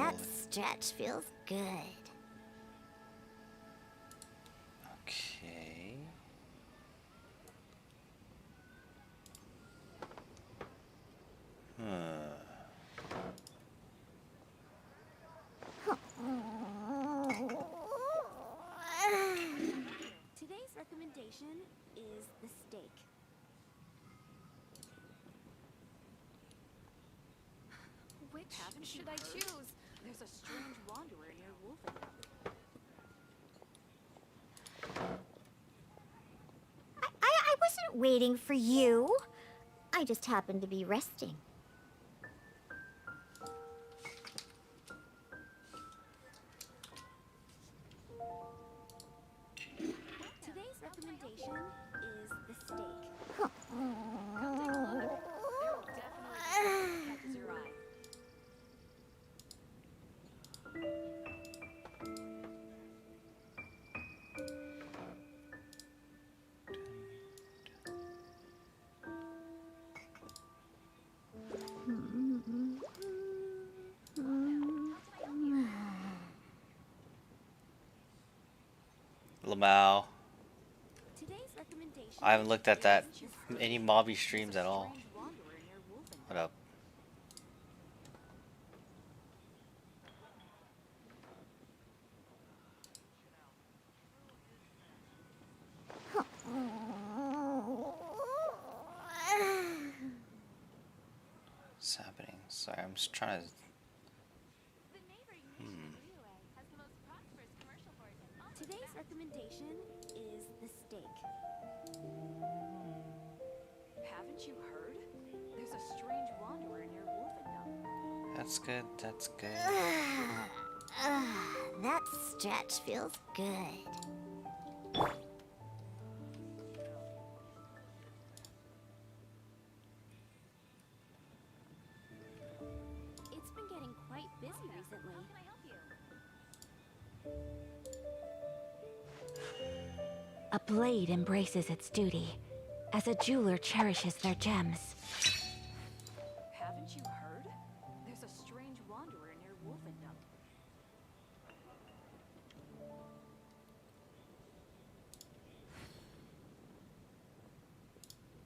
That stretch feels good. Okay. Today's recommendation is the steak. Which should I choose? There's a strange wanderer near Wolfendom. I wasn't waiting for you. I just happened to be resting. Today's recommendation is the steak. Come take a look. There will definitely be something that catches your eye. Lamau. Today's recommendation I haven't looked at that is any Mobby streams at all. strange wanderer near Wolfendom. What up? What's happening? Sorry, I'm just trying to. Today's recommendation is the steak. Haven't you heard? There's a strange wanderer near Wolfendom. That's good. That's good. That stretch feels good. It's been getting quite busy recently. How can I help you? A blade embraces its duty, as a jeweler cherishes their gems. Haven't you heard? There's a strange wanderer near Wolfendom.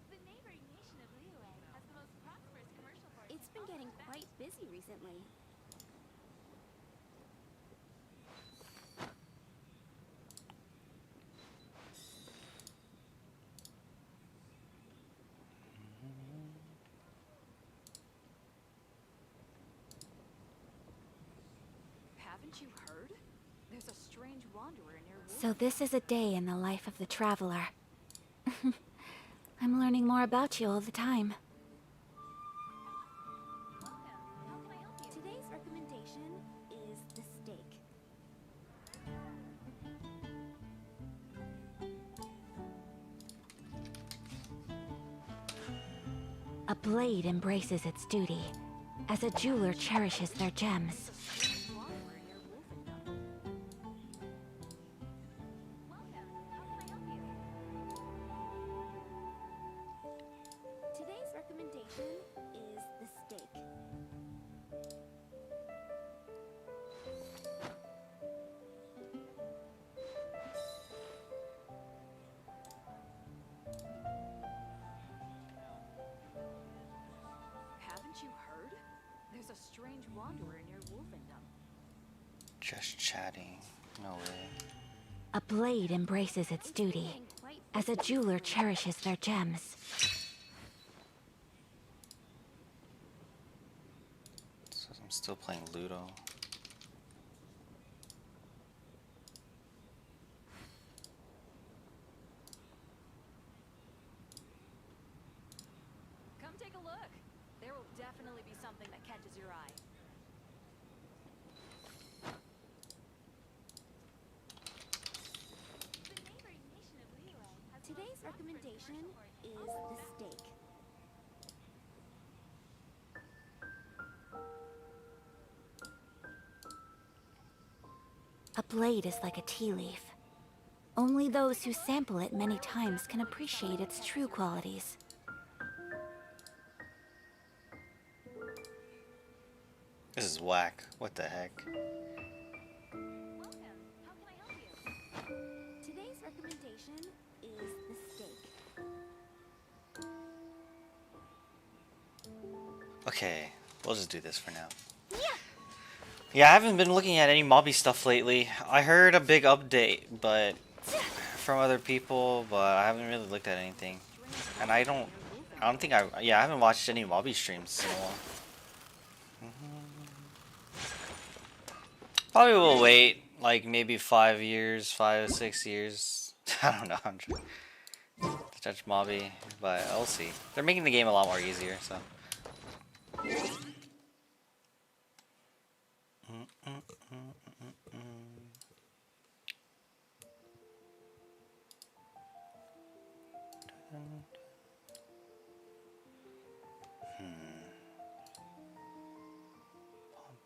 The neighboring nation of Liyue has the most prosperous commercial port. It's been getting quite busy recently. Haven't you heard? There's a strange wanderer near Wolfendom. So this is a day in the life of the traveler. I'm learning more about you all the time. Welcome. How can I help you? Today's recommendation is the steak. A blade embraces its duty, as a jeweler cherishes their gems. Strange wanderer near Wolfendom. Welcome. How can I help you? Today's recommendation is the steak. Haven't you heard? There's a strange wanderer near Wolfendom. Just chatting. No way. A blade embraces its duty, as a jeweler cherishes their gems. So I'm still playing Ludo. Come take a look. There will definitely be something that catches your eye. The neighboring nation of Liyue has the Today's most prosperous recommendation commercial is port. the steak. A blade is like a tea leaf. Only those who sample it many times can appreciate its true qualities. This is whack. What the heck? Welcome. How can I help you? Today's recommendation is the steak. Okay, we'll just do this for now. Yeah. Yeah, I haven't been looking at any mobby stuff lately. I heard a big update, but from other people, but I haven't really looked at anything. And I don't think I haven't watched any mobby streams in a while. Probably will wait, like maybe 5 years, 5 to 6 years. I don't know. I'm trying to judge mobby, but I'll see. They're making the game a lot more easier, so.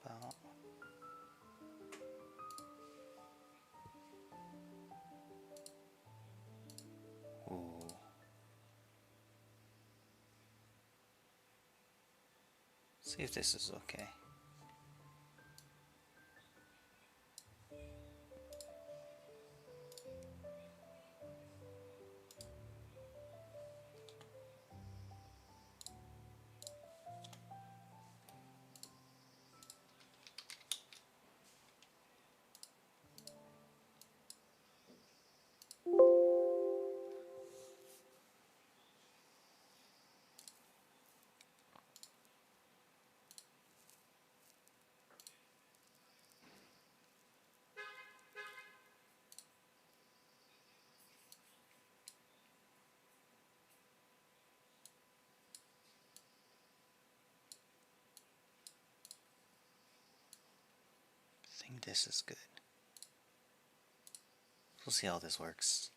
Pop out. Ooh. See if this is okay. I think this is good. We'll see how this works.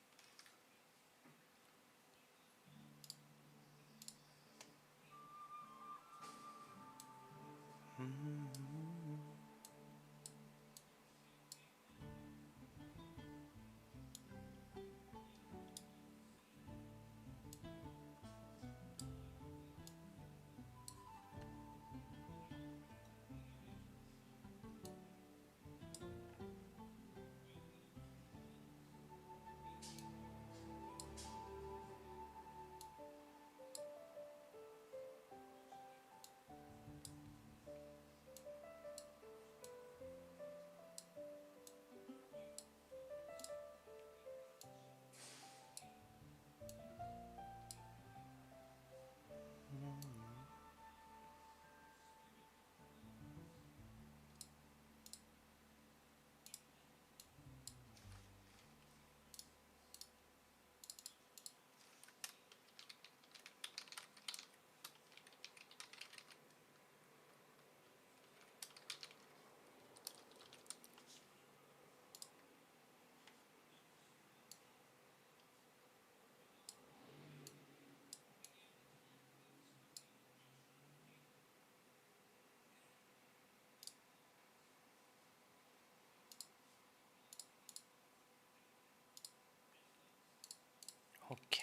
Okay.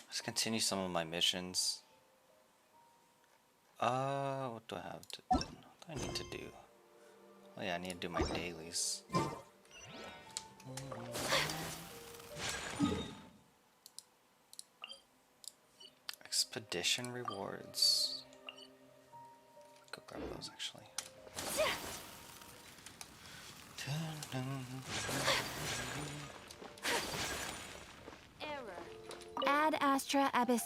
Let's continue some of my missions. What do I have to do? What do I need to do? Oh yeah, I need to do my dailies. Addition rewards. Go grab those actually. Error. Ad Astra Abyss.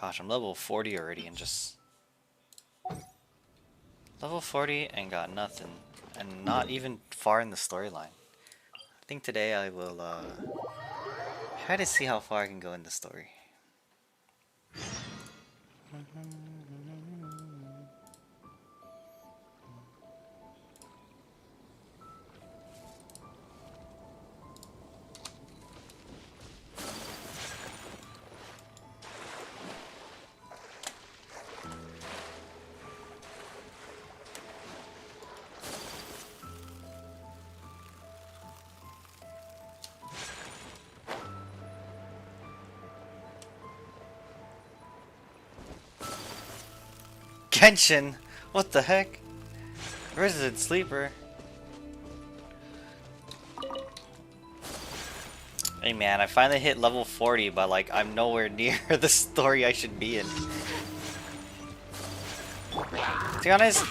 Gosh, I'm level 40 already and just... Level 40 and got nothing. And not even far in the storyline. I think today I will try to see how far I can go in the story. Genshin! What the heck? Resident Sleeper. Hey man, I finally hit level 40, but like I'm nowhere near the story I should be in. To be honest,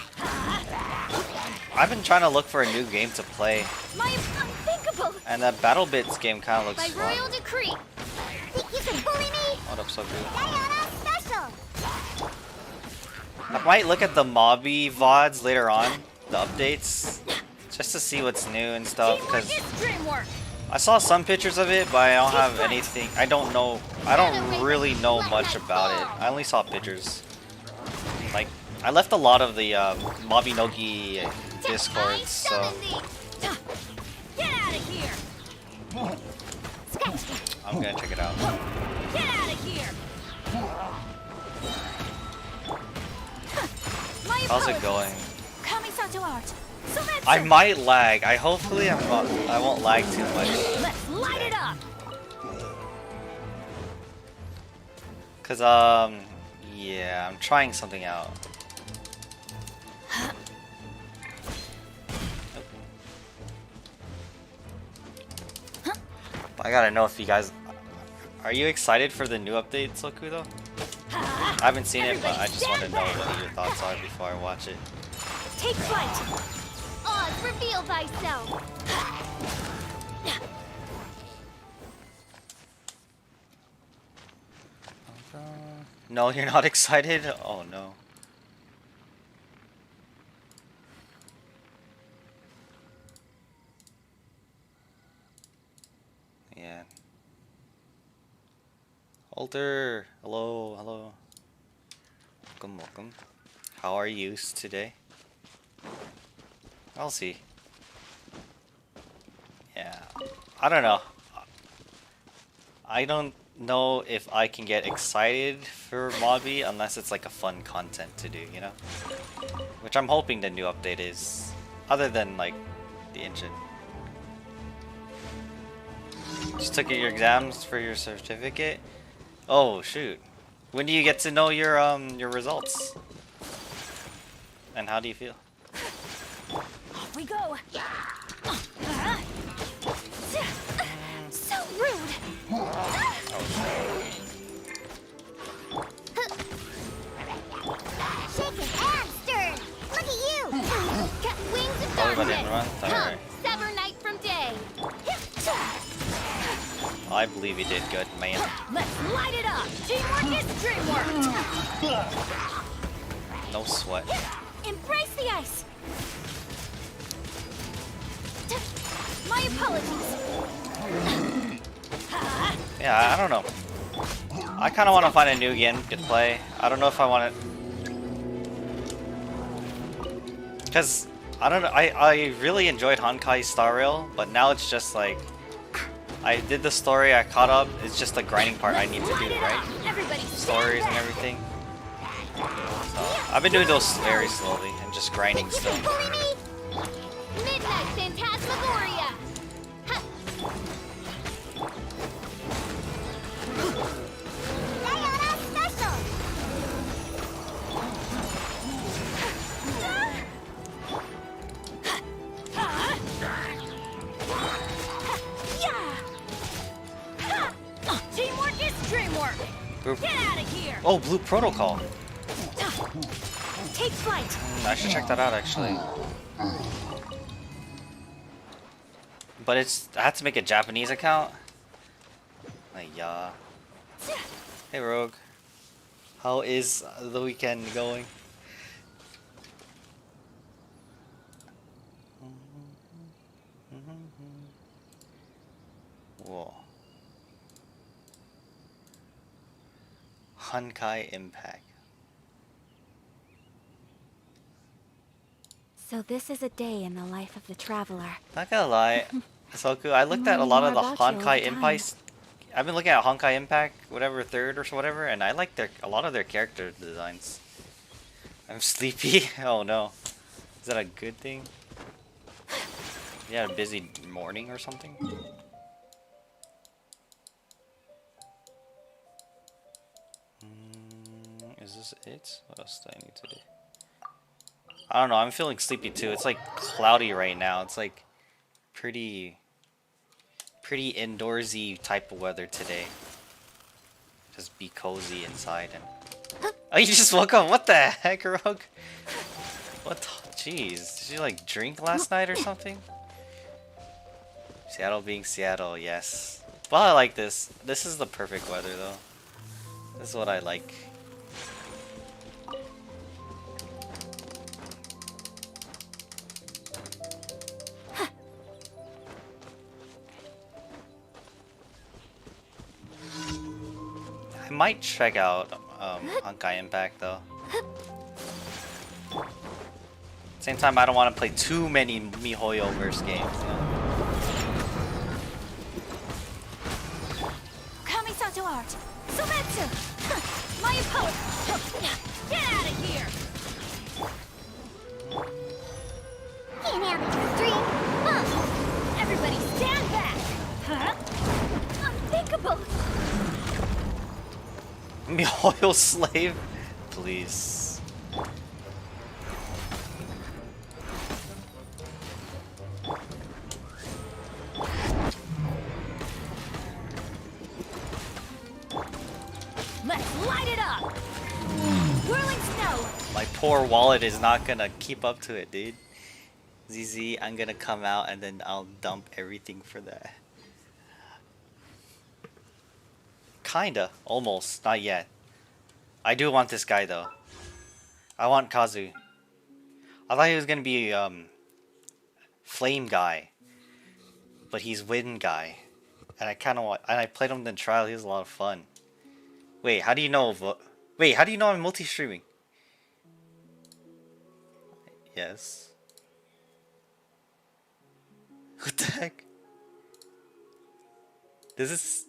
I've been trying to look for a new game to play, My unthinkable! and that Battle Bits game kind of looks By fun. royal decree! Think you can bully me? What up, so good? Diana special! I might look at the Mobby VODs later on, the updates, just to see what's new and stuff, Teamwork because is dreamwork! I saw some pictures of it, but I don't have anything. I don't really know much about it. I only saw pictures. Like, I left a lot of the Mabinogi discords, so Get out of here! I'm gonna check it out. Get out of here! My How's it apologies. going? Kamisato art. So that's I it. might lag. Hopefully I won't lag too much. Let's light it up! Cause yeah, I'm trying something out. I gotta know if you guys are you excited for the new update, Soku though? I haven't seen it, but I just want to know what your thoughts are before I watch it. Take flight! Oz, reveal thyself! No, you're not excited? Oh no. Yeah. Alter, hello, hello. Welcome, welcome. How are you today? I'll see. Yeah, I don't know. I don't know if I can get excited for Mobby unless it's like a fun content to do, you know? Which I'm hoping the new update is, other than like the engine. Just took your exams for your certificate? Oh shoot. When do you get to know your results? And how do you feel? Off we go! So rude! Shaking and stirring! Look at you! Got wings of Probably by the darkness! end of the run? Come, Alright. sever night from day! I believe you did good, man. Let's light it up! Teamwork is dreamwork! No sweat. Embrace the ice! My apologies! Yeah, I don't know. I kind of want to find a new game to play. I don't know if I want it. Because, I don't know, I really enjoyed Honkai Star Rail, but now it's just like... I did the story, I caught up. It's just the grinding part I need to do, right? Everybody Stories and everything. So, I've been doing those very slowly and just grinding still. Bully me! Midnight Phantasmagoria! Diana Special! Teamwork is dreamwork! Group. Get out of here! Oh, Blue Protocol. Take flight! I should check that out actually. But I had to make a Japanese account. Like, yeah. Hey Rogue. How is the weekend going? Whoa. Honkai Impact. So this is a day in the life of the traveler. Not gonna lie, Soku, I looked at a lot of the Honkai Impact. I've been looking at Honkai Impact, whatever third or whatever, and I like a lot of their character designs. I'm sleepy. Oh no, is that a good thing? You had a busy morning or something? Is this it? What else do I need to do? I don't know, I'm feeling sleepy too. It's like cloudy right now. It's like pretty indoorsy type of weather today. Just be cozy inside and oh, you just woke up. What the heck, Rogue? What the jeez. Did you like drink last night or something? Seattle being Seattle, yes. Well, I like this. This is the perfect weather though. This is what I like. I might check out Honkai Impact though. Same time, I don't want to play too many MiHoYo verse games. You know? Kamisato art! Sometsu! My opponent! Get out of here! Can't have it to dream. Huh? Everybody stand back! Huh? Unthinkable! MiHoYo slave? Please. Let's light it up! Whirling snow! My poor wallet is not gonna keep up to it, dude. ZZ, I'm gonna come out and then I'll dump everything for that. Kinda. Almost. Not yet. I do want this guy though. I want Kazu. I thought he was gonna be Flame guy. But he's Wind guy. And I kinda want, and I played him in the trial, he was a lot of fun. Wait, how do you know wait, how do you know I'm multi-streaming? Yes. What the heck? This is...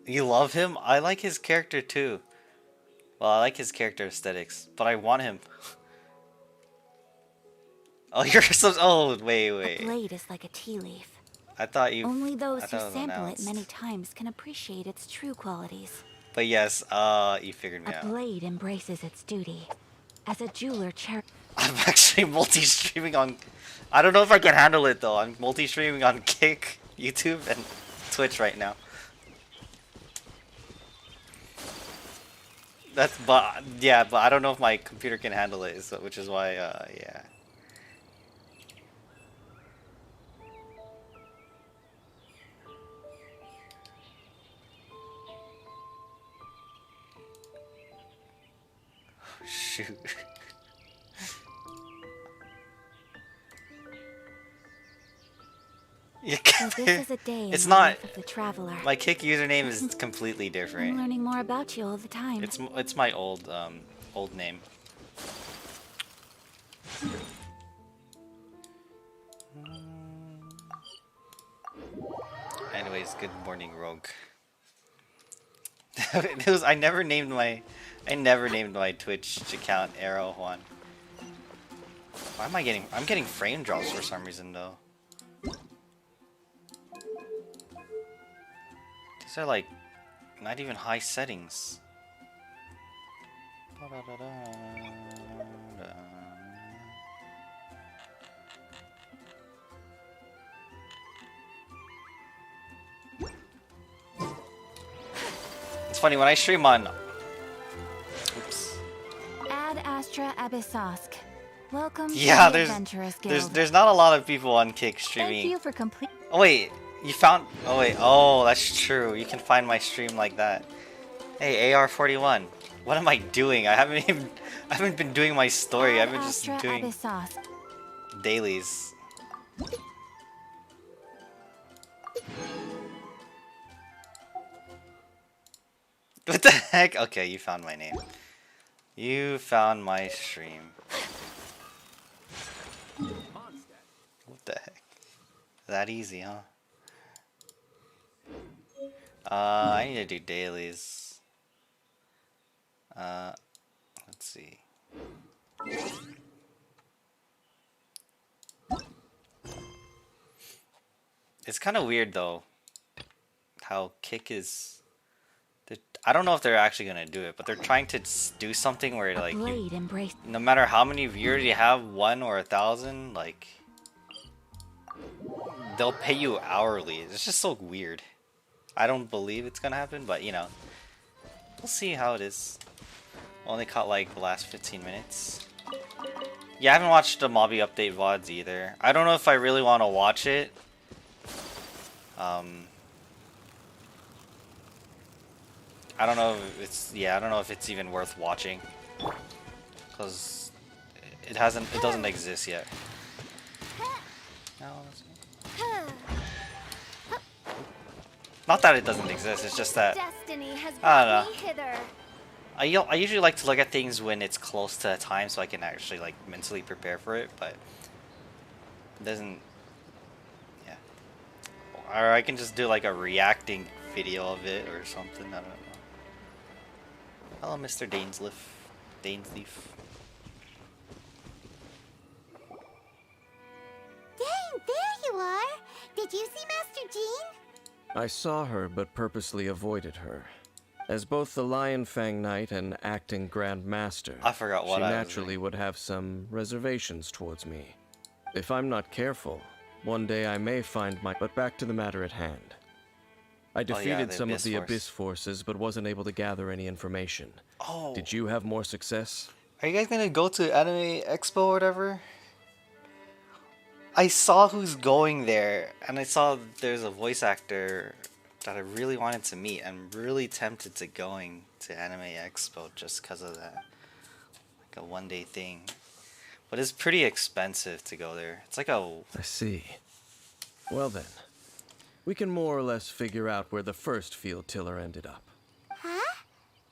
You love him? I like his character too. Well, I like his character aesthetics, but I want him. Oh, you're so... Oh, wait. A blade is like a tea leaf. I thought you... Only I those thought who it was sample it announced. many times can appreciate its true qualities. But yes, you figured me A out. blade embraces its duty. As a jeweler I'm actually multi-streaming on... I don't know if I can handle it though. I'm multi-streaming on Kick, YouTube, and Twitch right now. But I don't know if my computer can handle it, so, which is why, yeah. Shoot. So this is a day in It's the not... life of the traveler. My Kick username is completely I'm different. learning more about you all the time. It's my old old name. Anyways, good morning, Rogue. I never named my Twitch account Arrow Juan. Why am I getting? I'm getting frame drops for some reason though. These are like not even high settings. It's funny when I stream on. Oops. Ad Astra Abyssosk. Welcome Yeah, to the Adventurers Guild. there's not a lot of people on Kick Thank streaming. you for complete. Oh wait, you found. Oh wait, oh that's true. You can find my stream like that. Hey, AR41. What am I doing? I haven't been doing my story. I've been just Ad Astra doing Abyssosk. dailies. What the heck? Okay, you found my name. You found my stream. What the heck? That easy, huh? I need to do dailies. Let's see. It's kind of weird though, how Kick is. I don't know if they're actually gonna do it, but they're trying to do something where like Blade embrace. no matter how many viewers you have, 1 or 1,000, like they'll pay you hourly. It's just so weird. I don't believe it's gonna happen, but you know, we'll see how it is. Only caught like the last 15 minutes. Yeah, I haven't watched the Mobby update VODs either. I don't know if I really want to watch it. I don't know if it's I don't know if it's even worth watching, cause it doesn't exist yet. Not that it doesn't exist. It's just that Destiny has I don't brought know. me hither. I usually like to look at things when it's close to a time so I can actually like mentally prepare for it, but it doesn't. Yeah. Or I can just do like a reacting video of it or something. I don't know. Hello, Mr. Dainsleif. Dang, there you are! Did you see Master Jean? I saw her, but purposely avoided her. As both the Lion Fang Knight and acting Grand Master, I forgot what she I was naturally doing. would have some reservations towards me. If I'm not careful, one day I may find my... But back to the matter at hand. I defeated the some of Abyss the Force. Abyss forces, but wasn't able to gather any information. Oh. Did you have more success? Are you guys gonna go to Anime Expo or whatever? I saw who's going there, and I saw there's a voice actor that I really wanted to meet. I'm really tempted to going to Anime Expo just because of that. Like a one-day thing. But it's pretty expensive to go there. It's like a... I see. Well then, we can more or less figure out where the first field tiller ended up. Huh?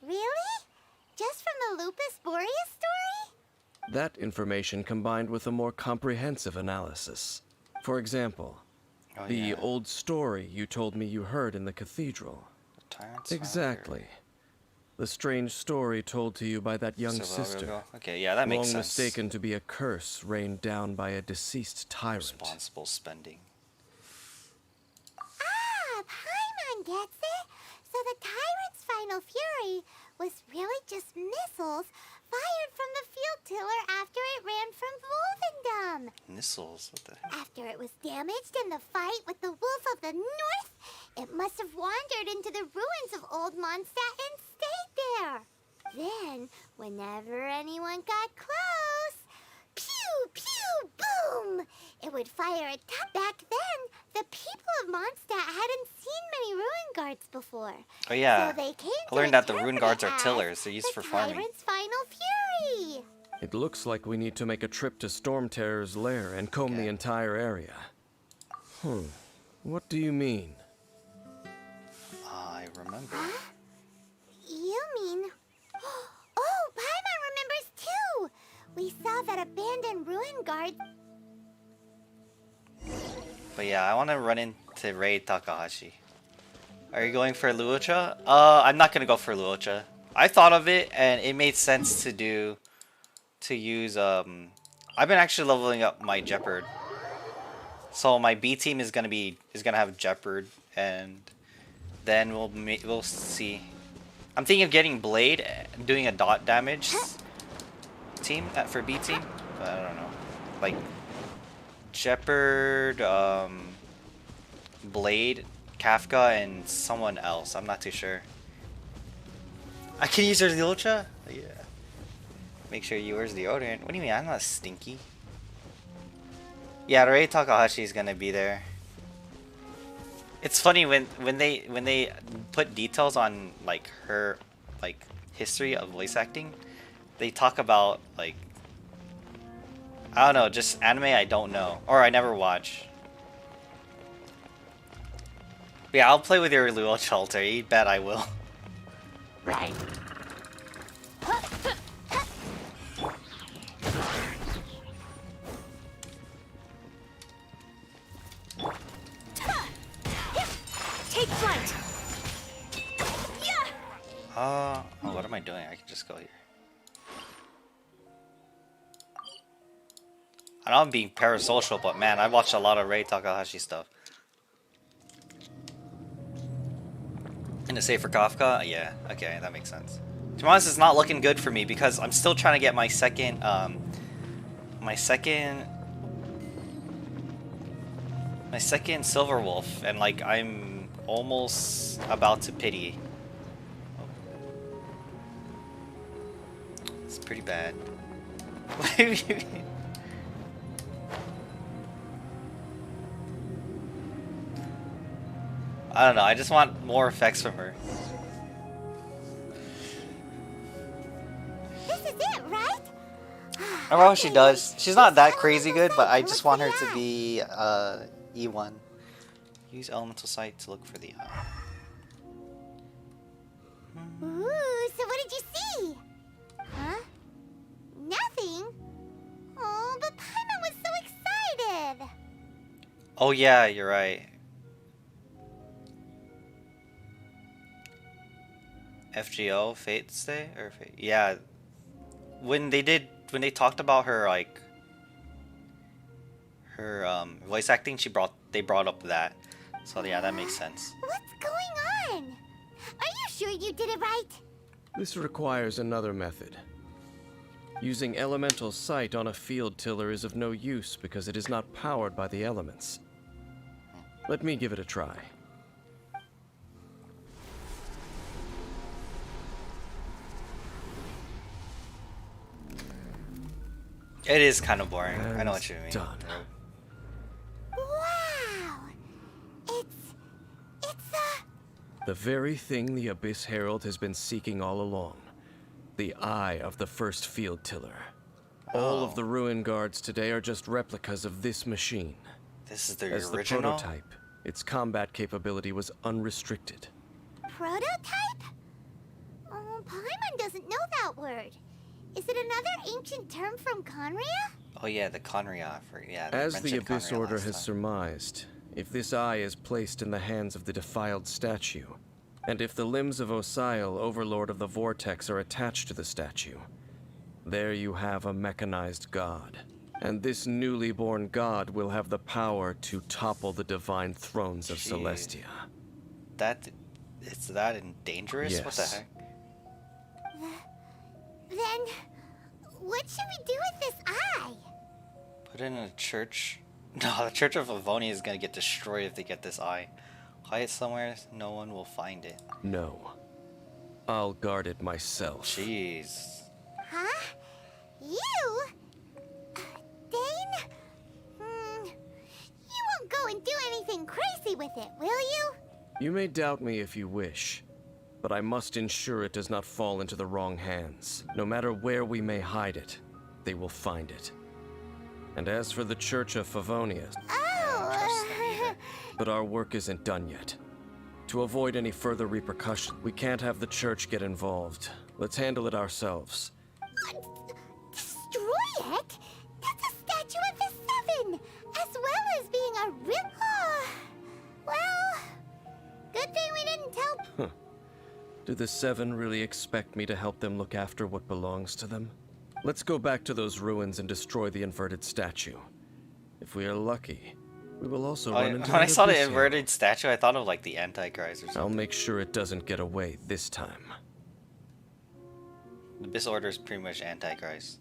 Really? Just from the Lupus Boreas story? That information combined with a more comprehensive analysis. For example, Oh, the yeah. old story you told me you heard in the cathedral. Tyrant's Exactly. The strange story told to you by that young sister. Okay, yeah, that makes Long sense. mistaken to be a curse rained down by a deceased tyrant. Responsible spending. Ah, Paimon gets it. So the tyrant's final fury was really just missiles fired from the field tiller after it ran from Wolvendom. Missiles? What the heck? After it was damaged in the fight with the Wolf of the North, it must have wandered into the ruins of Old Mondstadt and stayed there. Then, whenever anyone got close, pew, pew, boom! It would fire a Back then, the people of Mondstadt hadn't seen many ruin guards before. Oh yeah. So they came I to learned that the interpret rune guards it are as tillers. They're used the for farming. tyrant's final fury. It looks like we need to make a trip to Storm Terror's lair and comb the entire area. What do you mean? I remember. You mean... Oh, Paimon remembers too! We saw that abandoned ruin guard... But yeah, I want to run into Raid Takahashi. Are you going for Luocha? I'm not gonna go for Luocha. I thought of it and it made sense to use I've been actually leveling up my Jeopard. So my B team is gonna have Jeopard, and then we'll see. I'm thinking of getting Blade, doing a dot damage team for B team, but I don't know. Like Jeopard, Blade, Kafka, and someone else. I'm not too sure. I can use her Lucha? Yeah. Make sure you wears deodorant. What do you mean? I'm not stinky. Yeah, Rei Takahashi is gonna be there. It's funny when they put details on like her like history of voice acting, they talk about like I don't know, just anime I don't know or I never watch. But yeah, I'll play with your Luo Shelter. You bet I will. Right. Take flight! Oh, what am I doing? I can just go here. I know I'm being parasocial, but man, I watched a lot of Rei Takahashi stuff. And to say for Kafka, yeah, okay, that makes sense. To be honest, it's not looking good for me because I'm still trying to get my second Silver Wolf, and like I'm almost about to pity. It's pretty bad. What do you mean? I don't know, I just want more effects from her. This is it, right? I don't know what she does. She's not that crazy good, but I just want her to be E1. Use elemental sight to look for the eye. Ooh, so what did you see? Huh? Nothing? Oh, but Paimon was so excited. Oh yeah, you're right. FGO, Fate Stay? Or Fate? Yeah. When they talked about her, like, her, voice acting, they brought up that. So yeah, that makes sense. What's going on? Are you sure you did it right? This requires another method. Using elemental sight on a field tiller is of no use because it is not powered by the elements. Let me give it a try. It is kind of boring. I know what you mean. Done. Wow. It's The very thing the Abyss Herald has been seeking all along. The eye of the first field tiller. All of the ruin guards today are just replicas of this machine. This is the As original? the prototype, its combat capability was unrestricted. prototype? Oh, Paimon doesn't know that word. Is it another ancient term from Conria? Oh yeah, the Conria. Yeah. they As the mentioned Abyss Conria Order last has time. surmised, if this eye is placed in the hands of the defiled statue, and if the limbs of Osial, Overlord of the Vortex, are attached to the statue, there you have a mechanized god. And this newly born god will have the power to topple the divine thrones of Jeez. Celestia. It's that and dangerous? What the Yes. heck? Then, what should we do with this eye? Put it in a church. No, the Church of Livonia is gonna get destroyed if they get this eye. Hide it somewhere, no one will find it. No. I'll guard it myself. Jeez. Huh? You? Dane? You won't go and do anything crazy with it, will you? You may doubt me if you wish, but I must ensure it does not fall into the wrong hands. No matter where we may hide it, they will find it. And as for the Church of Favonius, Oh, but our work isn't done yet. To avoid any further repercussion, we can't have the church get involved. Let's handle it ourselves. destroy it? That's a statue of the Seven, as well as being a real... well, good thing we didn't Do the Seven really expect me to help them look after what belongs to them? Let's go back to those ruins and destroy the inverted statue. If we are lucky, we will also run into When I an saw the Abyssio. inverted statue, I thought of like the Antichrist or I'll something. make sure it doesn't get away this time. The Abyss Order is pretty much Antichrist.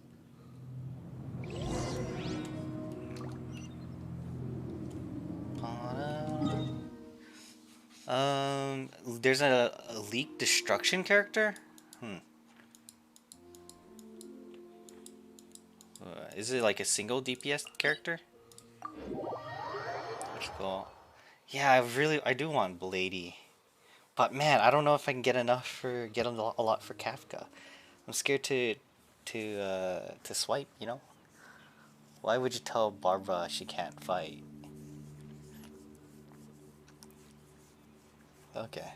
There's a Leak Destruction character? Is it like a single DPS character? That's cool. Yeah, I do want Blady. But man, I don't know if I can get a lot for Kafka. I'm scared to swipe, you know? Why would you tell Barbara she can't fight? Okay.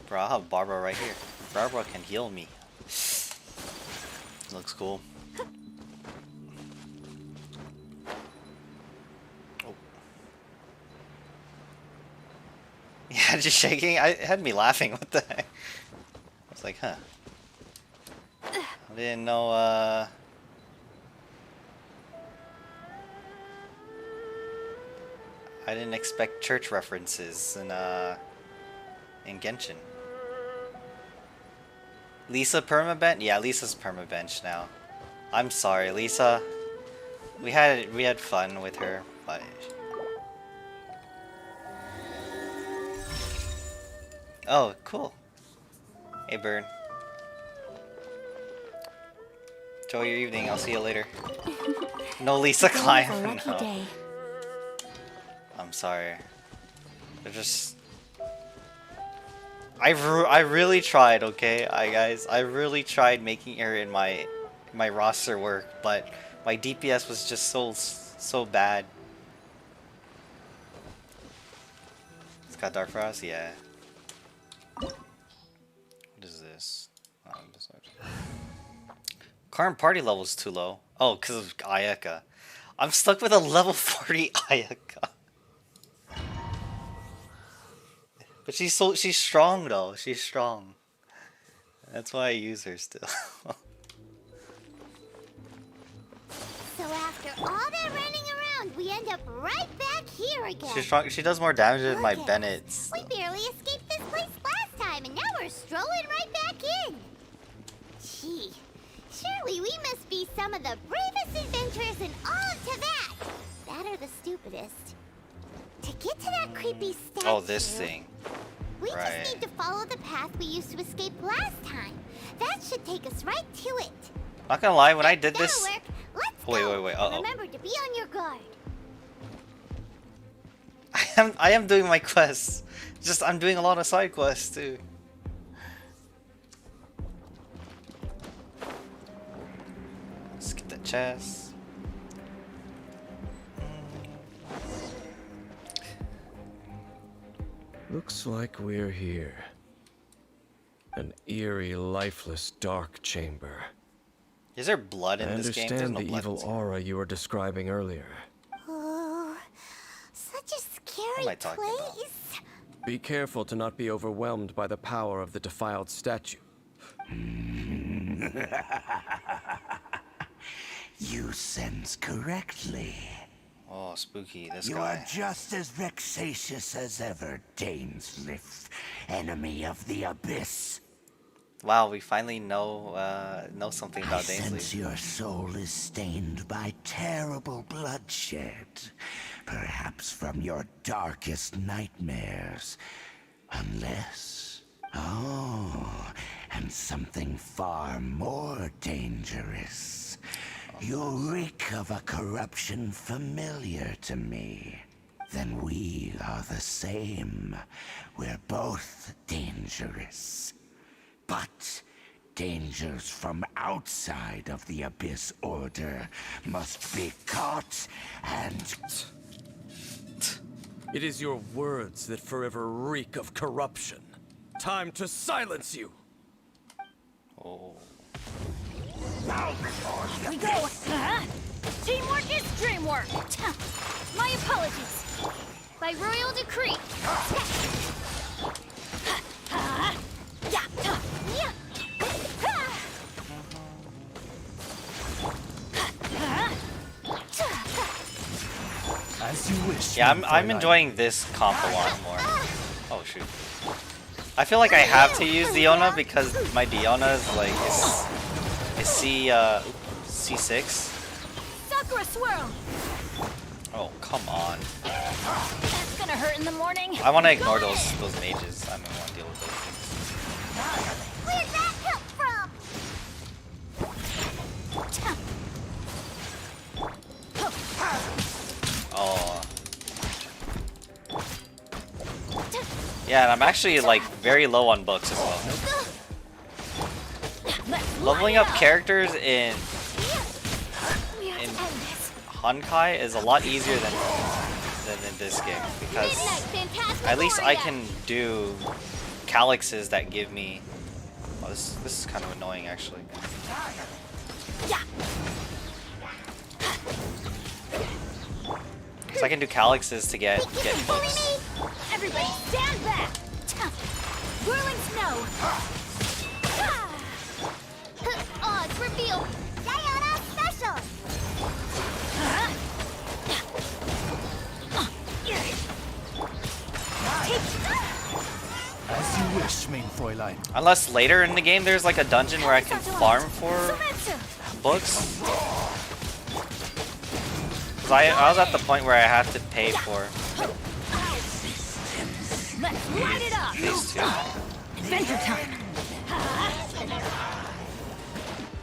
Bro, I'll have Barbara right here. Barbara can heal me. Looks cool. Oh. Yeah, just shaking. It had me laughing. What the heck? I was like, huh. I didn't know, I didn't expect church references in Genshin. Lisa permabench? Yeah, Lisa's permabench now. I'm sorry, Lisa. We had fun with her, but oh, cool. Hey, Bird. Enjoy your evening. I'll see you later. No Lisa Today's a climb. lucky No. day. I'm sorry. They're just. I really tried, okay, guys. I really tried making her in my roster work, but my DPS was just so bad. It's got Dark Frost, yeah. What is this? Oh, this current party level is too low. Oh, because of Ayaka. I'm stuck with a level 40 Ayaka. But she's strong though. She's strong. That's why I use her still. So after all that running around, we end up right back here again. She's strong. She does more damage than my Look at us. Bennett's. We barely escaped this place last time, and now we're strolling right back in. Gee, surely we must be some of the bravest adventurers in all of Teyvat. That are the stupidest. To get to that creepy statue... Oh, this thing. We Right. just need to follow the path we used to escape last time. That should take us right to it. Not gonna lie, when I did That'll this, work. Let's Wait, go. wait, And uh-oh. remember to be on your guard. I am doing my quests. Just I'm doing a lot of side quests too. Let's get the chest. Looks like we're here. An eerie, lifeless, dark chamber. Is there blood I in this game? There's understand no the blood. evil in aura you were describing earlier. Oh, such a scary What am I talking about? place. Be careful to not be overwhelmed by the power of the defiled statue. You sense correctly. Oh, spooky! This You guy. are just as vexatious as ever, Dainsleif, enemy of the Abyss. Wow, we finally know something I about sense Dainsleif. your soul is stained by terrible bloodshed, perhaps from your darkest nightmares. Unless... Oh, and something far more dangerous. You reek of a corruption familiar to me. Then we are the same. We're both dangerous. But dangers from outside of the Abyss Order must be caught and... It is your words that forever reek of corruption. Time to silence you! Oh. We go! Teamwork is dreamwork! My apologies. By royal decree. As you wish. Yeah, my I'm Fräulein. enjoying this comp a lot more. Oh shoot. I feel like I have to use Diona because my Diona is like is C6. Sakura swirl! Oh come on. That's gonna hurt in the morning. I want to ignore those mages. I don't want to deal with those things. Where'd that come from? Oh. Yeah, and I'm actually like very low on books as well. Leveling up characters in Honkai is a lot easier than in this game because at least I can do calyxes that give me. Oh, this is kind of annoying actually. So I can do calyxes to get books. Everybody stand back! Whirling snow! Odds reveal. Diana special. As you wish, mein Fräulein. Unless later in the game there's like a dungeon where I can farm for books. 'Cause I was at the point where I had to pay for Let's light it up! these two. Adventure time!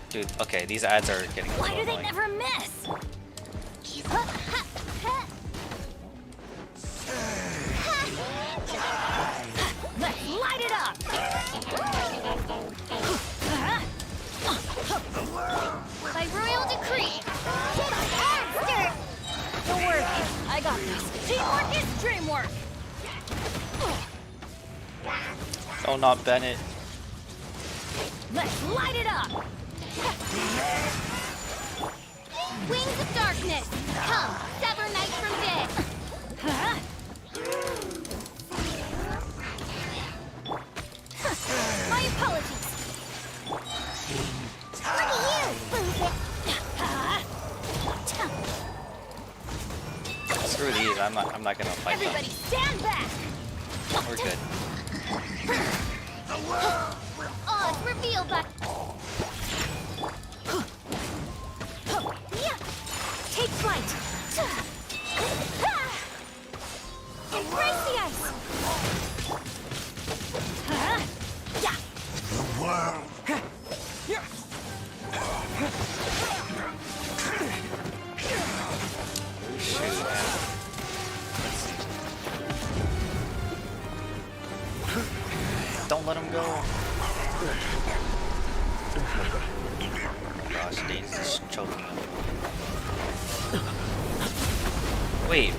Dude, okay, these ads are getting a Why little do they annoying. never miss? Let's light it up! By royal decree. Monster. Don't worry, I got this. Teamwork is dreamwork! Oh, not Bennett. Let's light it up! Wings of darkness. Come, sever night from day. My apologies! Look at you, Boozy. Screw these. I'm not gonna fight them. Everybody stand back! We're good. Odds reveal by. Take flight! Embrace the ice! Yeah! The world Shoot, man. Let's see. Don't let him go. Gosh, Dane's just choking him. Wait,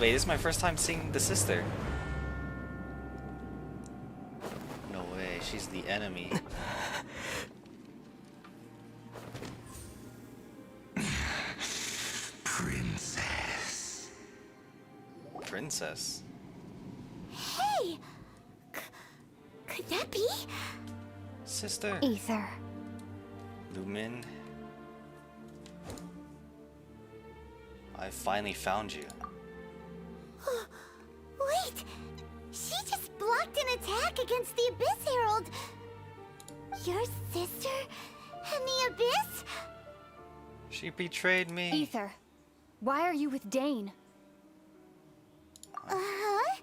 this is my first time seeing the sister. No way, she's the enemy. princess. Princess. Hey. Could that be? Sister. Ether. Lumin. I finally found you. Wait. She just blocked an attack against the Abyss Herald. Your sister and the Abyss? She betrayed me. Ether, why are you with Dane? Uh-huh.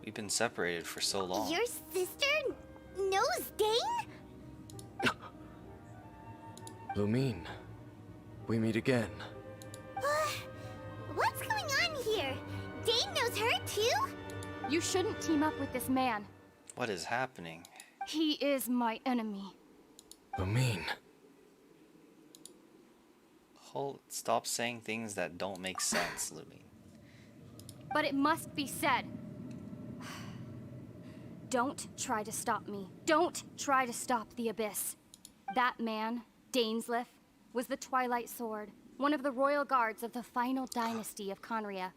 We've been separated for so long. Your sister knows Dane? Lumine, we meet again. What's going on here? Dane knows her too? You shouldn't team up with this man. What is happening? He is my enemy. Lumine. Stop saying things that don't make sense, Lumin. But it must be said. Don't try to stop me. Don't try to stop the Abyss. That man, Dainsleif, was the Twilight Sword, one of the royal guards of the final dynasty of Conria.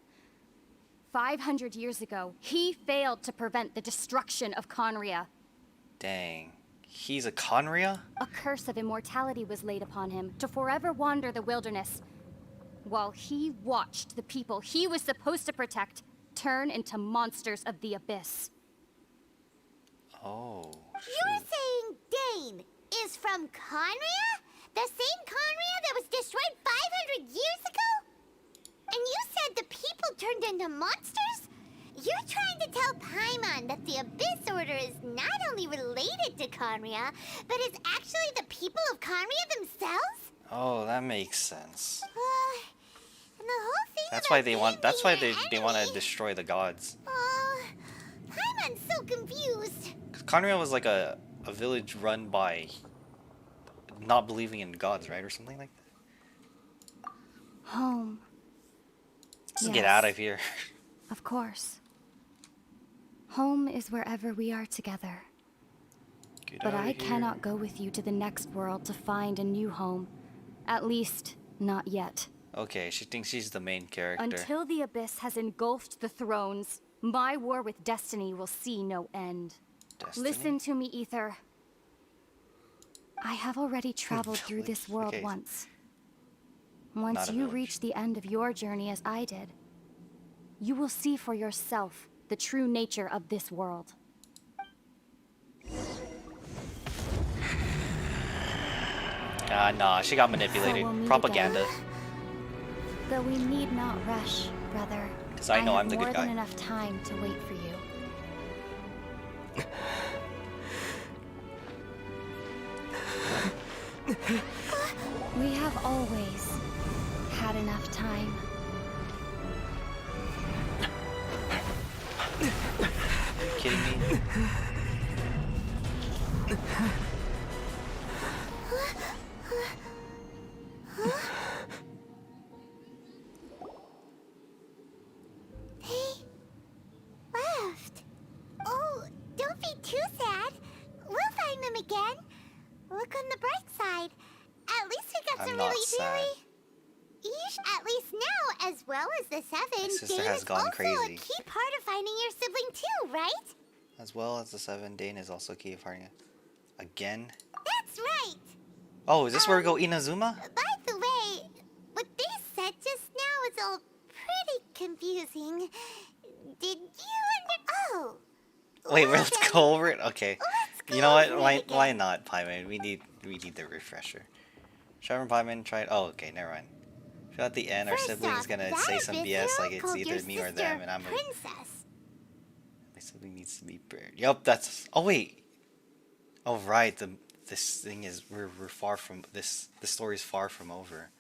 500 years ago, he failed to prevent the destruction of Conria. Dang. He's a Conria? A curse of immortality was laid upon him to forever wander the wilderness. while he watched the people he was supposed to protect turn into monsters of the abyss. Oh, You're shoot. saying Dane is from Conria? The same Conria that was destroyed 500 years ago? And you said the people turned into monsters? You're trying to tell Paimon that the Abyss Order is not only related to Conria, but is actually the people of Conria themselves? Oh, that makes sense. And the whole thing That's about why they want. Dane That's why being they your want to enemy- destroy the gods. Paimon's so confused. 'Cause Conria was like a village run by not believing in gods, right, or something like that. Home. Let's Yes. get out of here. Of course. Home is wherever we are together. Get But outta I here. cannot go with you to the next world to find a new home. At least, not yet. Okay, she thinks she's the main character. Until the Abyss has engulfed the thrones, my war with destiny will see no end. Destiny? Listen to me, Ether. I have already traveled through this Village, world okay. once. Not Once a you village. reach the end of your journey as I did, you will see for yourself the true nature of this world. Nah, she got manipulated. So we'll meet Propaganda. again. Though we need not rush, brother. 'Cause I know have I'm the more good than guy. enough time to wait for you. We have always had enough time. Are you kidding me? They left. Oh, don't be too sad. We'll find them again. Look on the bright side. At least we got I'm some not really, sad. really... At least now, as well as the Seven, My sister Dane has is gone also crazy. a key part of finding your sibling too, right? As well as the 7, Dane is also key of finding it. Again? That's right. Oh, is this where we go Inazuma? By the way, what they said just now is all pretty confusing. Did you Oh. Wait, well let's then, go over it? Okay. let's You go know what? over it Why again. not, Paimon? We need the refresher. Trevor and Paimon tried. Oh, okay, never mind. So at the end, our First sibling's off, gonna that say some abyss BS like hero it's called either your me or sister them, and I'm a. Princess. My sibling needs to be buried. Yup, that's. Oh wait. Oh right. This thing is we're far from this. The story's far from over.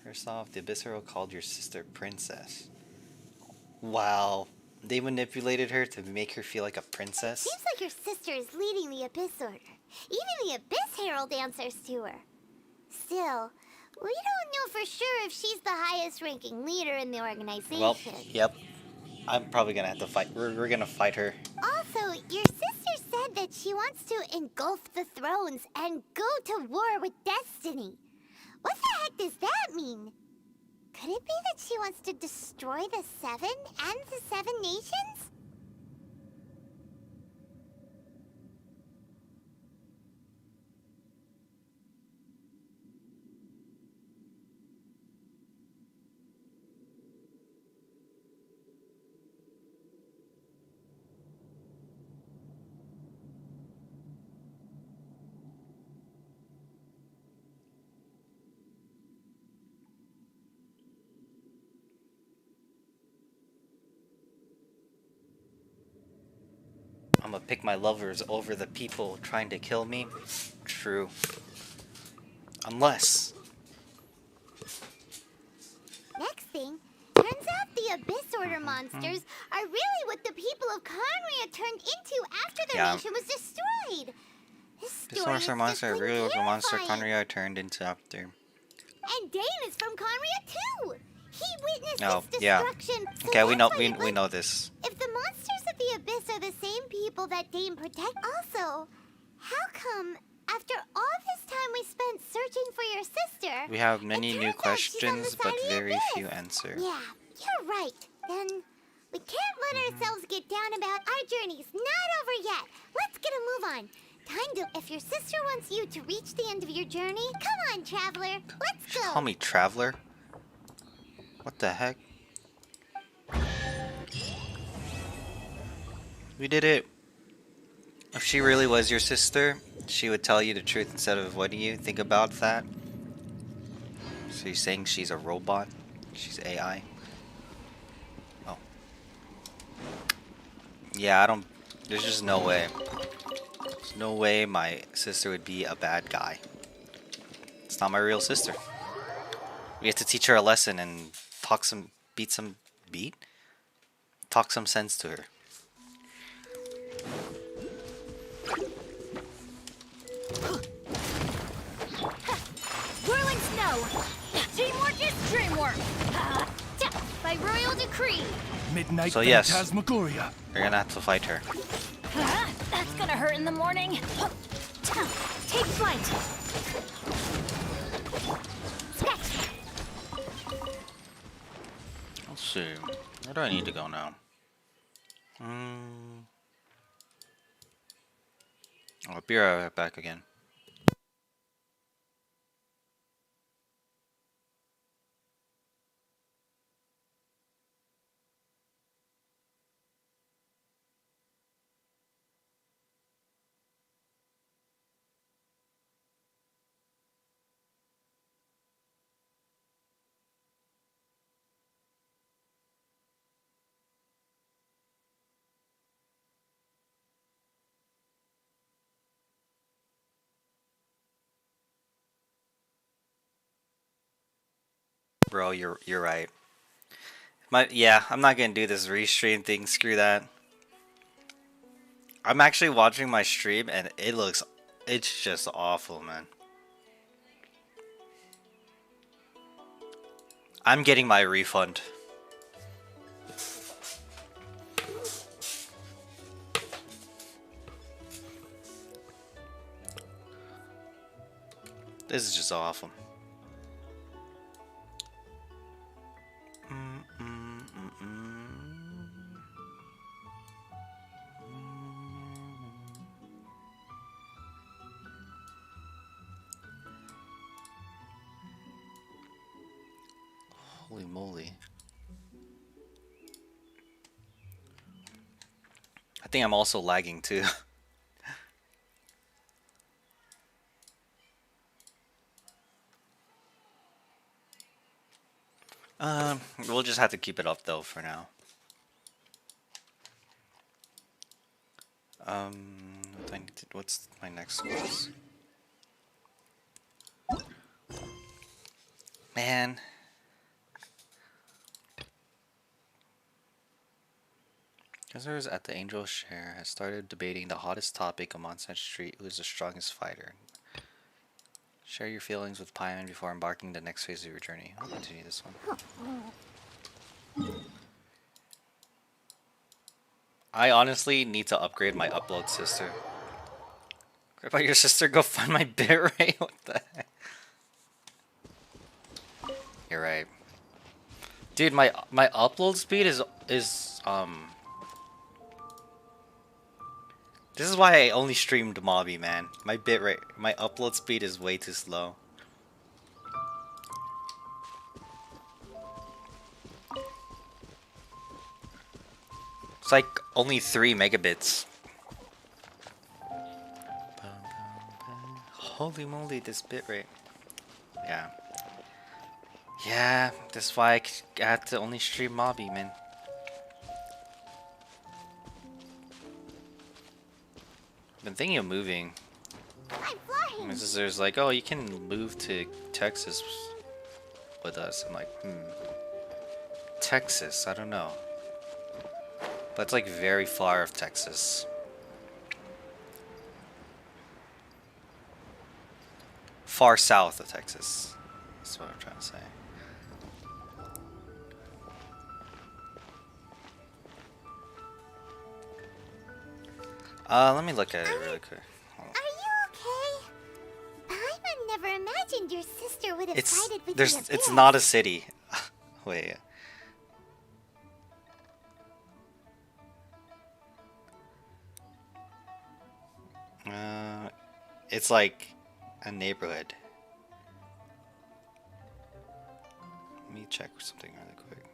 First off, the Abyss Hero called your sister Princess. Wow. They manipulated her to make her feel like a princess. Seems like your sister is leading the Abyss Order. Even the Abyss Herald answers to her. Still, we don't know for sure if she's the highest ranking leader in the organization. Well, yep. I'm probably gonna have to fight. We're gonna fight her. Also, your sister said that she wants to engulf the thrones and go to war with destiny. What the heck does that mean? Could it be that she wants to destroy the Seven and the Seven Nations? I'm gonna pick my lovers over the people trying to kill me. True. Unless. Next thing, turns out the Abyss Order monsters are really what the people of Conria turned into after their Yeah. nation was destroyed. This This story monster is monster just really what the monster terrifying. Conria turned into after. And Dane is from Conria too. He witnessed Oh, its yeah. destruction. So Okay, we that's know why it we was- know this. If the monsters of the Abyss are the same people that Dane protect, also, how come after all this time we spent searching for your sister, We have it many new turns out she's on the questions, side but of the very Abyss? few answers. Yeah, you're right. Then we can't let ourselves get down about our journey's not over yet. Let's get a move on. Time to, if your sister wants you to reach the end of your journey, come on, traveler. Let's go. Call me Traveler. What the heck? We did it. If she really was your sister, she would tell you the truth instead of avoiding you. Think about that. So you're saying she's a robot? She's AI? Oh. Yeah, I don't... There's just no way. There's no way my sister would be a bad guy. It's not my real sister. We have to teach her a lesson and talk some... Beat? Talk some sense to her. Whirling snow! Teamwork is dreamwork! By royal decree! Midnight So yes. Phantasmagoria. You're gonna have to fight her. That's gonna hurt in the morning. Take flight! Let's see. Where do I need to go now? I'll be right back again. Bro, you're right. Yeah, I'm not gonna do this restream thing. Screw that. I'm actually watching my stream and it's just awful, man. I'm getting my refund. This is just awful. Holy moly. I think I'm also lagging too. We'll just have to keep it up though for now. What's my next quest? Man. Visitors at the Angel Share has started debating the hottest topic on Sunset Street: who is the strongest fighter. Share your feelings with Paimon before embarking the next phase of your journey. I'll continue this one. I honestly need to upgrade my upload sister. What about your sister? Go find my bitrate. What the heck? You're right, dude. My upload speed is This is why I only streamed Mobby, man. My bitrate, my upload speed is way too slow. It's like only 3 megabits. Holy moly, this bitrate. Yeah. Yeah, that's why I had to only stream Mobby, man. I've been thinking of moving. I'm flying. My sister's like, oh, you can move to Texas with us. I'm like, Texas, I don't know. But it's like very far of Texas. Far south of Texas. That's what I'm trying to say. Let me look at it really quick. Are you okay? Paimon never imagined your sister would have sided with the Abyss. It's not a city. Wait. It's like a neighborhood. Let me check something really quick.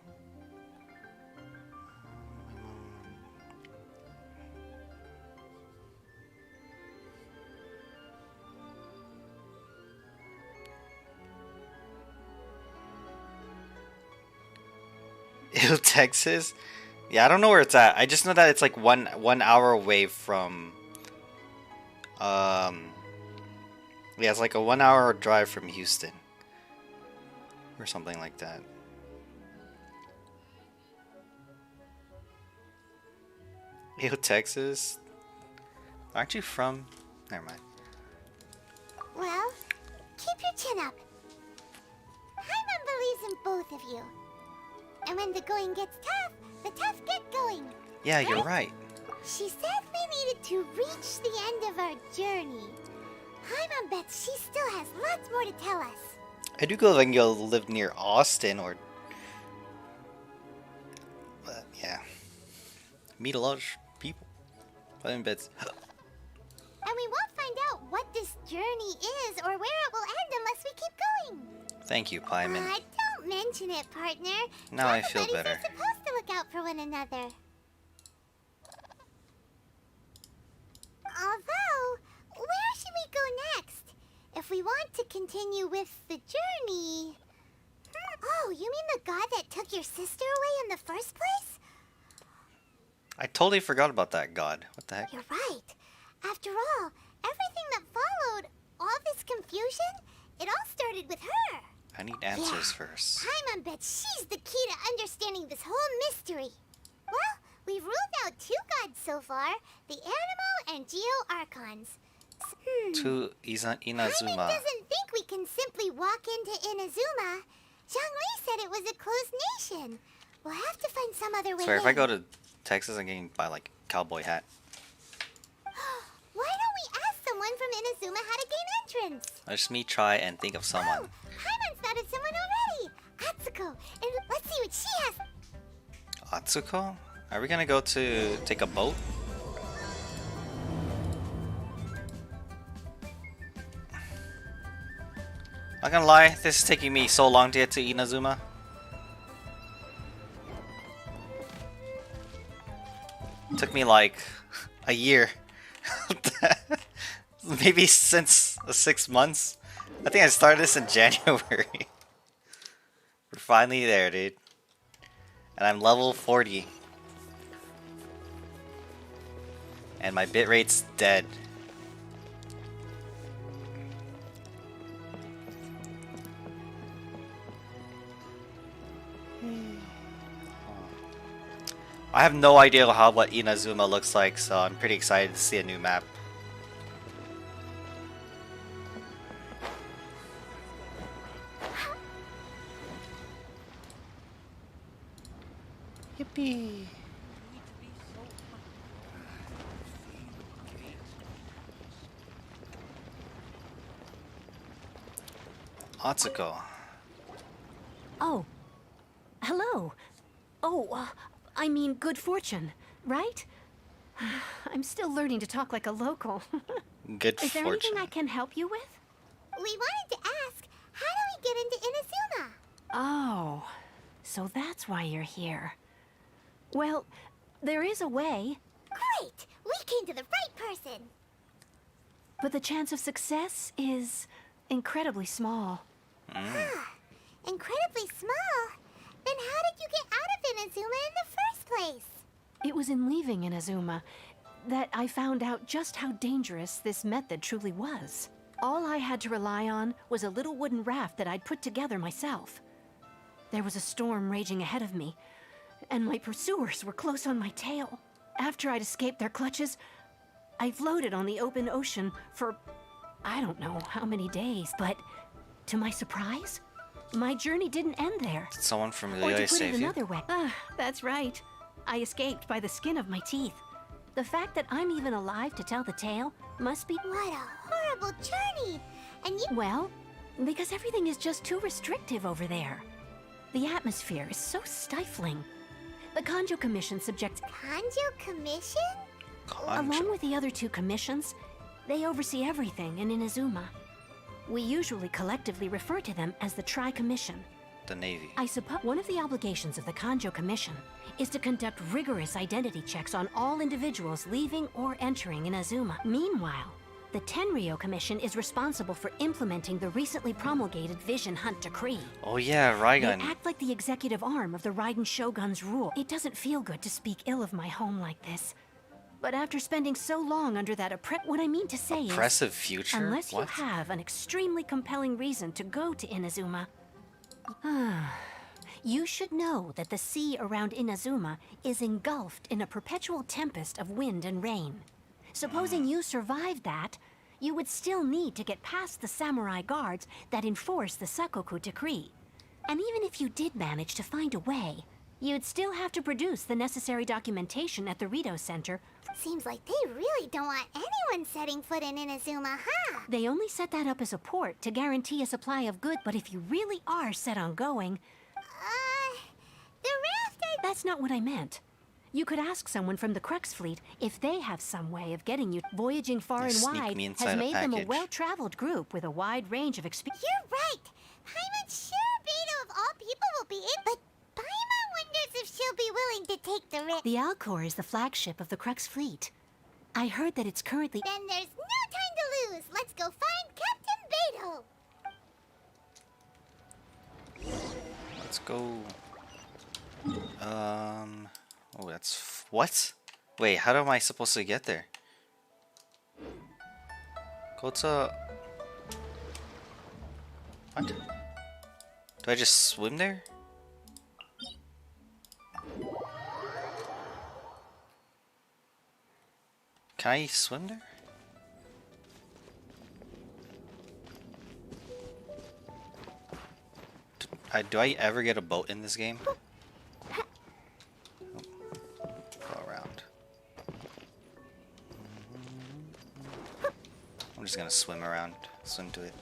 Ew, Texas? Yeah, I don't know where it's at. I just know that it's like one hour away from yeah, it's like a 1 hour drive from Houston. Or something like that. Ew, Texas? Aren't you from? Never mind. Well, keep your chin up. Paimon believes in both of you. And when the going gets tough, the tough get going. Yeah, you're right. She said we needed to reach the end of our journey. Paimon bets she still has lots more to tell us. I do go think you'll live near Austin or... But, yeah. Meet a lot of people. Paimon bets... And we won't find out what this journey is or where it will end unless we keep going. Thank you, Paimon. Don't mention it, partner. Now I feel Everybody's better. supposed to look out for one another. Although, where should we go next? If we want to continue with the journey... Oh, you mean the god that took your sister away in the first place? I totally forgot about that god. What the heck? You're right. After all, everything that followed, all this confusion, it all started with her. I need answers first. Paimon bets she's the key to understanding this whole mystery. Well, we've ruled out 2 gods so far, the Animo and Geo Archons. To Paimon Inazuma. doesn't think we can simply walk into Inazuma. Zhongli said it was a closed nation. We'll have to find some other way Sorry, in. if I go to Texas, I'm getting by like cowboy hat. Why don't we ask someone from Inazuma how to gain entrance? Let me try and think of someone. Oh, Paimon's thought of someone already. Atsuko. And let's see what she has. Atsuko? Are we gonna go to take a boat? Not gonna lie, this is taking me so long to get to Inazuma. It took me like a year. Maybe since 6 months. I think I started this in January. We're finally there, dude. And I'm level 40. And my bitrate's dead. I have no idea what Inazuma looks like, so I'm pretty excited to see a new map. Yippee! Atsuko. Oh. Hello. Oh, I mean good fortune, right? I'm still learning to talk like a local. Good Is there fortune. anything I can help you with? We wanted to ask, how do we get into Inazuma? Oh, so that's why you're here. Well, there is a way, Great! We came to the right person. but the chance of success is incredibly small. Incredibly small. Then how did you get out of Inazuma in the first place? It was in leaving Inazuma that I found out just how dangerous this method truly was. All I had to rely on was a little wooden raft that I'd put together myself. There was a storm raging ahead of me, and my pursuers were close on my tail. After I'd escaped their clutches, I floated on the open ocean for I don't know how many days, but to my surprise, my journey didn't end there. Did someone from Or the to US put it save you? another way, that's right. I escaped by the skin of my teeth. The fact that I'm even alive to tell the tale must be, What a horrible journey! And you... well, because everything is just too restrictive over there. The atmosphere is so stifling. The Kanjo Commission subjects, Kanjo Commission? along with the other 2 commissions, they oversee everything in Inazuma. We usually collectively refer to them as the Tri-Commission. the Navy. I suppose one of the obligations of the Kanjo Commission is to conduct rigorous identity checks on all individuals leaving or entering Inazuma. Meanwhile, the Tenryo Commission is responsible for implementing the recently promulgated Vision Hunt Decree. Oh yeah, They Raigan. act like the executive arm of the Raiden Shogun's rule. It doesn't feel good to speak ill of my home like this. But after spending so long under that what I mean to say Oppressive is, future? unless What? you have an extremely compelling reason to go to Inazuma, you should know that the sea around Inazuma is engulfed in a perpetual tempest of wind and rain. Supposing you survived that, you would still need to get past the samurai guards that enforce the Sakoku decree. And even if you did manage to find a way, you'd still have to produce the necessary documentation at the Rito Center. Seems like they really don't want anyone setting foot in Inazuma, huh? They only set that up as a port to guarantee a supply of goods, but if you really are set on going, The raft that's not what I meant. You could ask someone from the Crux fleet if they have some way of getting you. Voyaging far They and sneak wide me inside has a made them a package. well-traveled group with a wide range of experience. You're right. Paimon's sure Beto of all people will be in, but Paimon wonders if she'll be willing to take the risk. The Alcor is the flagship of the Crux fleet. I heard that it's currently... Then there's no time to lose. Let's go find Captain Beto. Let's go. Oh, what? Wait, how am I supposed to get there? Go to... What? Do I just swim there? Can I swim there? Do I ever get a boat in this game? Go around. I'm just gonna swim around, swim to it.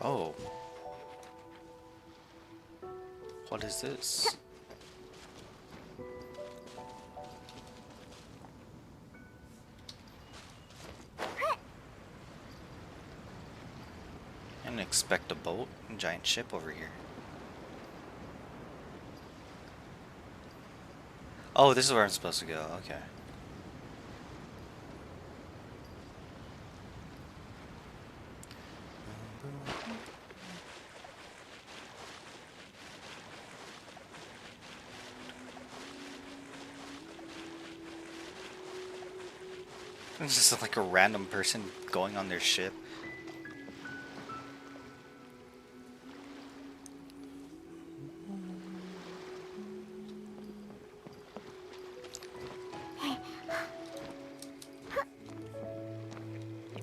Oh. What is this? I didn't expect a boat, a giant ship over here. Oh, this is where I'm supposed to go, okay. It's just like a random person going on their ship.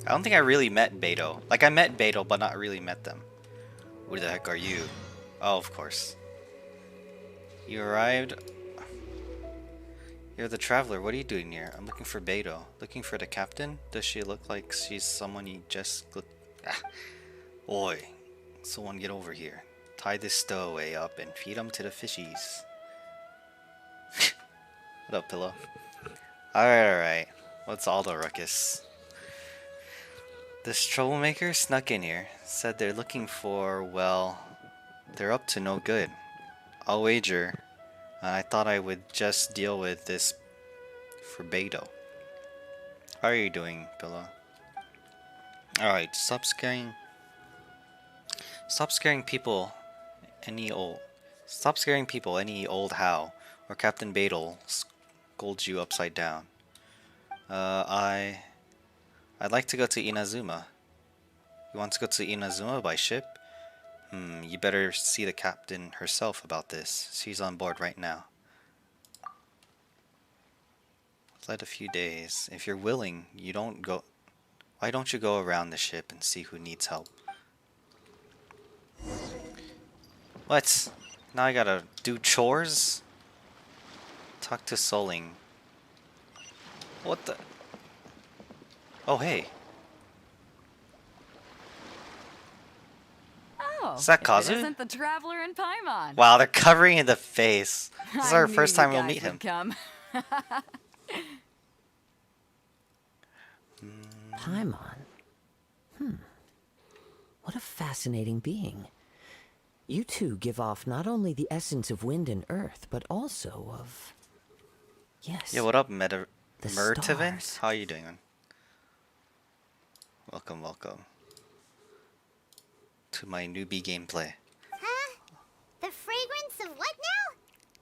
I don't think I really met Beto. Like, I met Beto, but not really met them. Who the heck are you? Oh, of course. You arrived. You're the traveler. What are you doing here? I'm looking for Beto. Looking for the captain? Does she look like she's someone you just look... Ah. Oi. Someone get over here. Tie this stowaway up and feed him to the fishies. What up, Pillow? Alright. What's all the ruckus? This troublemaker snuck in here. Said they're looking for, well... They're up to no good. I'll wager... I thought I would just deal with this for Beto. How are you doing, Pillow? Alright, stop scaring people any old how, or Captain Beto scolds you upside down. I'd like to go to Inazuma. You want to go to Inazuma by ship? You better see the captain herself about this. She's on board right now. Let a few days. If you're willing, you don't go... Why don't you go around the ship and see who needs help? What? Now I gotta do chores? Talk to Soling. What the... Oh, hey. Oh, Is that if Kazu? it isn't the traveler in Paimon. Wow, they're covering in the face. This is I our knew first you time we'll guys meet would him. Come. Paimon? What a fascinating being. You two give off not only the essence of wind and earth, but also of... Yes. Yeah, what up, The Mertivan? stars. How are you doing, man? Welcome, welcome. To my newbie gameplay. Huh? The fragrance of what now?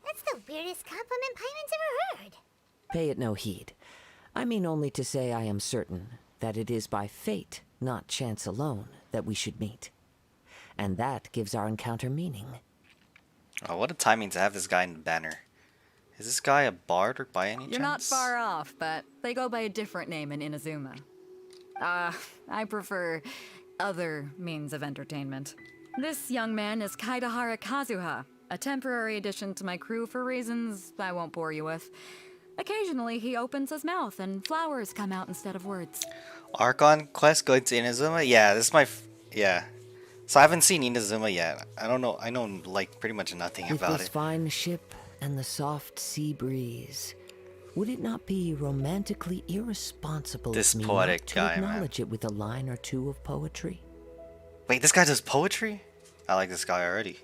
That's the weirdest compliment Paimon's ever heard. Pay it no heed. I mean only to say I am certain that it is by fate, not chance alone, that we should meet. And that gives our encounter meaning. Oh, what a timing to have this guy in the banner. Is this guy a bard or by any chance? You're not far off, but they go by a different name in Inazuma. I prefer other means of entertainment. This young man is Kaidahara Kazuha, a temporary addition to my crew for reasons I won't bore you with. Occasionally, he opens his mouth and flowers come out instead of words. Archon quest going to Inazuma? Yeah, this is my... yeah. So I haven't seen Inazuma yet. I don't know. I know, like, pretty much nothing With about this it. fine ship and the soft sea breeze, would it not be romantically irresponsible This of me poetic not to guy, man. acknowledge it with a line or two of poetry? Wait, this guy does poetry? I like this guy already.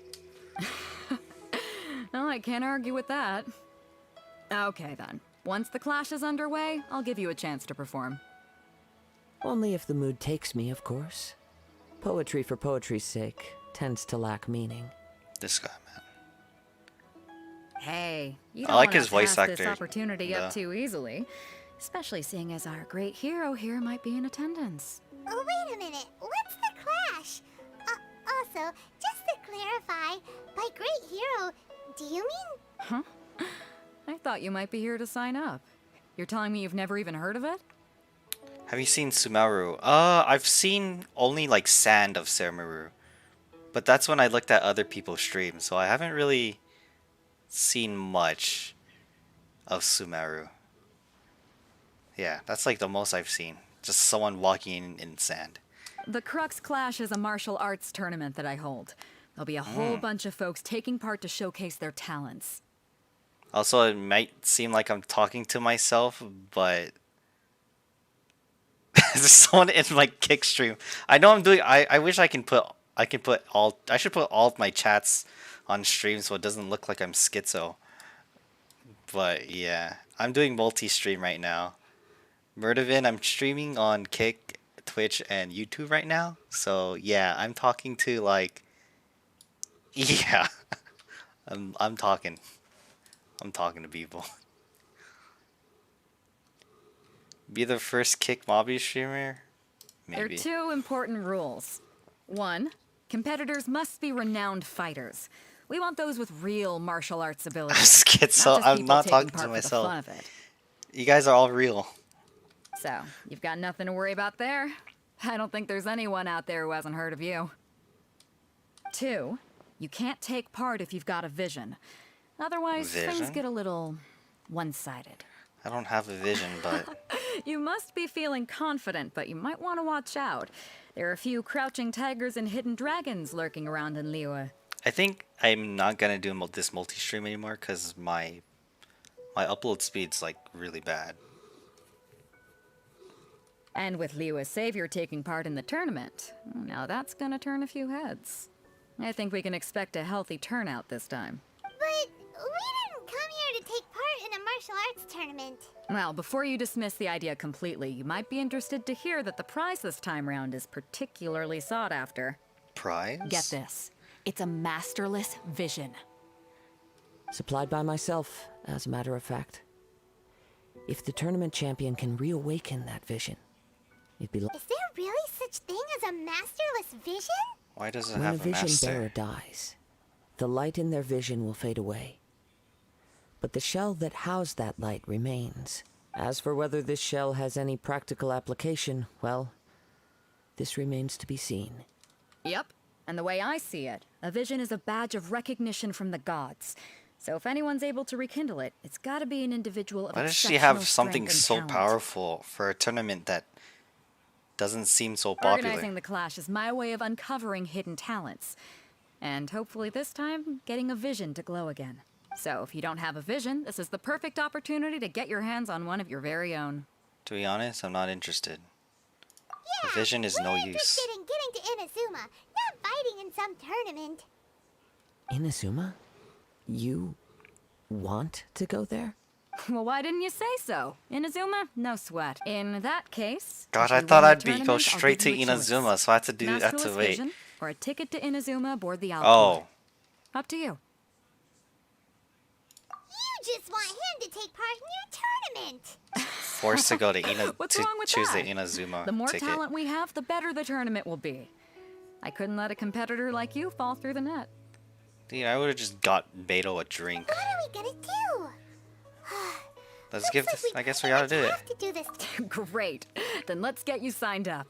Oh, I can't argue with that. Okay, then. Once the clash is underway, I'll give you a chance to perform. Only if the mood takes me, of course. Poetry for poetry's sake tends to lack meaning. This guy, man. Hey, you I don't like wanna his voice pass this actor, opportunity up though. too easily. Especially seeing as our great hero here might be in attendance. Oh, wait a minute. What's the clash? Also, just to clarify, by great hero, do you mean... Huh? I thought you might be here to sign up. You're telling me you've never even heard of it? Have you seen Sumeru? I've seen only like sand of Sumeru. But that's when I looked at other people's streams, so I haven't really seen much of Sumeru. Yeah, that's like the most I've seen. Just someone walking in sand. The Crux Clash is a martial arts tournament that I hold. There'll be a whole bunch of folks taking part to showcase their talents. Also, it might seem like I'm talking to myself, but there's someone in my kick stream. I know I'm doing. I wish I should put all of my chats on stream so it doesn't look like I'm schizo. But yeah, I'm doing multi-stream right now. Murdervin, I'm streaming on Kick, Twitch, and YouTube right now. So yeah, I'm talking to like, yeah, I'm talking to people. Be the first Kick Mobby streamer? There are Maybe. 2 important rules. 1, competitors must be renowned fighters. We want those with real martial arts ability. Schizo, I'm people not taking talking part to for the myself. fun of it. You guys are all real. So, you've got nothing to worry about there. I don't think there's anyone out there who hasn't heard of you. 2, you can't take part if you've got a vision. Otherwise, things Vision? get a little one-sided. I don't have a vision, but You must be feeling confident, but you might want to watch out. There are a few crouching tigers and hidden dragons lurking around in Liyue. I think I'm not gonna do this multi-stream anymore because my upload speed's like really bad. And with Liyue's savior taking part in the tournament, now that's gonna turn a few heads. I think we can expect a healthy turnout this time. But we didn't come here to take part in a martial arts tournament. Well, before you dismiss the idea completely, you might be interested to hear that the prize this time round is particularly sought after. Prize? Get this. It's a masterless vision. Supplied by myself, as a matter of fact. If the tournament champion can reawaken that vision, it'd be Is there really such thing as a masterless vision? Why does it when a have a vision master? bearer dies, the light in their vision will fade away. But the shell that housed that light remains. As for whether this shell has any practical application, well, this remains to be seen. Yep. And the way I see it, a vision is a badge of recognition from the gods. So if anyone's able to rekindle it, it's gotta be an individual of Why does she exceptional have something strength so and talent. powerful for a tournament that doesn't seem so popular. Organizing the clash is my way of uncovering hidden talents. And hopefully this time, getting a vision to glow again. So if you don't have a vision, this is the perfect opportunity to get your hands on one of your very own. To be honest, I'm not interested. Yeah, A vision is no we're use. interested in getting to Inazuma, not fighting in some tournament. Inazuma? You want to go there? Well, why didn't you say so? Inazuma? No sweat. In that case... God, if I you thought win the I'd go tournament, I'll straight to give you a choice. Inazuma, so I had to Masterless wait. Vision, or a ticket to Inazuma aboard the Altoid. Oh, Up to you. You just want him to take part in your tournament. forced to go to What's wrong with choose that? the Inazuma The more ticket. talent we have, the better the tournament will be. I couldn't let a competitor like you fall through the net. Dude, I would have just got Beto a drink. What are we gonna do? Let's give this. I guess we gotta do it. Have to do this. Great. Then let's get you signed up.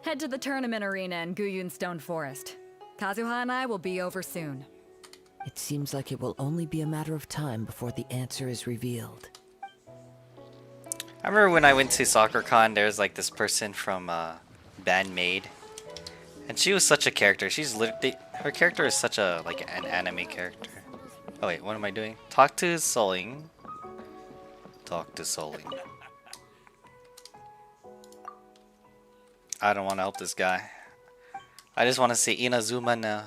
Head to the tournament arena in Guyun Stone Forest. Kazuha and I will be over soon. It seems like it will only be a matter of time before the answer is revealed. I remember when I went to SoccerCon, there's like this person from Band Maid, and she was such a character. She's literally her character is such a like an anime character. Oh wait, what am I doing? Talk to Soling. Talk to Soling. I don't want to help this guy. I just want to see Inazuma now.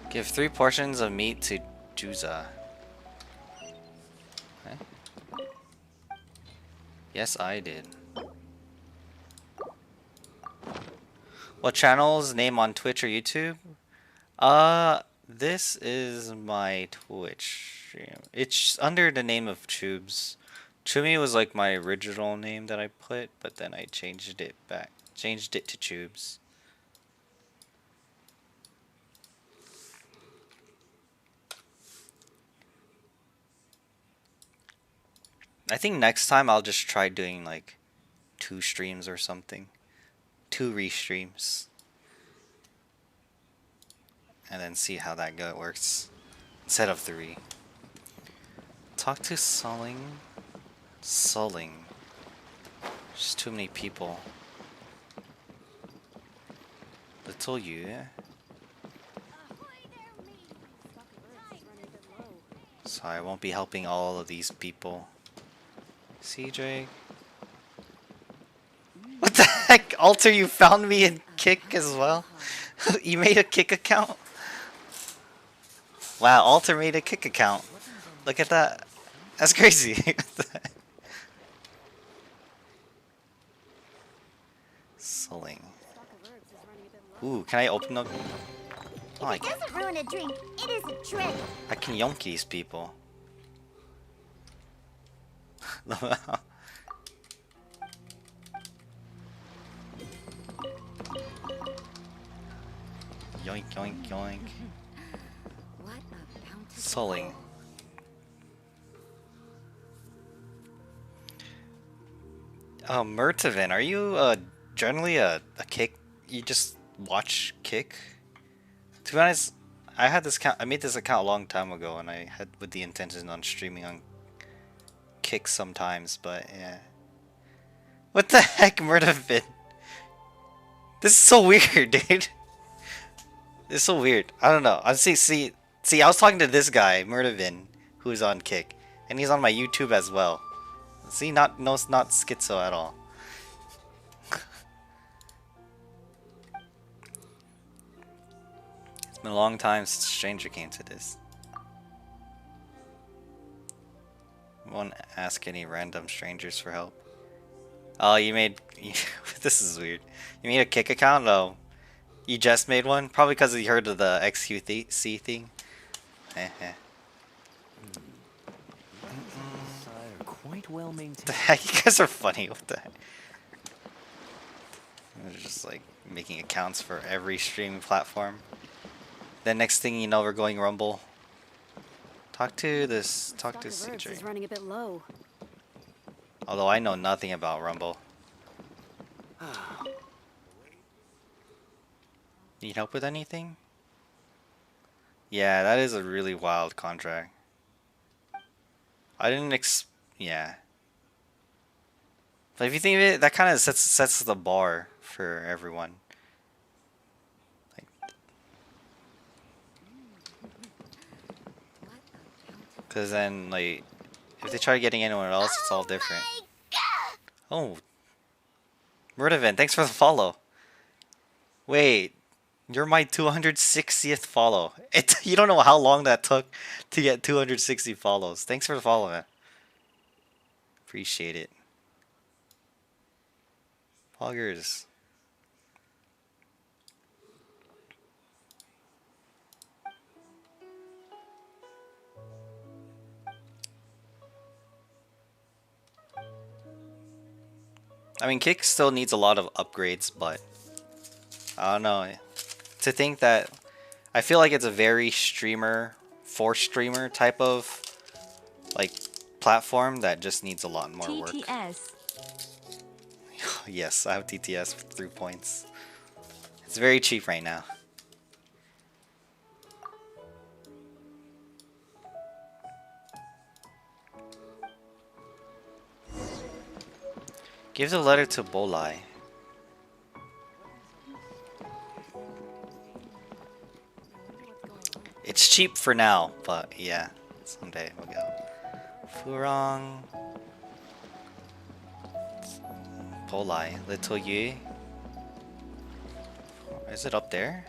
Give 3 portions of meat to Juza. Okay. Yes, I did. What channel's name on Twitch or YouTube? This is my Twitch stream. It's under the name of Tubes. Chumi was like my original name that I put, but then I changed it to Tubes. I think next time I'll just try doing like 2 streams or something. 2 restreams. And then see how that works. Instead of 3. Talk to Sulling. Sulling. There's too many people. Little you. So I won't be helping all of these people. CJ. What the heck? Alter, you found me in Kick as well? You made a Kick account? Wow, Alter made a Kick account. Look at that. That's crazy. Sulling. Ooh, can I open up? Oh, If it doesn't ruin a drink, it is a trick. I can yonk these people. Yoink, yoink, yoink. Sulling. Murtavan, are you generally a Kick? You just watch Kick? To be honest, I made this account a long time ago, and I had with the intention on streaming on Kick sometimes, but yeah. What the heck, Murtavan? This is so weird, dude. It's so weird. I don't know. I see. I was talking to this guy, Murtavan, who's on Kick, and he's on my YouTube as well. See, not schizo at all. It's been a long time since a stranger came to this. Won't ask any random strangers for help. Oh, you made... This is weird. You made a Kick account? Oh. You just made one? Probably because you heard of the XQC thing. Quite well maintained. The heck? You guys are funny. What the heck? They're just like making accounts for every streaming platform. Then next thing you know, we're going Rumble. Talk to CJ. Is running a bit low. Although I know nothing about Rumble. Need help with anything? Yeah, that is a really wild contract. I didn't yeah. But if you think of it, that kind of sets the bar for everyone. Like, because then, like, if they try getting anyone else, it's all different. Oh, Murdervin, thanks for the follow. Wait, you're my 260th follow. You don't know how long that took to get 260 follows. Thanks for the follow, man. Appreciate it. Poggers. I mean, Kick still needs a lot of upgrades, but I don't know. To think that, I feel like it's a very for streamer type of like platform that just needs a lot more work. TTS. Yes, I have TTS with 3 points. It's very cheap right now. Give the letter to Bolai. It's cheap for now, but yeah, someday we'll go. Furong. Bolai. Little Yu. Is it up there?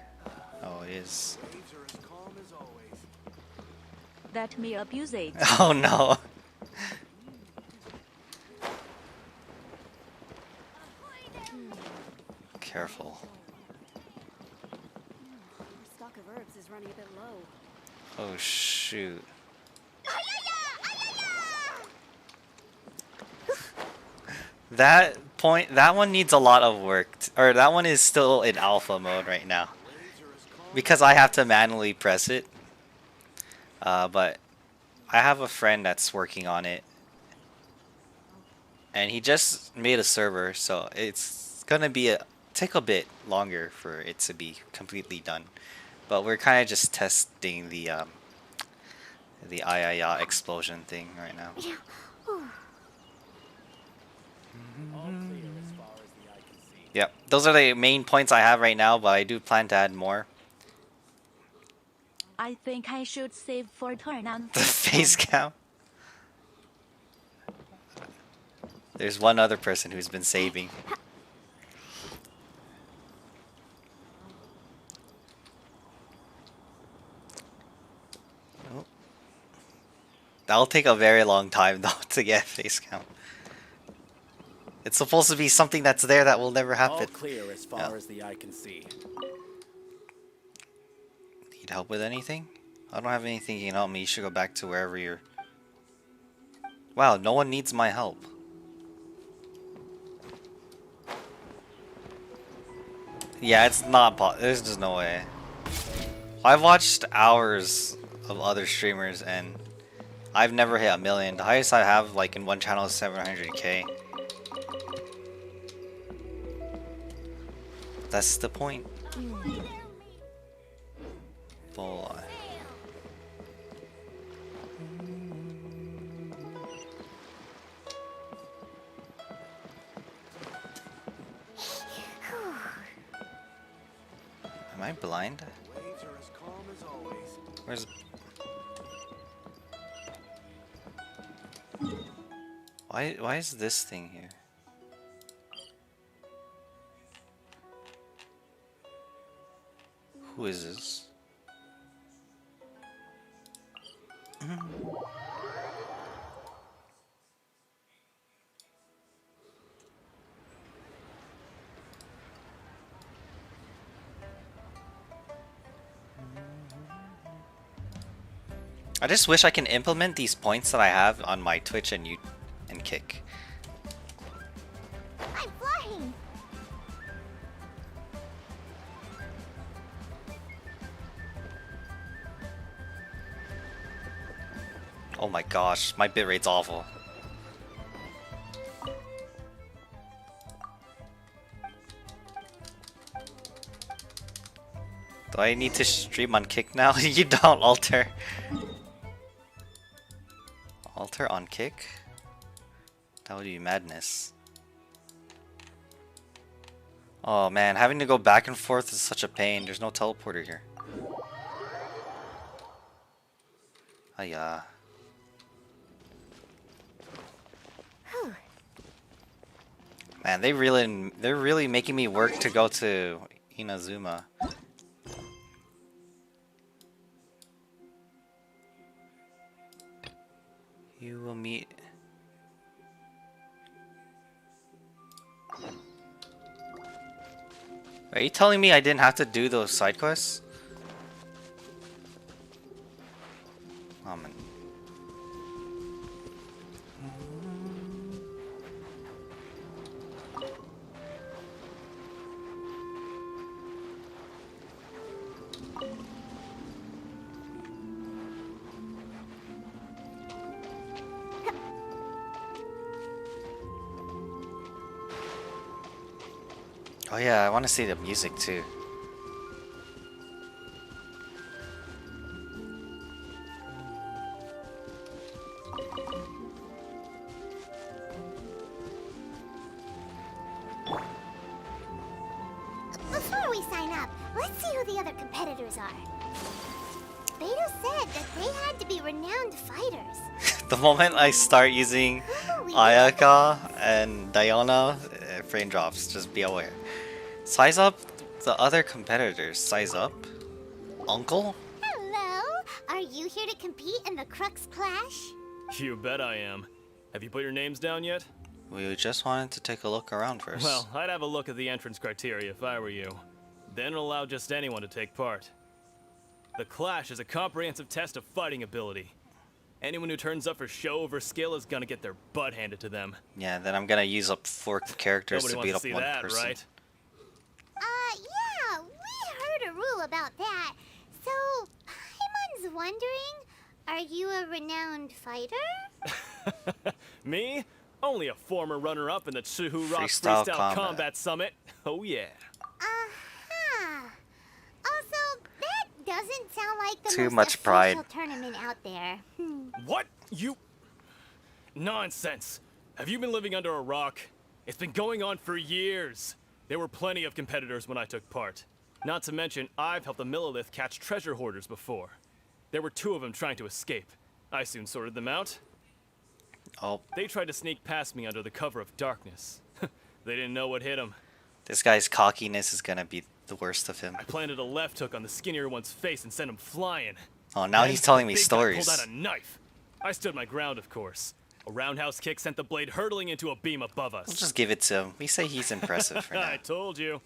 Oh, it is. That may abuse it. Oh no. Careful. Stock of herbs is running a bit low. Oh shoot. That one needs a lot of work. Or that one is still in alpha mode right now. Because I have to manually press it. But I have a friend that's working on it. And he just made a server, so it's gonna take a bit longer for it to be completely done. But we're kind of just testing the Ayaya explosion thing right now. Yep, those are the main points I have right now, but I do plan to add more. I think I should save for turn on. The face cam. There's one other person who's been saving. Oh. That'll take a very long time though to get face cam. It's supposed to be something that's there that will never happen. All clear as far as the eye can see. Need help with anything? I don't have anything you can help me. You should go back to wherever you're... Wow, no one needs my help. Yeah, it's not there's just no way. I've watched hours of other streamers and I've never hit 1 million. The highest I have like in one channel is 700k. That's the point. Boy. Am I blind? Where's... Why is this thing here? Who is this? I just wish I can implement these points that I have on my Twitch and Kick. I'm flying. Oh my gosh, my bitrate's awful. Do I need to stream on Kick now? You don't, Alter. Alter on kick? That would be madness. Oh man, having to go back and forth is such a pain. There's no teleporter here. Hiya. Man, they're really making me work to go to Inazuma. You will meet. Are you telling me I didn't have to do those side quests? Oh man. Oh yeah, I want to see the music too. Before we sign up, let's see who the other competitors are. Beto said that they had to be renowned fighters. The moment I start using Ayaka and Diana, frame drops. Just be aware. Size up the other competitors. Size up? Uncle? Hello, are you here to compete in the Crux Clash? You bet I am. Have you put your names down yet? We just wanted to take a look around first. Well, I'd have a look at the entrance criteria if I were you. Then allow just anyone to take part. The Clash is a comprehensive test of fighting ability. Anyone who turns up for show over skill is gonna get their butt handed to them. Yeah, then I'm gonna use up 4 characters Nobody to beat wants up to see one that, person. right? Yeah, we heard a rule about that. So, Paimon's wondering, are you a renowned fighter? Me? Only a former runner-up in the Chihu Rock Freestyle Freestyle Combat. Combat Summit. Oh yeah. Uh-huh. Also, that doesn't sound like the Too most much official pride. tournament out there. What? You... Nonsense. Have you been living under a rock? It's been going on for years. There were plenty of competitors when I took part. Not to mention, I've helped the Millilith catch treasure hoarders before. There were 2 of them trying to escape. I soon sorted them out. Oh, They tried to sneak past me under the cover of darkness. They didn't know what hit them. this guy's cockiness is gonna be the worst of him. I planted a left hook on the skinnier one's face and sent him flying. Oh, now Then he's telling the me big guy stories. pulled out a knife. I stood my ground, of course. A roundhouse kick sent the blade hurtling into a beam above us. We'll just give it to him. We say he's impressive for now. I told you.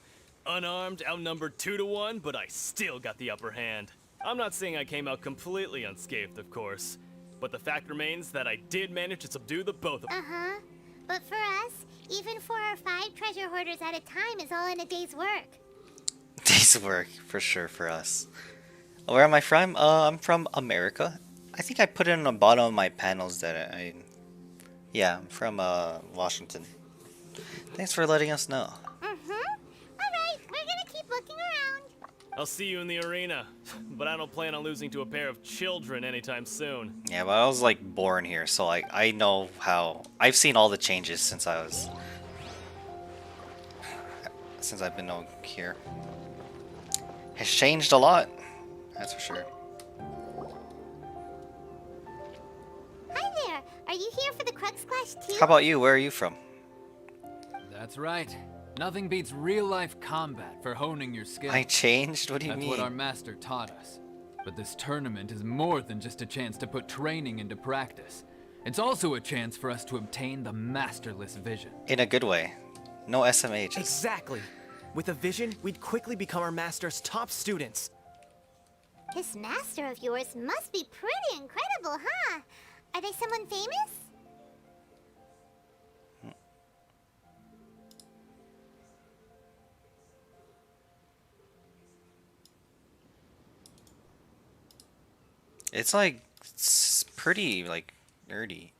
Unarmed, outnumbered 2 to 1, but I still got the upper hand. I'm not saying I came out completely unscathed, of course. But the fact remains that I did manage to subdue the both of them. Uh-huh. But for us, even 4 or 5 treasure hoarders at a time is all in a day's work. Day's work, for sure, for us. Where am I from? I'm from America. I think I put it on the bottom of my panels that yeah, I'm from Washington. Thanks for letting us know. Alright, we're gonna keep looking around. I'll see you in the arena. But I don't plan on losing to a pair of children anytime soon. Yeah, but I was like born here, so like I know how. I've seen all the changes since I've been here. It's changed a lot, that's for sure. Hi there, are you here for the Crux Clash too? How about you? Where are you from? That's right. Nothing beats real-life combat for honing your skills. I changed? What do you That's mean? what our master taught us. But this tournament is more than just a chance to put training into practice. It's also a chance for us to obtain the masterless vision. In a good way. No SMHs. Exactly. With a vision, we'd quickly become our master's top students. This master of yours must be pretty incredible, huh? Are they someone famous? It's like pretty like early.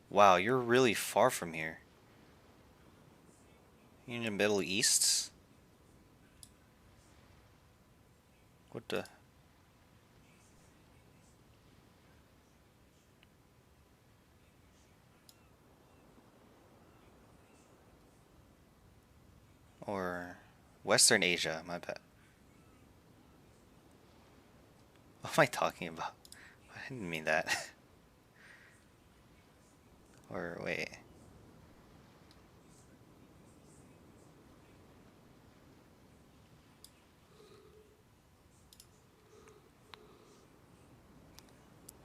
Wow, you're really far from here. You're in the Middle East? What the? Or Western Asia, my bad. What am I talking about? I didn't mean that. Or wait.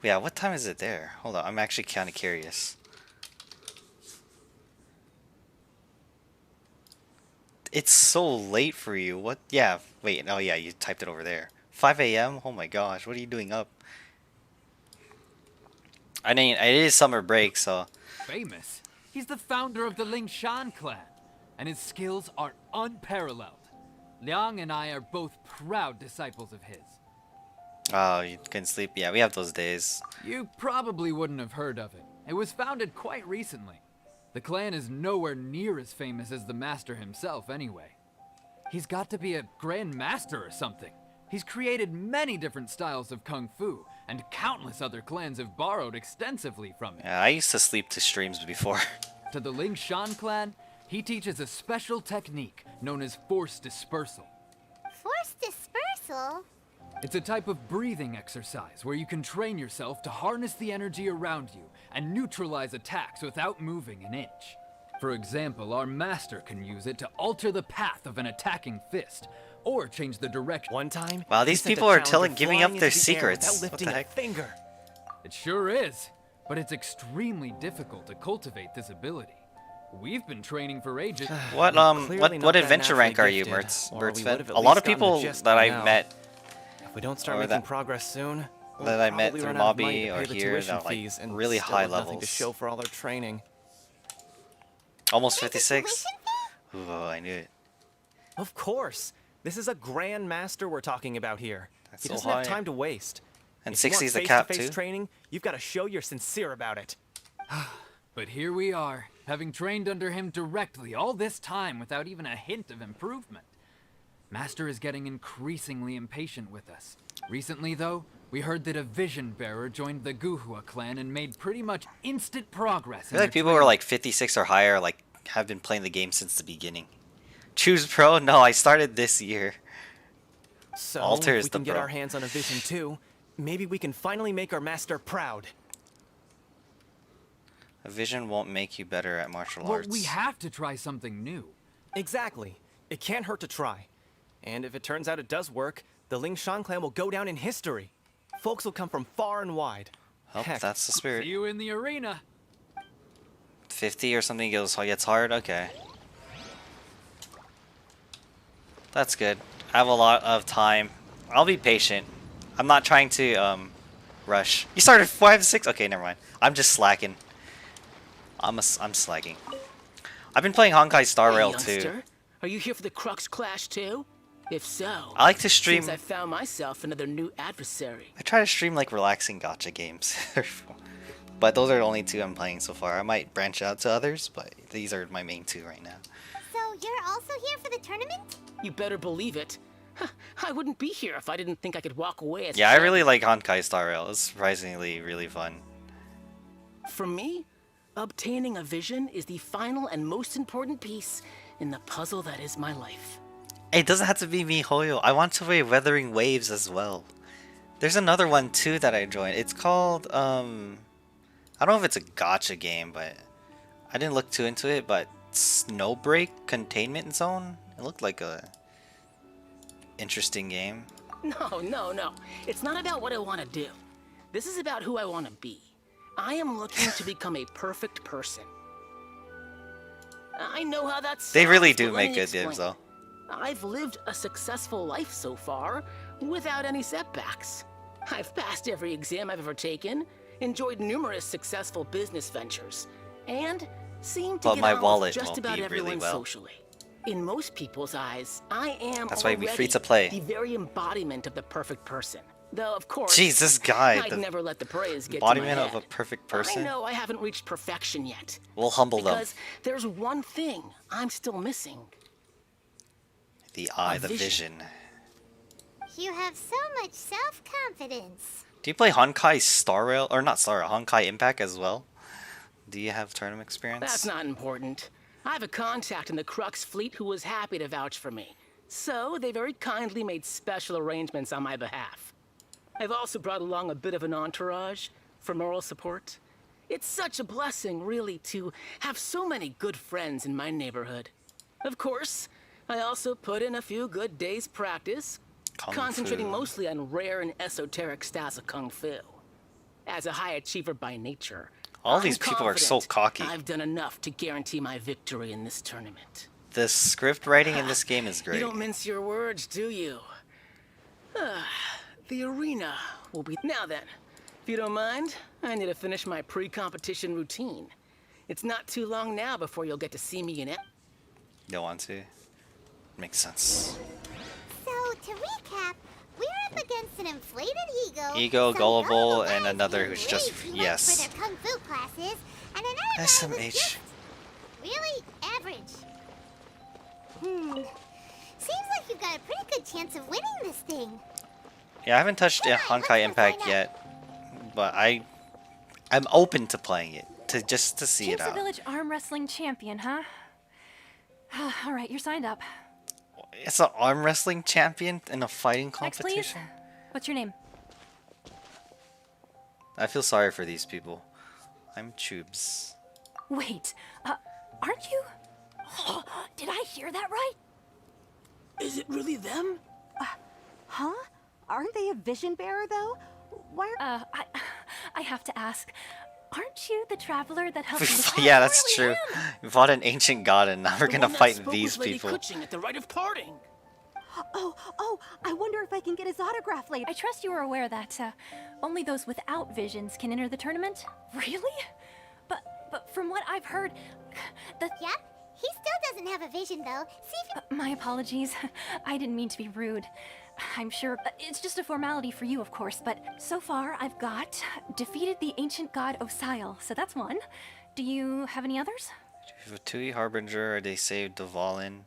Yeah, what time is it there? Hold on, I'm actually kind of curious. It's so late for you. What? Yeah, wait. Oh, yeah, you typed it over there. 5 a.m.? Oh my gosh, what are you doing up? I mean, it is summer break, so. Famous? He's the founder of the Lingshan clan, and his skills are unparalleled. Liang and I are both proud disciples of his. Oh, you couldn't sleep? Yeah, we have those days. You probably wouldn't have heard of it. It was founded quite recently. The clan is nowhere near as famous as the master himself, anyway. He's got to be a grand master or something. He's created many different styles of kung fu, and countless other clans have borrowed extensively from it. Yeah, I used to sleep to streams before. To the Lingshan clan, he teaches a special technique known as force dispersal. Force dispersal? It's a type of breathing exercise where you can train yourself to harness the energy around you and neutralize attacks without moving an inch. For example, our master can use it to alter the path of an attacking fist, or change the direction. One time, Wow, these people are giving up their secrets. Without What lifting the a heck? finger. It sure is, but it's extremely difficult to cultivate this ability. We've been training for ages. What Clearly not what that adventure rank are naturally you, gifted, Mertz? or we Mertzfed? would've at A lot least of gotten the people gist that by I've now. met, If we don't start or making that- progress soon, we'll that I met probably through run out of money Mobby to or pay the here, tuition that, like, fees and really still high have nothing to levels. show for all our training. almost There's a 56. tuition fee? Ooh, I knew it. Of course. This is a grand master we're talking about here. That's He so doesn't high. have time to waste. And If 60 you is want the cap, face-to-face too? training, you've got to show you're sincere about it. But here we are, having trained under him directly all this time without even a hint of improvement. Master is getting increasingly impatient with us. Recently, though, we heard that a vision bearer joined the Guhua clan and made pretty much instant progress. I feel like people who are like 56 or higher like have been playing the game since the beginning. Choose pro? No, I started this year. So, Alter if is we the can get pro. our hands on a vision too, maybe we can finally make our master proud. A vision won't make you better at martial Well, arts. we have to try something new. Exactly. It can't hurt to try. And if it turns out it does work, the Lingshan clan will go down in history. Folks will come from far and wide. Oh, Heck, that's the See spirit. you in the arena. 50 or something gets hard? Okay. That's good. I have a lot of time. I'll be patient. I'm not trying to rush. You started 5-6? Okay, never mind. I'm just slacking. I'm slacking. I've been playing Honkai Star Hey, Rail too. youngster, are you here for the Crux Clash too? If so, I like to stream. seems I found myself another new adversary. I try to stream like relaxing gacha games. But those are the only two I'm playing so far. I might branch out to others, but these are my main two right now. So you're also here for the tournament? You better believe it. Huh, I wouldn't be here if I didn't think I could walk away as Yeah, I champion. really like Honkai Star Rail. It's surprisingly really fun. For me, obtaining a vision is the final and most important piece in the puzzle that is my life. It doesn't have to be MiHoYo. I want to play Weathering Waves as well. There's another one too that I joined. It's called I don't know if it's a gacha game, but I didn't look too into it, but Snowbreak Containment Zone. It looked like a interesting game. No. It's not about what I want to do. This is about who I want to be. I am looking to become a perfect person. I know how that sounds. They really do but let make me good explain. games though. I've lived a successful life so far, without any setbacks. I've passed every exam I've ever taken, enjoyed numerous successful business ventures, and seemed to But get my on with wallet just won't about be really everyone well. socially. In most people's eyes, I am That's why we already free to play. the very embodiment of the perfect person. Though, of course, Jeez, this guy, I'd the never let the praise get to my embodiment of head. a perfect I person. know I haven't reached perfection yet. We'll humble them. Because there's one thing I'm still missing. The eye, a the vision. vision. You have so much self-confidence. Do you play Honkai Star Rail or not Star Rail, Honkai Impact as well? Do you have tournament experience? That's not important. I have a contact in the Crux fleet who was happy to vouch for me. So they very kindly made special arrangements on my behalf. I've also brought along a bit of an entourage for moral support. It's such a blessing, really, to have so many good friends in my neighborhood. Of course, I also put in a few good days' practice, concentrating mostly on rare and esoteric styles of Kung Fu. As a high achiever by nature, all these people are so cocky. I've done enough to guarantee my victory in this tournament. The script writing in this game is great. You don't mince your words, do you? The arena will be... Now then, if you don't mind, I need to finish my pre-competition routine. It's not too long now before you'll get to see me in it. Don't want to? Makes sense. So, to recap, we're up against an inflated Ego, gullible, and another who's just... Yes. for their kung fu classes, and another guy who's SMH. just really average. Seems like you've got a pretty good chance of winning this thing. Yeah, I haven't touched Honkai Impact yet, but I'm open to playing it, just to see it James out. the Village Arm Wrestling Champion, huh? All right, you're signed up. It's an arm wrestling champion in a fighting Next, competition? please. What's your name? I feel sorry for these people. I'm Chubes. Wait, aren't you? Oh, did I hear that right? Is it really them? Huh? Aren't they a vision bearer, though? Why are... I have to ask. Aren't you the traveler that helped Yeah, that's true. We fought an ancient god and now we're gonna fight these Lady people. Kuching at the rite of parting. Oh, I wonder if I can get his autograph later. I trust you are aware that only those without visions can enter the tournament. Really? But from what I've heard, Yep, he still doesn't have a vision, though. See if my apologies. I didn't mean to be rude. I'm sure it's just a formality for you, of course, but so far I've got defeated the ancient god Osile, so that's one. Do you have any others? Fatui Harbinger, or they saved Dvalin.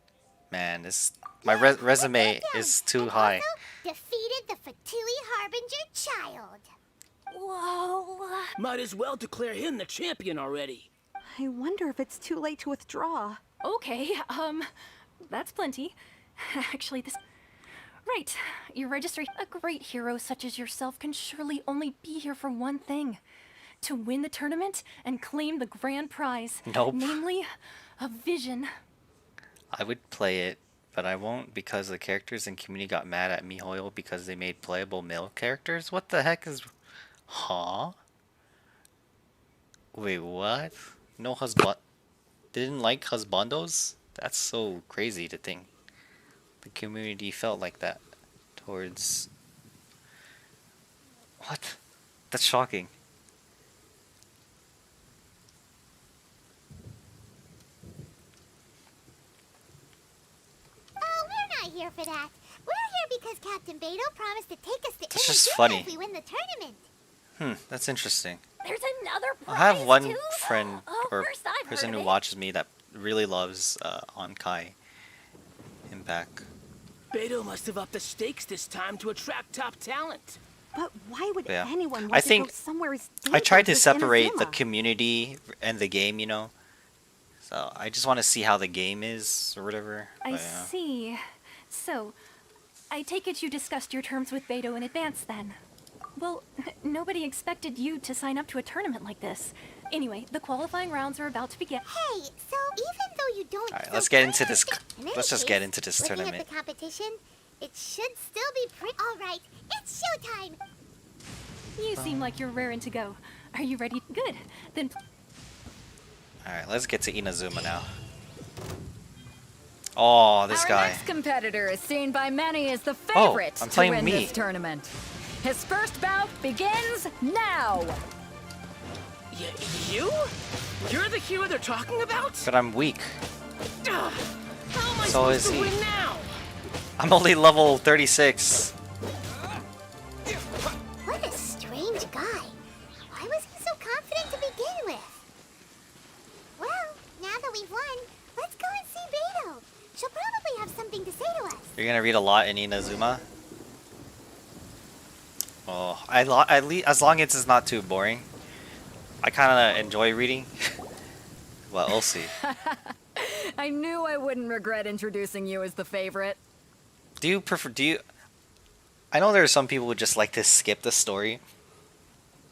Man, this my resume is too high. defeated the Fatui Harbinger child. Whoa. Might as well declare him the champion already. I wonder if it's too late to withdraw. Okay, that's plenty. Actually, this... Right, your registry. A great hero such as yourself can surely only be here for one thing. To win the tournament and claim the grand prize. Nope. Namely, a vision. I would play it, but I won't because the characters in community got mad at MiHoYo because they made playable male characters. What the heck is... Huh? Wait, what? No husband... Didn't like husbandos? That's so crazy to think. The community felt like that towards... What? That's shocking. Oh, we're not here for that. We're here because Captain Beto promised to take us to That's just Inazuma funny. if we win the tournament. That's interesting. There's another prize, I have one too? friend or First I've person heard who of it. watches me that really loves Honkai Impact. Beto must have upped the stakes this time to attract top talent. But why would Yeah. anyone want I to think go somewhere as I tried to dangerous as separate the Inazuma? community and the game, you know. So I just want to see how the game is or whatever. I But, yeah. see. So, I take it you discussed your terms with Beto in advance then. Well, nobody expected you to sign up to a tournament like this. Anyway, the qualifying rounds are about to begin. Hey, so even though you don't... All right, feel let's get into good, this. in any Let's just case, get into this looking tournament. at the competition, it should still be pretty... All right, it's showtime. You seem like you're raring to go. Are you ready? Good. Then All right, let's get to Inazuma now. Oh, this Our guy. next competitor is seen by many as the Oh, favorite I'm to playing win me. this tournament. His first bout begins now. You? You're the hero they're talking about? But I'm weak. How am I So supposed is to he. win now? I'm only level 36. What a strange guy. Why was he so confident to begin with? Well, now that we've won, let's go and see Beto. She'll probably have something to say to us. You're gonna read a lot in Inazuma. Oh, at least as long as it's not too boring. I kind of enjoy reading. Well, we'll see. I knew I wouldn't regret introducing you as the favorite. Do you prefer? Do you? I know there are some people who just like to skip the story,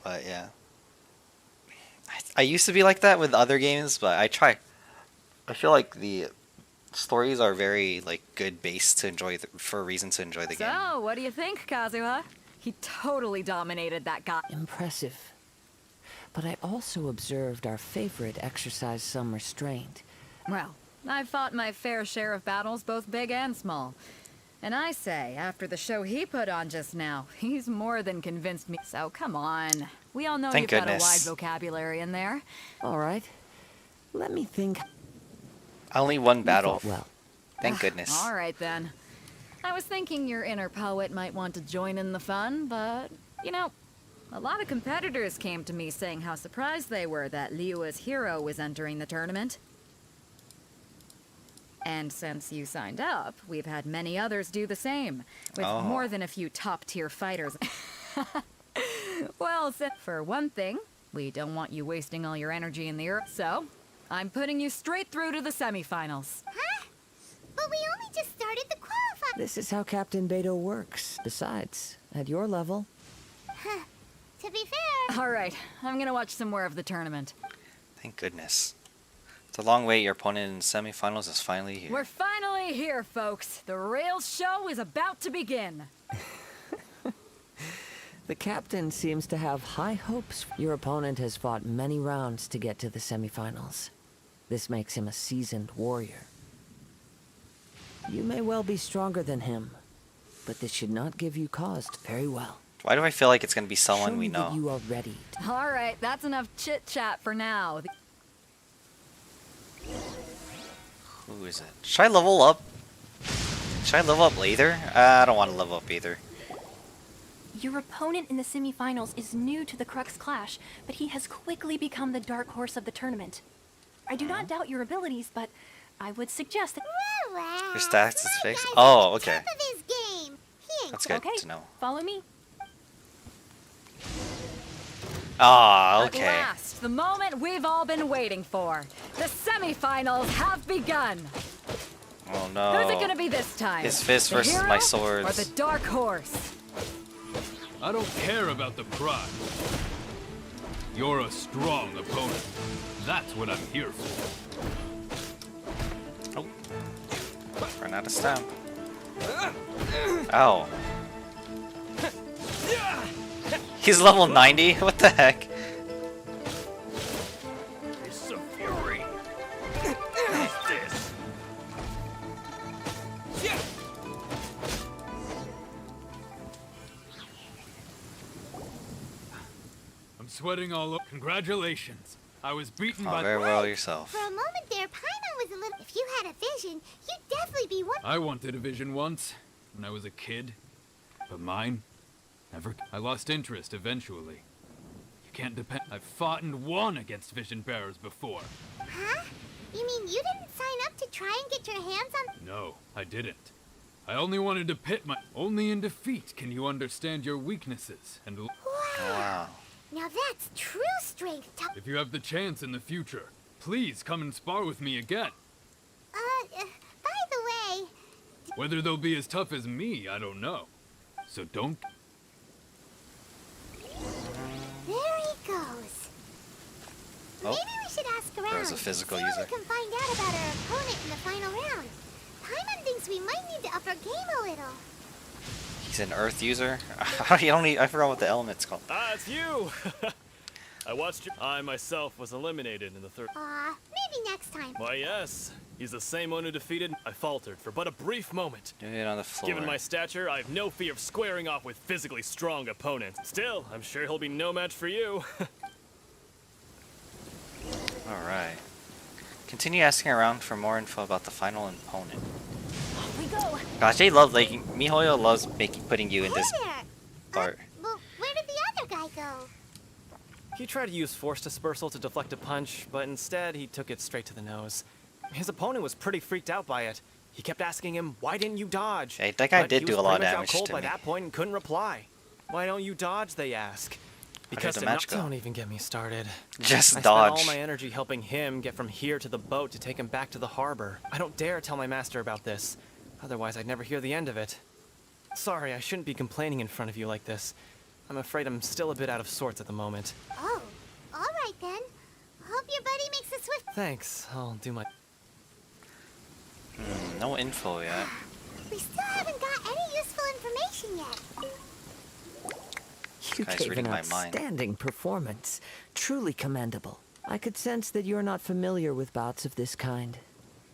but yeah. I used to be like that with other games, but I try. I feel like the stories are very like good base to enjoy for a reason to enjoy the game. So, what do you think, Kazuha? He totally dominated that guy. Impressive. But I also observed our favorite exercise some restraint. Well, I've fought my fair share of battles, both big and small. And I say, after the show he put on just now, he's more than convinced me. So come on. We all know Thank you've got a goodness. wide vocabulary in there. All right. Let me think. Only one You battle. fought well. Thank goodness. All right, then. I was thinking your inner poet might want to join in the fun, but, you know, a lot of competitors came to me saying how surprised they were that Liyue's hero was entering the tournament. And since you signed up, we've had many others do the same, with Oh. more than a few top-tier fighters. Well, for one thing, we don't want you wasting all your energy in the earth, so I'm putting you straight through to the semifinals. Huh? But we only just started the qualify. This is how Captain Beto works. Besides, at your level, To be fair, All right, I'm gonna watch some more of the tournament. Thank goodness. It's a long wait. Your opponent in the semifinals is finally here. We're finally here, folks. The real show is about to begin. the captain seems to have high hopes. Your opponent has fought many rounds to get to the semifinals. This makes him a seasoned warrior. You may well be stronger than him, but this should not give you cause to very well. Why do I feel like it's gonna be someone Show we me that know? you are ready. All right, that's enough chit-chat for now. Who is it? Should I level up? Should I level up later? I don't want to level up either. Your opponent in the semifinals is new to the Crux Clash, but he has quickly become the dark horse of the tournament. I do not doubt your abilities, but I would suggest that... Your stats is fixed. Oh, okay. top of his game. He ain't That's good Okay, to know. follow me. Ah, At okay. last, the moment we've all been waiting for. The semifinals have begun. Oh no. Who's it gonna be this time? His fist The versus hero my or swords. the dark horse? I don't care about the prize. You're a strong opponent. That's what I'm here for. Oh. Run out of stamina. Ow. He's level 90? What the heck? It's a fury. this? I'm sweating all over. Congratulations. I was beaten Oh, by... very well yourself. For a moment there, Paimon was a little... If you had a vision, you'd definitely be one... I wanted a vision once, when I was a kid. But mine, never... I lost interest eventually. You can't depend... I've fought and won against vision bearers before. Huh? You mean you didn't sign up to try and get your hands on... No, I didn't. I only wanted to pit my... Only in defeat can you understand your weaknesses and... Wow. Now that's true strength. If you have the chance in the future, please come and spar with me again. By the way... Whether they'll be as tough as me, I don't know. So don't... There he goes. Oh. Maybe we should ask around. There's a physical see user. what we can find out about our opponent in the final round. Paimon thinks we might need to up our game a little. He's an earth user? I forgot what the element's called. Ah, it's you! I watched you. I myself was eliminated in the third. Maybe next time. Why, yes. He's the same one who defeated. I faltered for but a brief moment. Do it on the floor. Given my stature, I have no fear of squaring off with physically strong opponents. Still, I'm sure he'll be no match for you. Alright. Continue asking around for more info about the final opponent. Off we go. Gosh, they love MiHoYo loves putting you in Hey this there. part. Well, where did the other guy go? He tried to use force dispersal to deflect a punch, but instead he took it straight to the nose. His opponent was pretty freaked out by it. He kept asking him, "Why didn't you dodge?" Hey, that guy But did he do was a lot of pretty much out damage cold to by me. that point and couldn't reply. Why don't you dodge, they ask. did Because the to match go? don't even get me started. Just I spent dodge. all my energy helping him get from here to the boat to take him back to the harbor. I don't dare tell my master about this. Otherwise, I'd never hear the end of it. Sorry, I shouldn't be complaining in front of you like this. I'm afraid I'm still a bit out of sorts at the moment. Oh, all right then. Hope your buddy makes a swift... Thanks. I'll do my... No info yet. We still haven't got any useful information yet. You Guy's gave reading an my mind. outstanding performance. Truly commendable. I could sense that you're not familiar with bouts of this kind.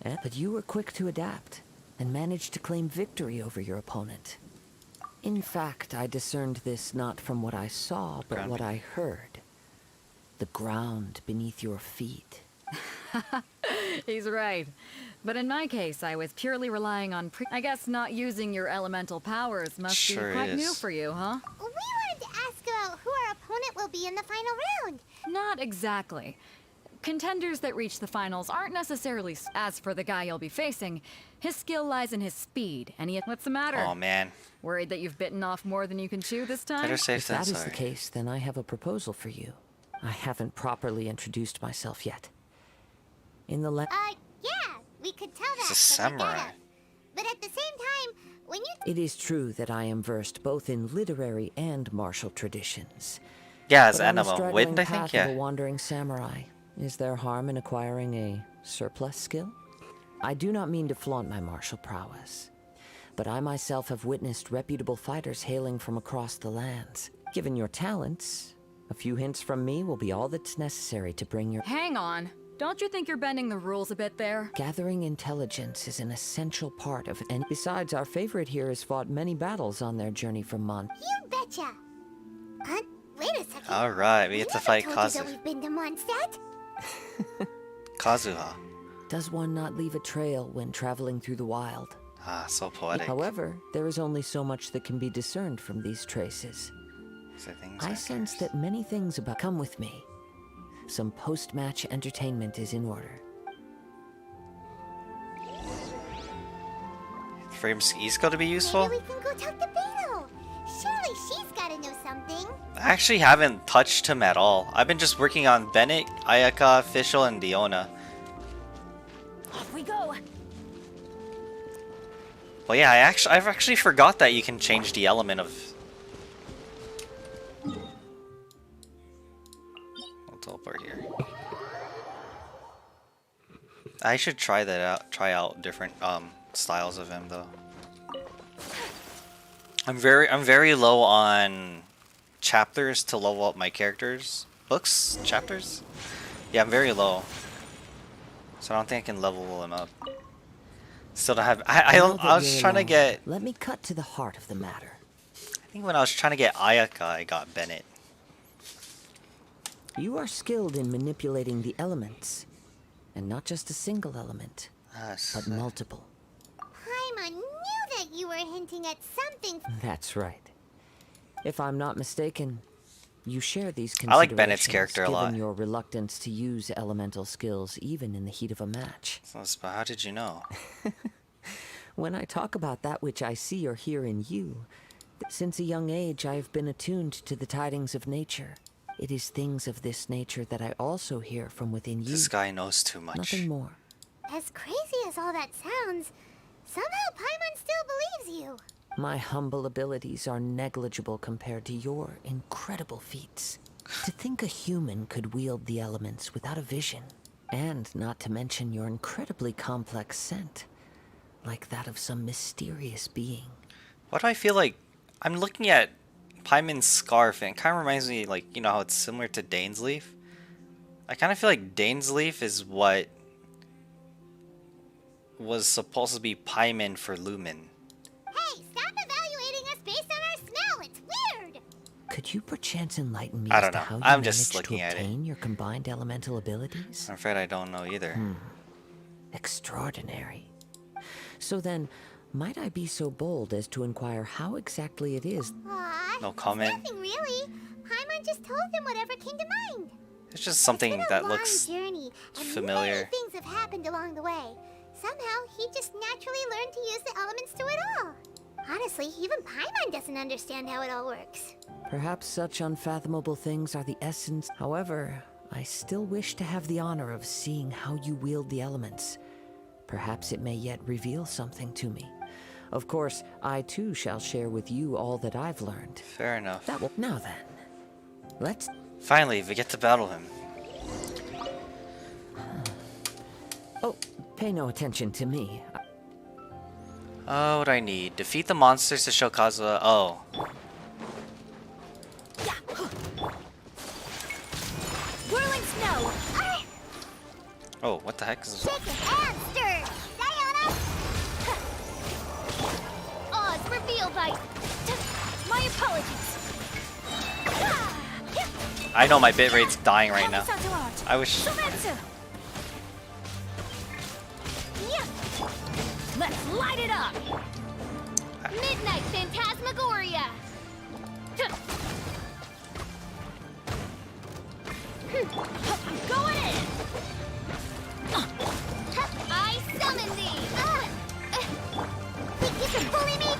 But you were quick to adapt, and managed to claim victory over your opponent. In fact, I discerned this not from what I saw, but what I heard. The ground beneath your feet. He's right. But in my case, I was purely relying on I guess not using your elemental powers must Sure be quite new is. for you, huh? We wanted to ask about who our opponent will be in the final round. Not exactly. Contenders that reach the finals aren't necessarily... As for the guy you'll be facing, his skill lies in his speed, and what's the matter? Oh man. Worried that you've bitten off more than you can chew this time? Better safe If than that is the sorry. case, then I have a proposal for you. I haven't properly introduced myself yet. In the Yeah, we could tell that. He's a from the samurai. data. But at the same time, when you... It is true that I am versed both in literary and martial traditions. Yeah, as But on the Anima straggling Wind, I think, path yeah. of a wandering samurai, is there harm in acquiring a surplus skill? I do not mean to flaunt my martial prowess, but I myself have witnessed reputable fighters hailing from across the lands. Given your talents, a few hints from me will be all that's necessary to bring your... Hang on. Don't you think you're bending the rules a bit there? Gathering intelligence is an essential part of it. And besides, our favorite here has fought many battles on their journey from You betcha. Wait a second. Alright, we get to fight Told you that Kazu. we've been to Mondstadt? Kazuha. Does one not leave a trail when traveling through the wild? Ah, so poetic. However, there is only so much that can be discerned from these traces. So things I like sense that many things about... Come with me. Some post-match entertainment is in order. Frames East got to be useful? Maybe we can go talk to Beto. Surely she's gotta know something. I actually haven't touched him at all. I've been just working on Bennett, Ayaka, Fischl, and Diona. Off we go. But yeah, I've actually forgot that you can change the element of... I'll teleport here. I should try that out. Try out different styles of him though. I'm very low on chapters to level up my characters. Books? Chapters? Yeah, I'm very low. So I don't think I can level him up. Still don't have... I was trying to get... Let me cut to the heart of the matter. I think when I was trying to get Ayaka, I got Bennett. You are skilled in manipulating the elements. And not just a single element, but multiple. Paimon knew that you were hinting at something. That's right. If I'm not mistaken, you share these I like Bennett's considerations, character a lot. given your reluctance to use elemental skills even in the heat of a match. So, but how did you know? When I talk about that which I see or hear in you, since a young age I have been attuned to the tidings of nature. It is things of this nature that I also hear from within you. This guy knows too much. Nothing more. As crazy as all that sounds, somehow Paimon still believes you. My humble abilities are negligible compared to your incredible feats. To think a human could wield the elements without a vision, and not to mention your incredibly complex scent, like that of some mysterious being. Why do I feel like I'm looking at Paimon's scarf and it kind of reminds me, like, you know how it's similar to Dane's leaf? I kind of feel like Dane's leaf is what was supposed to be Paimon for Lumen. Hey, stop evaluating us based on our smell. It's weird. Could you perchance enlighten me I as don't to know. how you I'm just managed to looking at it. obtain your combined elemental abilities? I'm afraid I don't know either. Extraordinary. So then, might I be so bold as to inquire how exactly it is? Aw, No comment. nothing really. Paimon just told him whatever came to mind. It's just something It's been a that long looks journey, and familiar. many things have happened along the way. Somehow, he just naturally learned to use the elements to it all. Honestly, even Paimon doesn't understand how it all works. Perhaps such unfathomable things are the essence. However, I still wish to have the honor of seeing how you wield the elements. Perhaps it may yet reveal something to me. Of course, I too shall share with you all that I've learned. Fair enough. That will. Now then, let's. Finally, we get to battle him. Oh, pay no attention to me. Oh, what I need. Defeat the monsters to show Kazuha. Oh. Whirling snow! Oh, what the heck is this? Shaken and stirred! Sayonara! Oz reveal bite! My apologies! I know my bitrate's dying right now. I wish. Let's light it up! Midnight Phantasmagoria! I'm going in! I summon thee! Think you can bully me?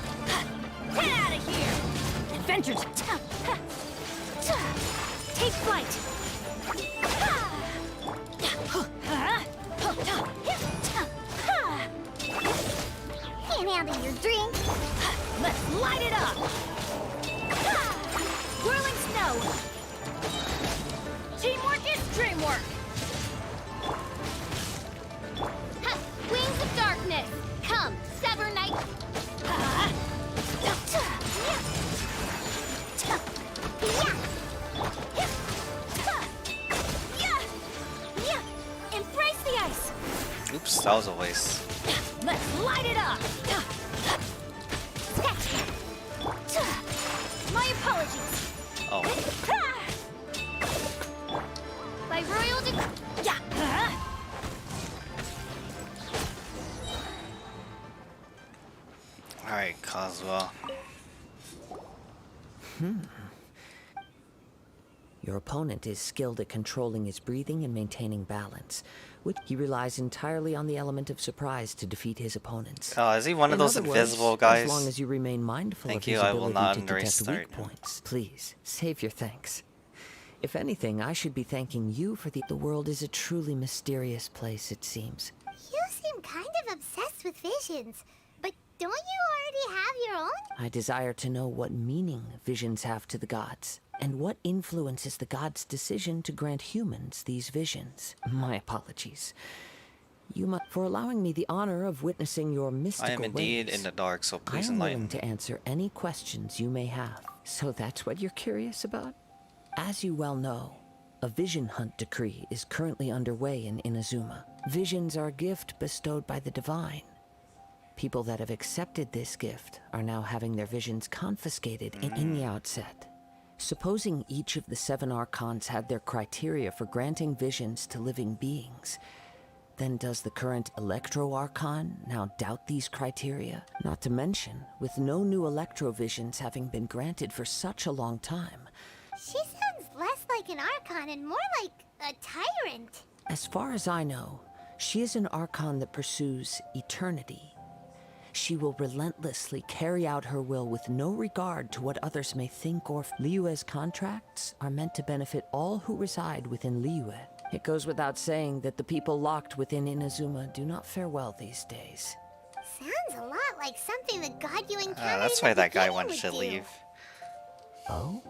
Get out of here! Adventures! Take flight! Can't handle your drink! Let's light it up! Whirling snow! Teamwork is dreamwork! Wings of darkness! Come, sever night! Embrace the ice! Oops, that was a waste. Let's light it up! My apologies! Oh. By royal decree. Alright, Kazuha. Your opponent is skilled at controlling his breathing and maintaining balance, which he relies entirely on the element of surprise to defeat his opponents. Oh, is he one of those In other invisible words, guys? As long as you remain mindful Thank of you, his I will ability not to embrace detect that weak right now. points, please save your thanks. If anything, I should be thanking you for the world is a truly mysterious place, it seems. You seem kind of obsessed with visions, but don't you already have your own? I desire to know what meaning visions have to the gods, and what influences the gods' decision to grant humans these visions. My apologies. You must for allowing me the honor of witnessing your mystical I am indeed ways. in the dark, so I please am enlighten willing me. to answer any questions you may have. So that's what you're curious about? As you well know, a vision hunt decree is currently underway in Inazuma. Visions are a gift bestowed by the divine. People that have accepted this gift are now having their visions confiscated in the outset. Supposing each of the 7 archons had their criteria for granting visions to living beings, then does the current Electro Archon now doubt these criteria? Not to mention, with no new Electro visions having been granted for such a long time. She sounds less like an Archon and more like a tyrant. As far as I know, she is an Archon that pursues eternity. She will relentlessly carry out her will with no regard to what others may think or Liyue's contracts are meant to benefit all who reside within Liyue. It goes without saying that the people locked within Inazuma do not fare well these days. Sounds a lot like something the god you encountered That's in why the that guy beginning wanted would to do. leave. Oh?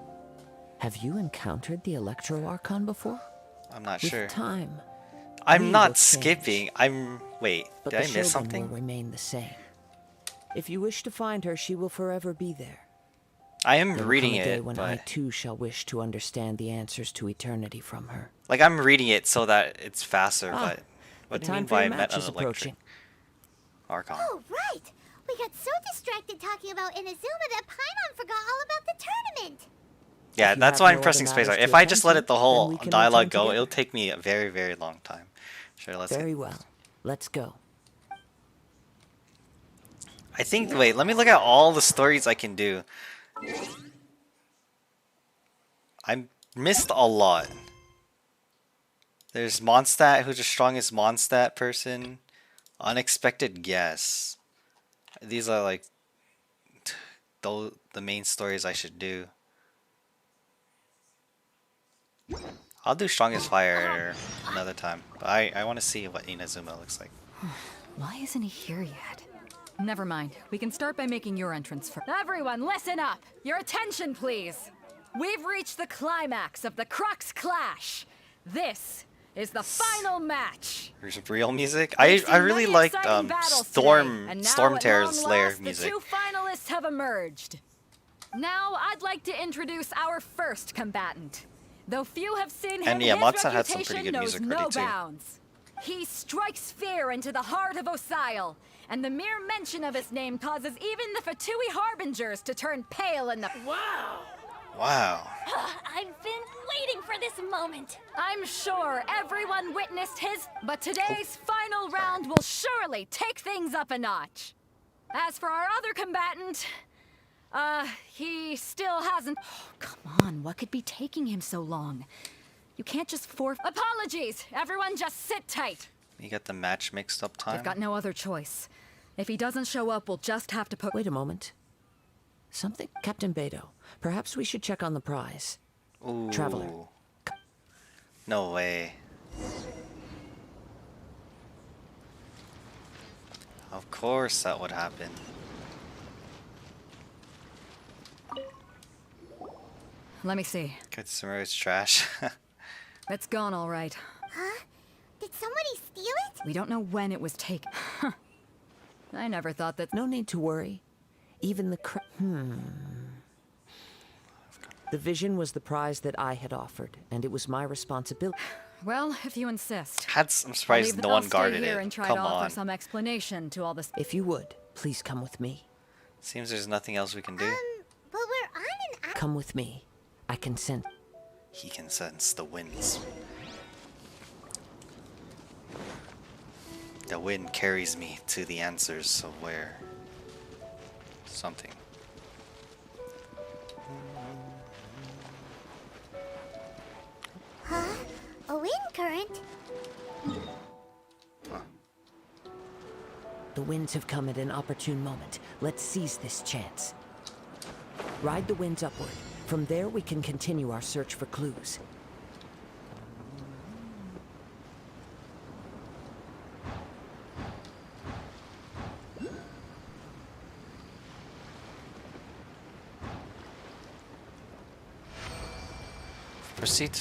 Have you encountered the Electro Archon before? I'm not With sure. time, I'm we not will change, skipping. Wait, but did the I miss Shogun something? will remain the same. If you wish to find her, she will forever be there. I am There will reading come a day it, when I but too shall wish to understand the answers to eternity from her. like I'm reading it so that it's faster. Ah, But what the do you mean time for by your met match an is electric approaching. Archon? Oh, right! We got so distracted talking about Inazuma that Paimon forgot all about the tournament. Yeah, If you that's have why no I'm other pressing matters spacebar. to If I attend just let to, it the then whole we can dialogue return go, together. it'll take me a very, very long time. Sure, let's Very get... well. Let's go. I think, wait, let me look at all the stories I can do. I missed a lot. There's Mondstadt, who's the strongest Mondstadt person. Unexpected guess. These are like the main stories I should do. I'll do Strongest Fire another time. But I want to see what Inazuma looks like. Why isn't he here yet? Never mind. We can start by making your entrance first. Everyone, listen up! Your attention, please! We've reached the climax of the Crux Clash! This is the final match! There's real music. I really liked Storm Terror's Slayer music. The two finalists have emerged. Now, I'd like to introduce our first combatant. Though few have seen him, And yeah, his Matsuda had some pretty reputation good knows music no already too. bounds. He strikes fear into the heart of Osile, and the mere mention of his name causes even the Fatui Harbingers to turn pale in the... Wow! Wow. I've been waiting for this moment. I'm sure everyone witnessed his... But today's final round will surely take things up a notch. As for our other combatant... he still hasn't... Oh, come on, what could be taking him so long? You can't just Apologies! Everyone just sit tight! You got the match mixed up time? We've got no other choice. If he doesn't show up, we'll just have to put... Wait a moment. Something... Captain Beto, perhaps we should check on the prize. Ooh. Traveler. No way. Of course that would happen. Let me see. Katsuru's trash. It's gone all right. Huh? Did somebody steal it? We don't know when it was taken. I never thought that... No need to worry. Even the The vision was the prize that I had offered, and it was my responsibility. Well, if you insist. I'm surprised no one guarded here it. And try Come to offer on. some explanation to all this. If you would, please come with me. Seems there's nothing else we can do. But we're on an... Come with me. I can sense... He can sense the winds. The wind carries me to the answers of where... something. Huh? A wind current? The winds have come at an opportune moment. Let's seize this chance. Ride the winds upward. From there, we can continue our search for clues. Proceed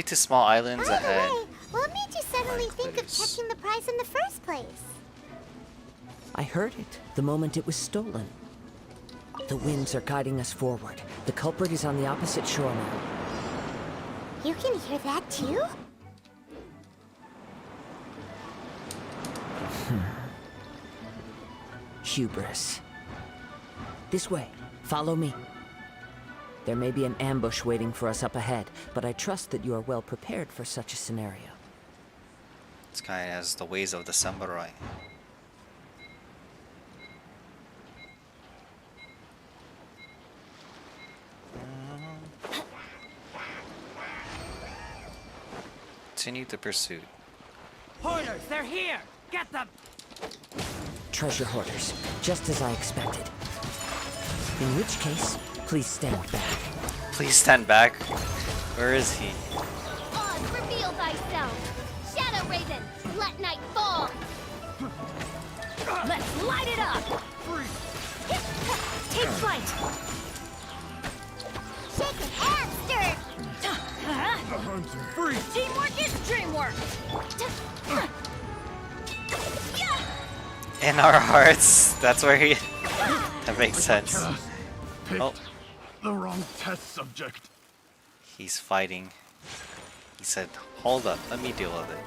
to small islands By the ahead. way, what made you suddenly think of checking the prize in the first place? I heard it the moment it was stolen. The winds are guiding us forward. The culprit is on the opposite shore now. You can hear that too? Hubris. This way. Follow me. There may be an ambush waiting for us up ahead, but I trust that you are well prepared for such a scenario. This guy has the ways of the samurai. Continue the pursuit. Hoarders, they're here! Get them! Treasure hoarders, just as I expected. In which case, please stand back. Please stand back. Where is he? On, reveal thyself! Shadow Raven, let night fall! Let's light it up! Take flight! Shaken and stirred! Teamwork is dreamwork! In our hearts. That's where he... That makes sense. Oh, The wrong test subject. he's fighting. He said, hold up, let me deal with it.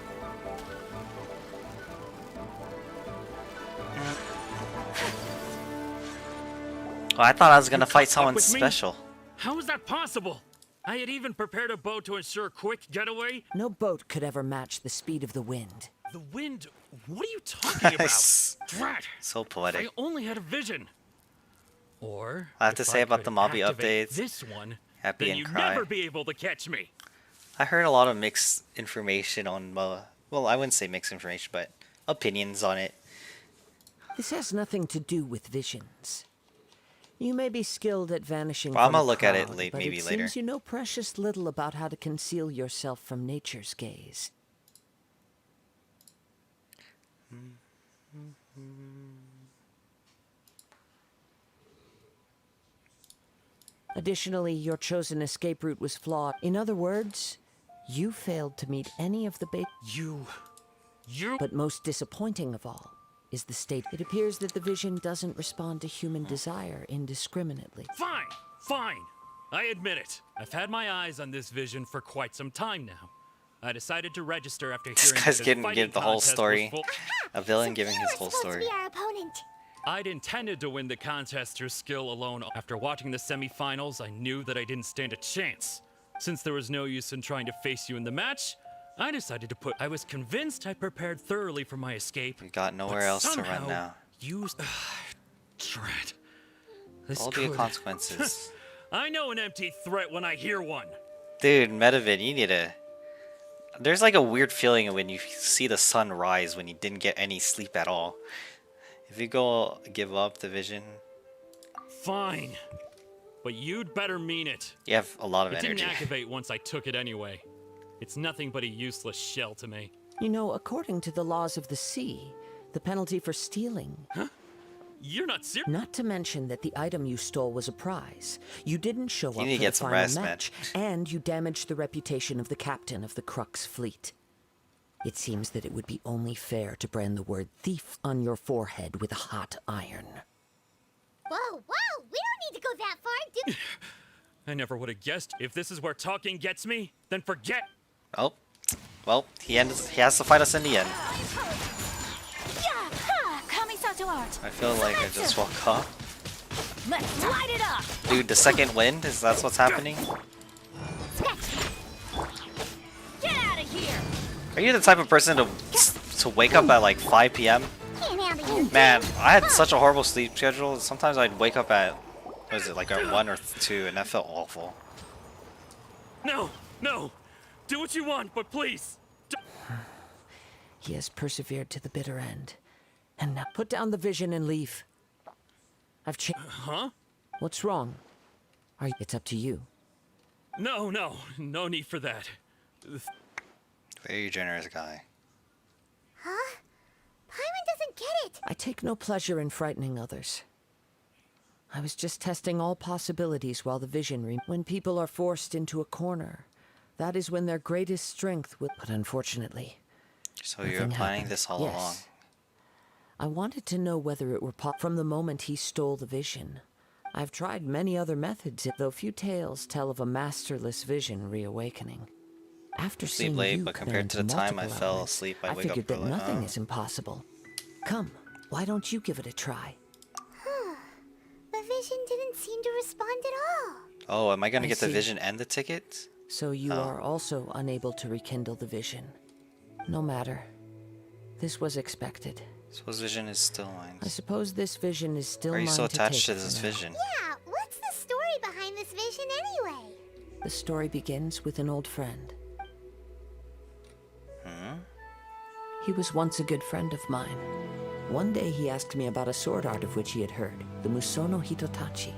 Oh, I thought I was gonna fight someone with me? special. How is that possible? I had even prepared a boat to ensure a quick getaway. No boat could ever match the speed of the wind. The wind? What are you talking about? Drat! So I poetic. only had a vision. Or I have to if say about could the Mobby activate updates. This one, Happy then and you'd cry. never be able to catch me. I heard a lot of mixed information on well, I wouldn't say mixed information, but opinions on it. This has nothing to do with visions. You may be skilled at vanishing Well, I'm from gonna a look at it crowd, late, but maybe it later. seems you know precious little about how to conceal yourself from nature's gaze. Additionally, your chosen escape route was flawed. In other words, you failed to meet any of the You... But most disappointing of all is the state. It appears that the vision doesn't respond to human desire indiscriminately. Fine, fine. I admit it. I've had my eyes on this vision for quite some time now. I decided to register after This hearing guy's that getting fighting give the whole contest was story. full- A villain giving his whole Supposed to story. be our opponent. I'd intended to win the contest through skill alone. After watching the semifinals, I knew that I didn't stand a chance. Since there was no use in trying to face you in the match, I decided to put. I was convinced I prepared thoroughly for my escape. We got nowhere but else to somehow run now. Dread. This What'll be the could- consequences? I know an empty threat when I hear one. Dude, Metavid, you need to... There's like a weird feeling when you see the sun rise when you didn't get any sleep at all. If you go give up the vision, Fine. But you'd better mean it. you have a lot of It energy. didn't activate once I took it anyway. It's nothing but a useless shell to me. You know, according to the laws of the sea, the penalty for stealing... Huh? You're not serious? Not to mention that the item you stole was a prize. You didn't show You up need to for get the some final rest, man. match, and you damaged the reputation of the captain of the Crux fleet. It seems that it would be only fair to brand the word thief on your forehead with a hot iron. Whoa, whoa! We don't need to go that far, do I never would have guessed. If this is where talking gets me, then forget. Oh, well, he has to fight us in the end. I feel like I just woke up. Let's light it up. Dude, the second wind, is that what's happening? Get out of here. Are you the type of person to wake up at like 5 p.m.? Can't handle you. Man, I had such a horrible sleep schedule. Sometimes I'd wake up at, what is it, like at 1 or 2, and that felt awful. No, no. Do what you want, but please. He has persevered to the bitter end. And now put down the vision and leave. I've changed. Huh? What's wrong? It's up to you. No, no. No need for that. Very generous guy. Huh? Paimon doesn't get it. I take no pleasure in frightening others. I was just testing all possibilities while the vision when people are forced into a corner, that is when their greatest strength will. But unfortunately, So you were nothing planning happened. this all Yes. along. I wanted to know whether it were from the moment he stole the vision. I've tried many other methods, though few tales tell of a masterless vision reawakening. After Sleep seeing late, you but come compared to the into time I multiple fell elements, asleep, I I wake up figured that early. nothing Oh. is impossible. Come, why don't you give it a try? The vision didn't seem to respond at all. Oh, am I gonna I get the see. vision and the ticket? So you Oh. are also unable to rekindle the vision. No matter. This was expected. So his vision is still mine. I suppose this vision is still Why are you mine so to attached take to for this now. vision? Yeah, what's the story behind this vision anyway? The story begins with an old friend. He was once a good friend of mine. One day he asked me about a sword art of which he had heard, the Musono Hitotachi.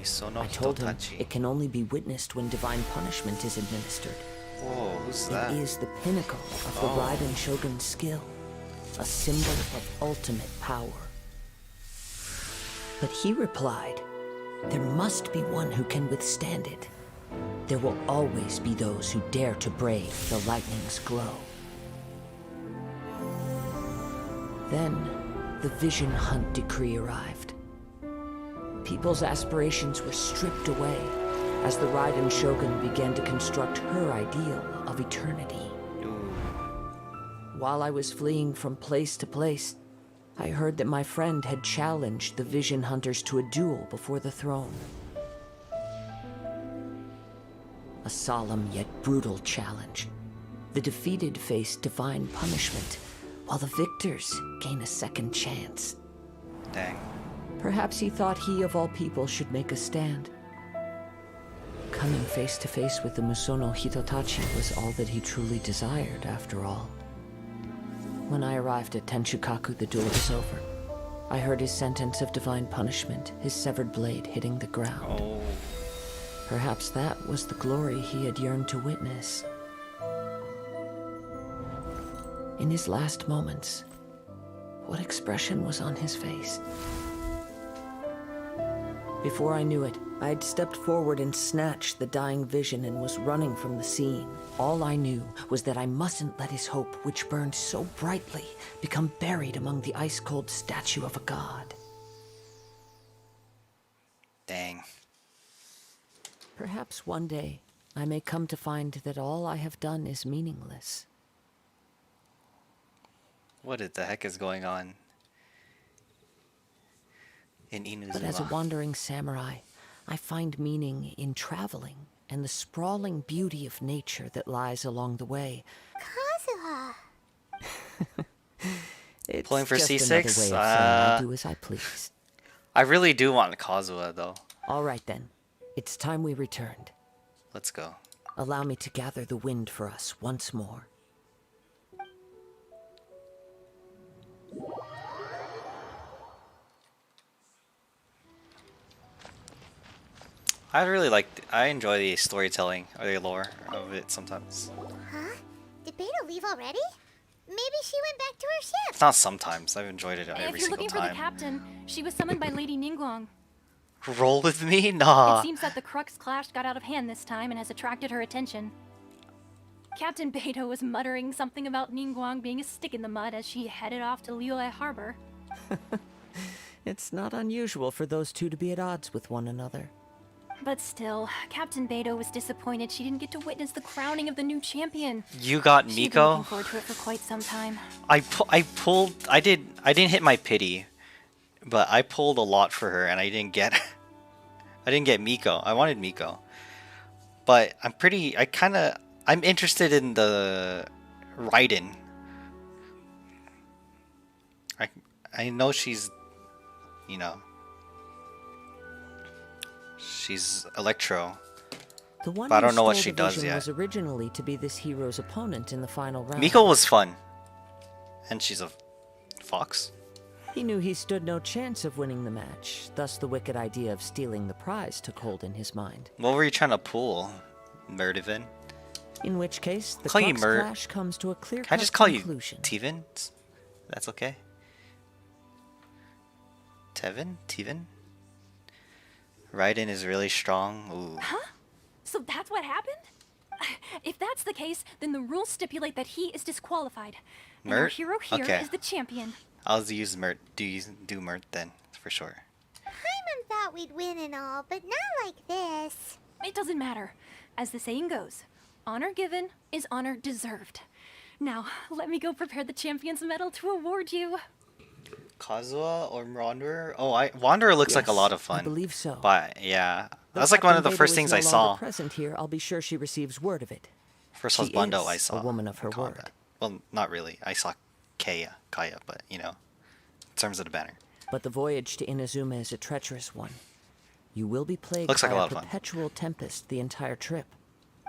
Misono I told him Hitotachi. it can only be witnessed when divine punishment is administered. Whoa, who's that? It is the pinnacle of the Oh. Raiden Shogun's skill, a symbol of ultimate power. But he replied, there must be one who can withstand it. There will always be those who dare to brave the lightning's glow. Then, the Vision Hunt decree arrived. People's aspirations were stripped away as the Raiden Shogun began to construct her ideal of eternity. While I was fleeing from place to place, I heard that my friend had challenged the Vision Hunters to a duel before the throne. A solemn yet brutal challenge. The defeated face divine punishment, while the victors gain a second chance. Dang. Perhaps he thought he of all people should make a stand. Coming face to face with the Musono Hitotachi was all that he truly desired, after all. When I arrived at Tenshukaku, the duel was over. I heard his sentence of divine punishment, his severed blade hitting the ground. Oh. Perhaps that was the glory he had yearned to witness. In his last moments, what expression was on his face? Before I knew it, I'd stepped forward and snatched the dying vision and was running from the scene. All I knew was that I mustn't let his hope, which burned so brightly, become buried among the ice-cold statue of a god. Dang. Perhaps one day, I may come to find that all I have done is meaningless. What the heck is going on in Inazuma? But as a wandering samurai, I find meaning in traveling and the sprawling beauty of nature that lies along the way. Kazuha! It's Pulling for just C6? another way of saying I do as I please. I really do want Kazuha, though. All right, then. It's time we returned. Let's go. Allow me to gather the wind for us once more. I enjoy the storytelling or the lore of it sometimes. Huh? Did Beta leave already? Maybe she went back to her ship. It's not sometimes. I've enjoyed it If every you're single looking for the time. captain, she was summoned by Lady Ningguang. Roll with me? Nah. It seems that the Crux clash got out of hand this time and has attracted her attention. Captain Beto was muttering something about Ningguang being a stick in the mud as she headed off to Liyue Harbor. It's not unusual for those two to be at odds with one another. But still, Captain Beto was disappointed she didn't get to witness the crowning of the new champion. You got She'd been Miko? looking forward to it for quite some time. I didn't hit my pity, but I pulled a lot for her and I didn't get Miko. I wanted Miko. But I'm interested in the Raiden. I know she's, you know, she's Electro. The one But I who don't know what stole she the does vision yet. was originally to be this hero's opponent in the final round. Miko was fun. And she's a fox. He knew he stood no chance of winning the match, thus the wicked idea of stealing the prize took hold in his mind. What were you trying to pull, Murdivan? In which case, the Call you Crux Mur- clash comes to a clear-cut Can I just call conclusion. you Tevin? That's okay. Tevin? Raiden is really strong. Ooh. Huh? So that's what happened? If that's the case, then the rules stipulate that he is disqualified. And our Mert? hero here is Okay. the champion. I'll use Mert. Do Mert then, for sure. Paimon thought we'd win and all, but not like this. It doesn't matter. As the saying goes, honor given is honor deserved. Now, let me go prepare the champion's medal to award you. Kazuha or Wanderer? Oh, Wanderer looks like a Yes, lot of fun. I believe so. But yeah, Though that's like one of the Captain first Beto things is no I saw. longer present here, I'll be sure she receives word of it. First She husbando is I saw. a woman of her in word. combat. Well, not really. I saw Kaya, but you know, in terms of the banner. But the voyage to Inazuma is a treacherous one. You will be plagued Looks like by a a lot of fun. perpetual tempest the entire trip.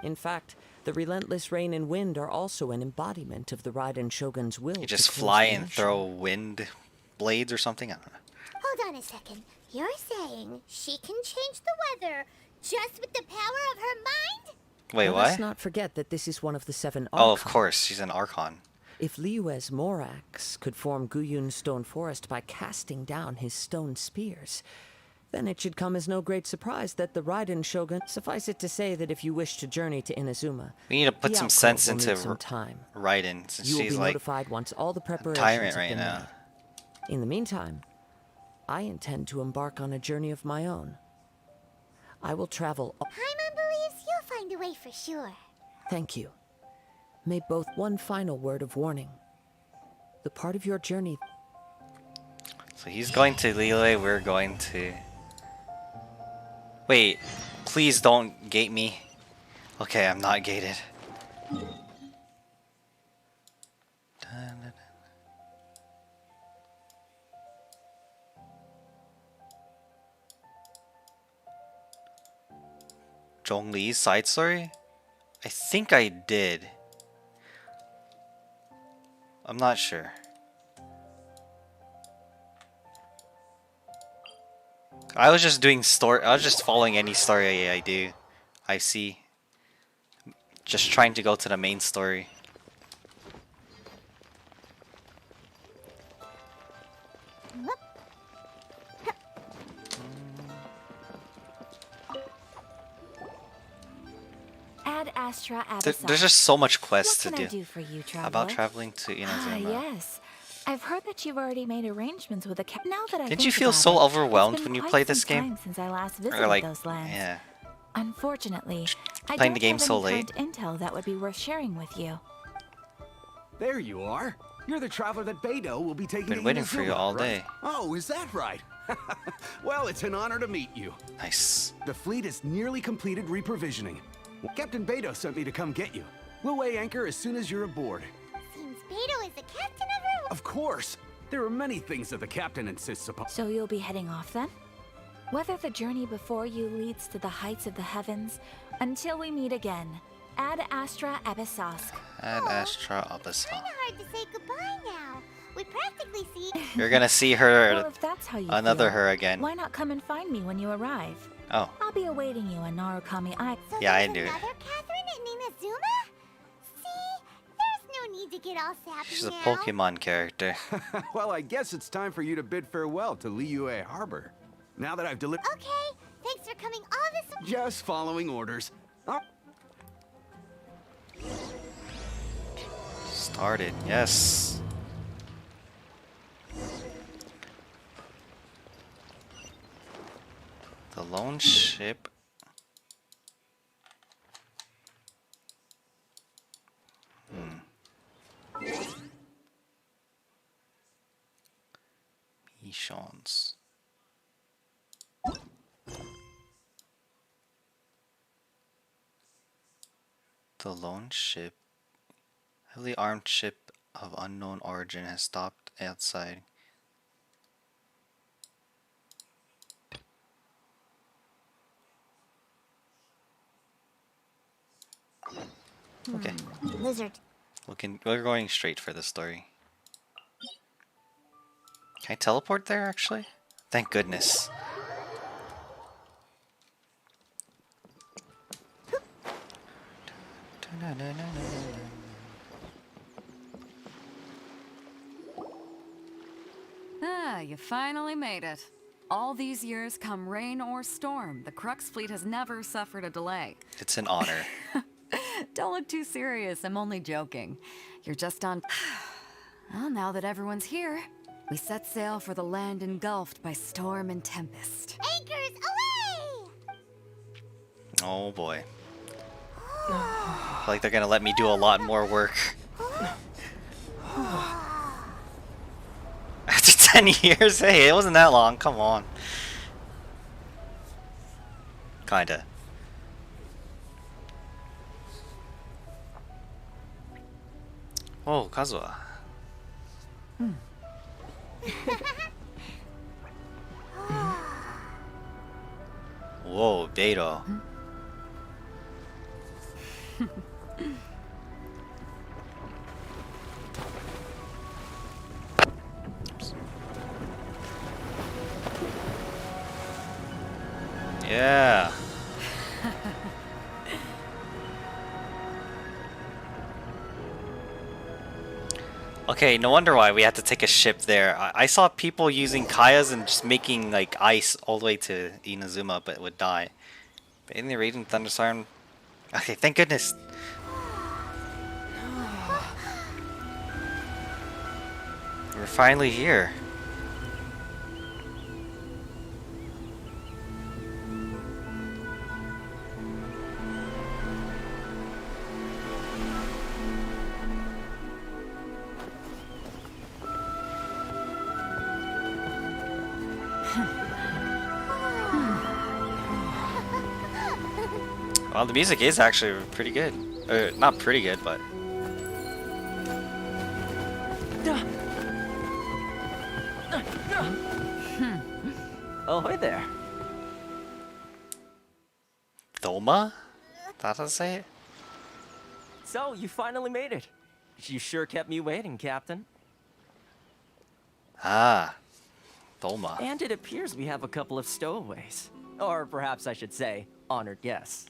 In fact, the relentless rain and wind are also an embodiment of the Raiden Shogun's will. You to just close fly the and ocean. throw wind blades or something. I don't know. Hold on a second. You're saying she can change the weather just with the power of her mind? Wait, Let us what? not forget that this is one of the 7 Oh, of Archon. course, she's an Archon. If Liyue's Morax could form Guyun's stone forest by casting down his stone spears, then it should come as no great surprise that the Raiden Shogun... Suffice it to say that if you wish to journey to Inazuma, We need to put the some outcome sense will into need some time. Raiden, since You will she's be like notified once all the a preparations tyrant have right been now. made. In the meantime, I intend to embark on a journey of my own. I will travel... Paimon believes you'll find a way for sure. Thank you. May both one final word of warning. The part of your journey... So he's going to Liyue, we're going to... Wait, please don't gate me. Okay, I'm not gated. Zhongli's side story? I think I did. I'm not sure. I was just doing story. I was just following any story I do. I see. Just trying to go to the main story. Ad Astra There's just so much quests to What can do. I do for you, traveler? About traveling to Inazuma. Yes. I've heard that you've already made arrangements with the Now that I Didn't think you feel about so it, overwhelmed it's been when you quite played this some game? time since I last visited Or like, those lands. yeah. Unfortunately, I Playing don't the game have so any late. current intel that would be worth sharing with you. There you are. You're the traveler that Beidou will be taking Been to waiting for you Inazuma, all right? day. Oh, is that right? Well, it's an honor to meet you. Nice. The fleet is nearly completed reprovisioning. Captain Beidou sent me to come get you. We'll weigh anchor as soon as you're aboard. Seems Beidou is the captain of her. Of course. There are many things that the captain insists upon. So you'll be heading off then? Whether the journey before you leads to the heights of the heavens, until we meet again, Ad Astra Abyssosk. Ad Astra Abyssal. Kinda hard to say goodbye now. We practically see. You're gonna see her, Well, if that's how you another feel, her again. Why not come and find me when you arrive? Oh. I'll be awaiting you in Narukami Island. So Yeah, I there's knew it. another Catherine in Inazuma? See, there's no need to get all sappy She's a now. Pokemon character. Well, I guess it's time for you to bid farewell to Liyue Harbor. Now that I've delivered... Okay, thanks for coming all this. Just following orders. Oh. Started, yes. The lone ship. Mishans. The lone ship. Heavily armed ship of unknown origin has stopped outside. Okay. Lizard. We're going straight for the story. Can I teleport there actually? Thank goodness. Ah, you finally made it. All these years, come rain or storm, the Crux fleet has never suffered a delay. It's an honor. Don't look too serious, I'm only joking. You're just on... Well, now that everyone's here, we set sail for the land engulfed by storm and tempest. Anchors away! Oh boy. Like they're gonna let me do a lot more work. After 10 years? Hey, it wasn't that long, come on. Kinda. Oh, Kazuha. Whoa, Beidou. Yeah. Okay, no wonder why we had to take a ship there. I saw people using kayas and just making like ice all the way to Inazuma, but would die. But in the Raging Thunderstorm... Okay, thank goodness. We're finally here. Well, the music is actually pretty good. Not pretty good, but... Oh, hi there. Thoma? That's how to say it? So, you finally made it. You sure kept me waiting, Captain. Ah. Toma. And it appears we have a couple of stowaways. Or perhaps I should say, honored guests.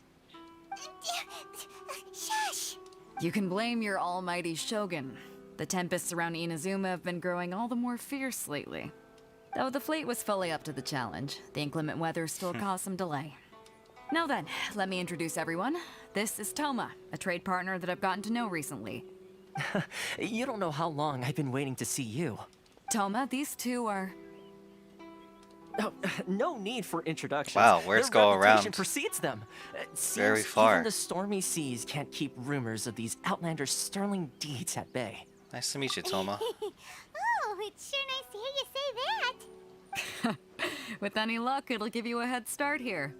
Shush! You can blame your almighty shogun. The tempests around Inazuma have been growing all the more fierce lately. Though the fleet was fully up to the challenge, the inclement weather still caused some delay. Now then, let me introduce everyone. This is Toma, a trade partner that I've gotten to know recently. You don't know how long I've been waiting to see you. Toma, these two are... Oh, no need for introductions. Wow, words Their go reputation around precedes them. very Seems far. Even the stormy seas can't keep rumors of these outlanders' sterling deeds at bay. Nice to meet you, Toma. Oh, it's sure nice to hear you say that. With any luck, it'll give you a head start here.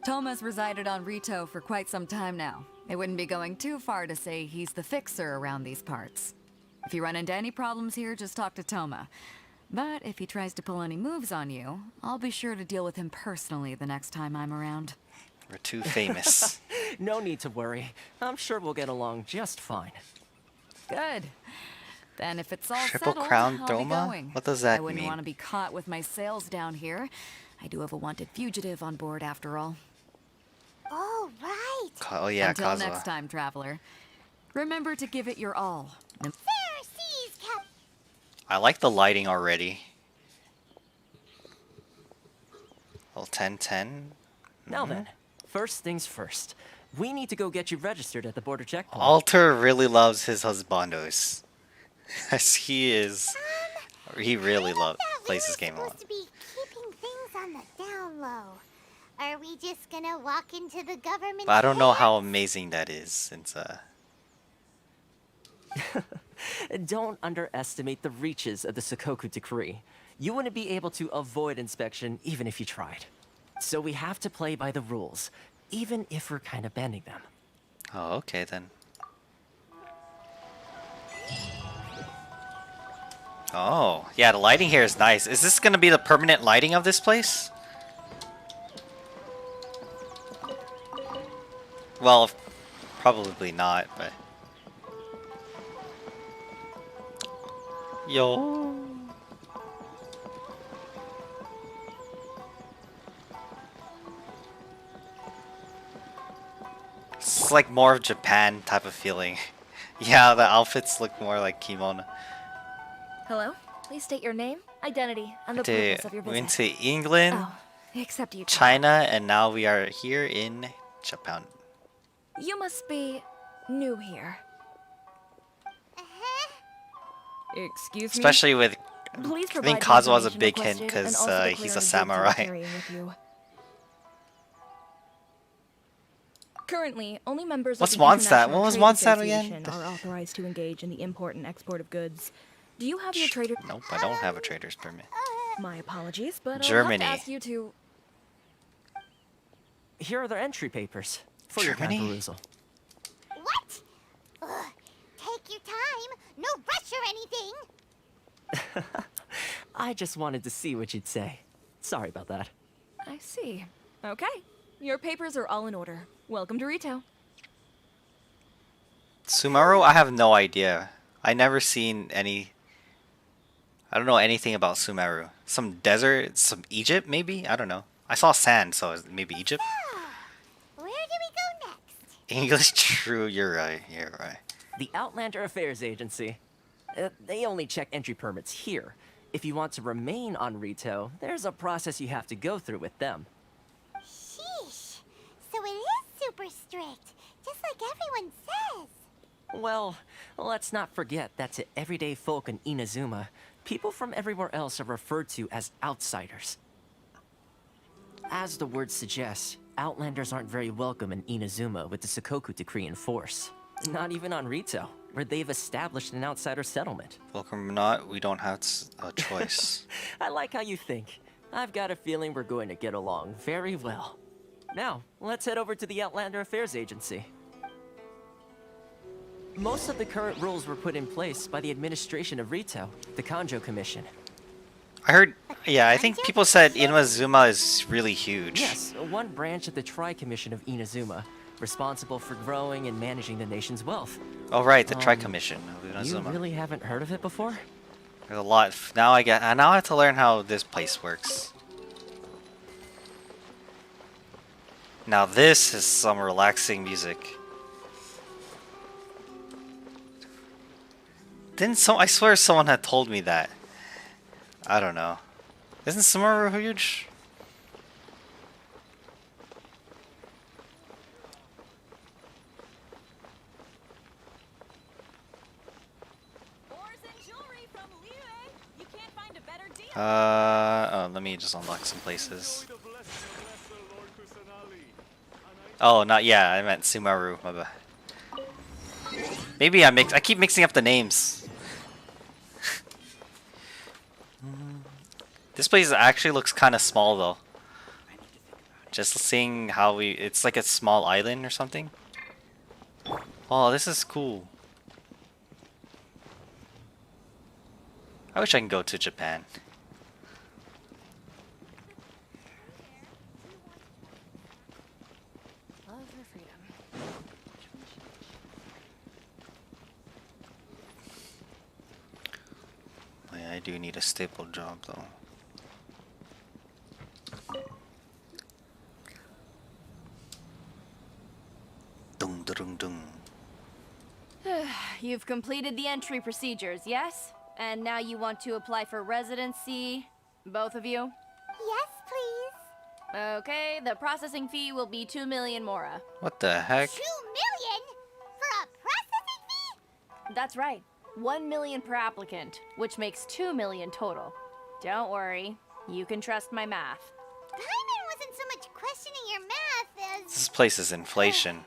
Toma's resided on Rito for quite some time now. It wouldn't be going too far to say he's the fixer around these parts. If you run into any problems here, just talk to Toma. But if he tries to pull any moves on you, I'll be sure to deal with him personally the next time I'm around. We're too famous. No need to worry. I'm sure we'll get along just fine. Good. Then if it's all Triple settled, Crown I'll Toma? be going. What does that I wouldn't mean? want to be caught with my sails down here. I do have a wanted fugitive on board after all. Oh, right. Oh yeah, Until Kazuha. next time, traveler. Remember to give it your all. Fair seas, Cap. I like the lighting already. Well, 10-10. Now then, first things first. We need to go get you registered at the border checkpoint. Alter really loves his husbandos. Yes, he is. He really plays this game a lot. Supposed to be keeping things on the down low. Are we just gonna walk into the government? But I don't know how amazing that is, since Don't underestimate the reaches of the Sakoku Decree. You wouldn't be able to avoid inspection even if you tried. So we have to play by the rules, even if we're kind of bending them. Oh, okay then. Oh, yeah, the lighting here is nice. Is this gonna be the permanent lighting of this place? Well, probably not, but... Yo. It's like more of Japan type of feeling. Yeah, the outfits look more like kimono. Hello? Please state your name, identity, and the Okay, purpose of your we visit. went to England, Oh, except you. China, and now we are here in Japan. You must be new here. Excuse me? Especially with... Please I provide think the Kazuha's a information big hint requested, and because also the he's a clearing goods samurai. you're carrying with you. Currently, only members What's of the Mondstadt? International What was Trade Mondstadt again? Association are authorized to engage in the import and export of goods. Do you have your trader? Nope, I don't have a trader's permit. My apologies, but Germany. I'll have to ask you to... Here are their entry papers for your kind Germany? perusal. What? Ugh. Take your time. No rush or anything. I just wanted to see what you'd say. Sorry about that. I see. Okay. Your papers are all in order. Welcome to Rito. Sumeru, I have no idea. I never seen any... I don't know anything about Sumeru. Some desert, some Egypt maybe? I don't know. I saw sand, so maybe Egypt? Where do we go next? English, true, you're right, you're right. The Outlander Affairs Agency. They only check entry permits here. If you want to remain on Rito, there's a process you have to go through with them. Sheesh. So it is super strict, just like everyone says. Well, let's not forget that to everyday folk in Inazuma, people from everywhere else are referred to as outsiders. As the word suggests, Outlanders aren't very welcome in Inazuma with the Sakoku Decree in force. Not even on Rito, where they've established an outsider settlement. Welcome or not, we don't have a choice. I like how you think. I've got a feeling we're going to get along very well. Now, let's head over to the Outlander Affairs Agency. Most of the current rules were put in place by the administration of Rito, the Kanjo Commission. I heard, yeah, I think people said Inazuma is really huge. Yes, one branch of the Tri-Commission of Inazuma, responsible for growing and managing the nation's wealth. Oh right, the Tri-Commission of You Inazuma. really haven't heard of it before? There's a lot. Now now I have to learn how this place works. Now this is some relaxing music. I swear someone had told me that. I don't know. Isn't Sumeru huge? Oh, let me just unlock some places. Oh, not yeah, I meant Sumeru. My bad. Maybe I keep mixing up the names. This place actually looks kind of small though. Just seeing how it's like a small island or something. Oh, this is cool. I wish I can go to Japan. Yeah, I do need a staple job though. Dung dung dung. You've completed the entry procedures, yes? And now you want to apply for residency, both of you? Yes, please. Okay, the processing fee will be 2 million mora. What the heck? 2 million? For a processing fee? That's right. 1 million per applicant, which makes 2 million total. Don't worry, you can trust my math. Paimon wasn't so much questioning your math as... This place is inflation.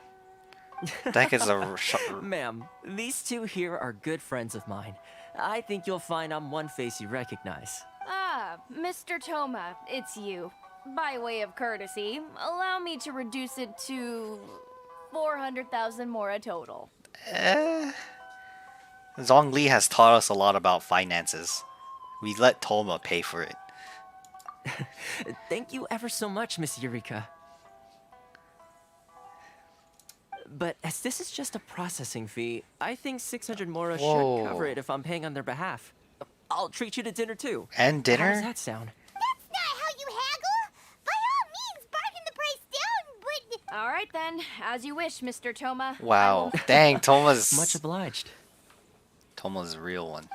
That is a... Ma'am, these two here are good friends of mine. I think you'll find I'm one face you recognize. Ah, Mr. Toma, it's you. By way of courtesy, allow me to reduce it to 400,000 mora total. Zhongli has taught us a lot about finances. We let Toma pay for it. Thank you ever so much, Miss Eureka. But as this is just a processing fee, I think 600 mora should cover it if I'm paying on their behalf. I'll treat you to dinner too. And dinner? How does that sound? That's not how you haggle! By all means, bargain the price down, but... All right then, as you wish, Mr. Toma. Wow. Dang, Toma's... Much obliged. Toma's a real one.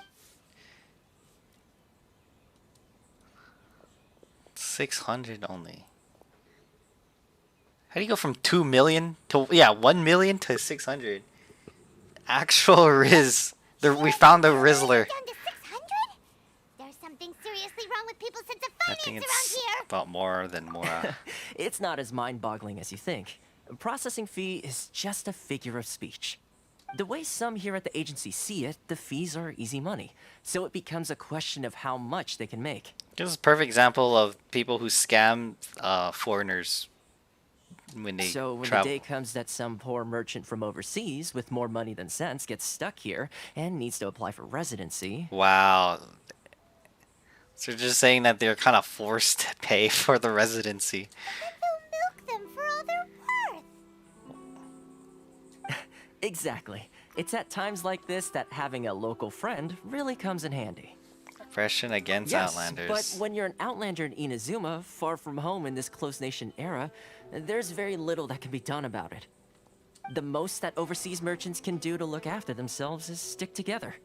600 only. How do you go from 2 million to 1 million to 600? Actual Riz. We found the Rizzler. Down to 600? There's something seriously wrong with people's sense of I finance think around it's here. about more than Mora. It's not as mind-boggling as you think. Processing fee is just a figure of speech. The way some here at the agency see it, the fees are easy money. So it becomes a question of how much they can make. This is a perfect example of people who scam foreigners when they So when travel. the day comes that some poor merchant from overseas with more money than sense gets stuck here and needs to apply for residency. Wow. So you're just saying that they're kind of forced to pay for the residency. They'll milk them for all they're worth. Exactly. It's at times like this that having a local friend really comes in handy. Oppression against Outlanders. But when you're an Outlander in Inazuma, far from home in this closed nation era, there's very little that can be done about it. The most that overseas merchants can do to look after themselves is stick together.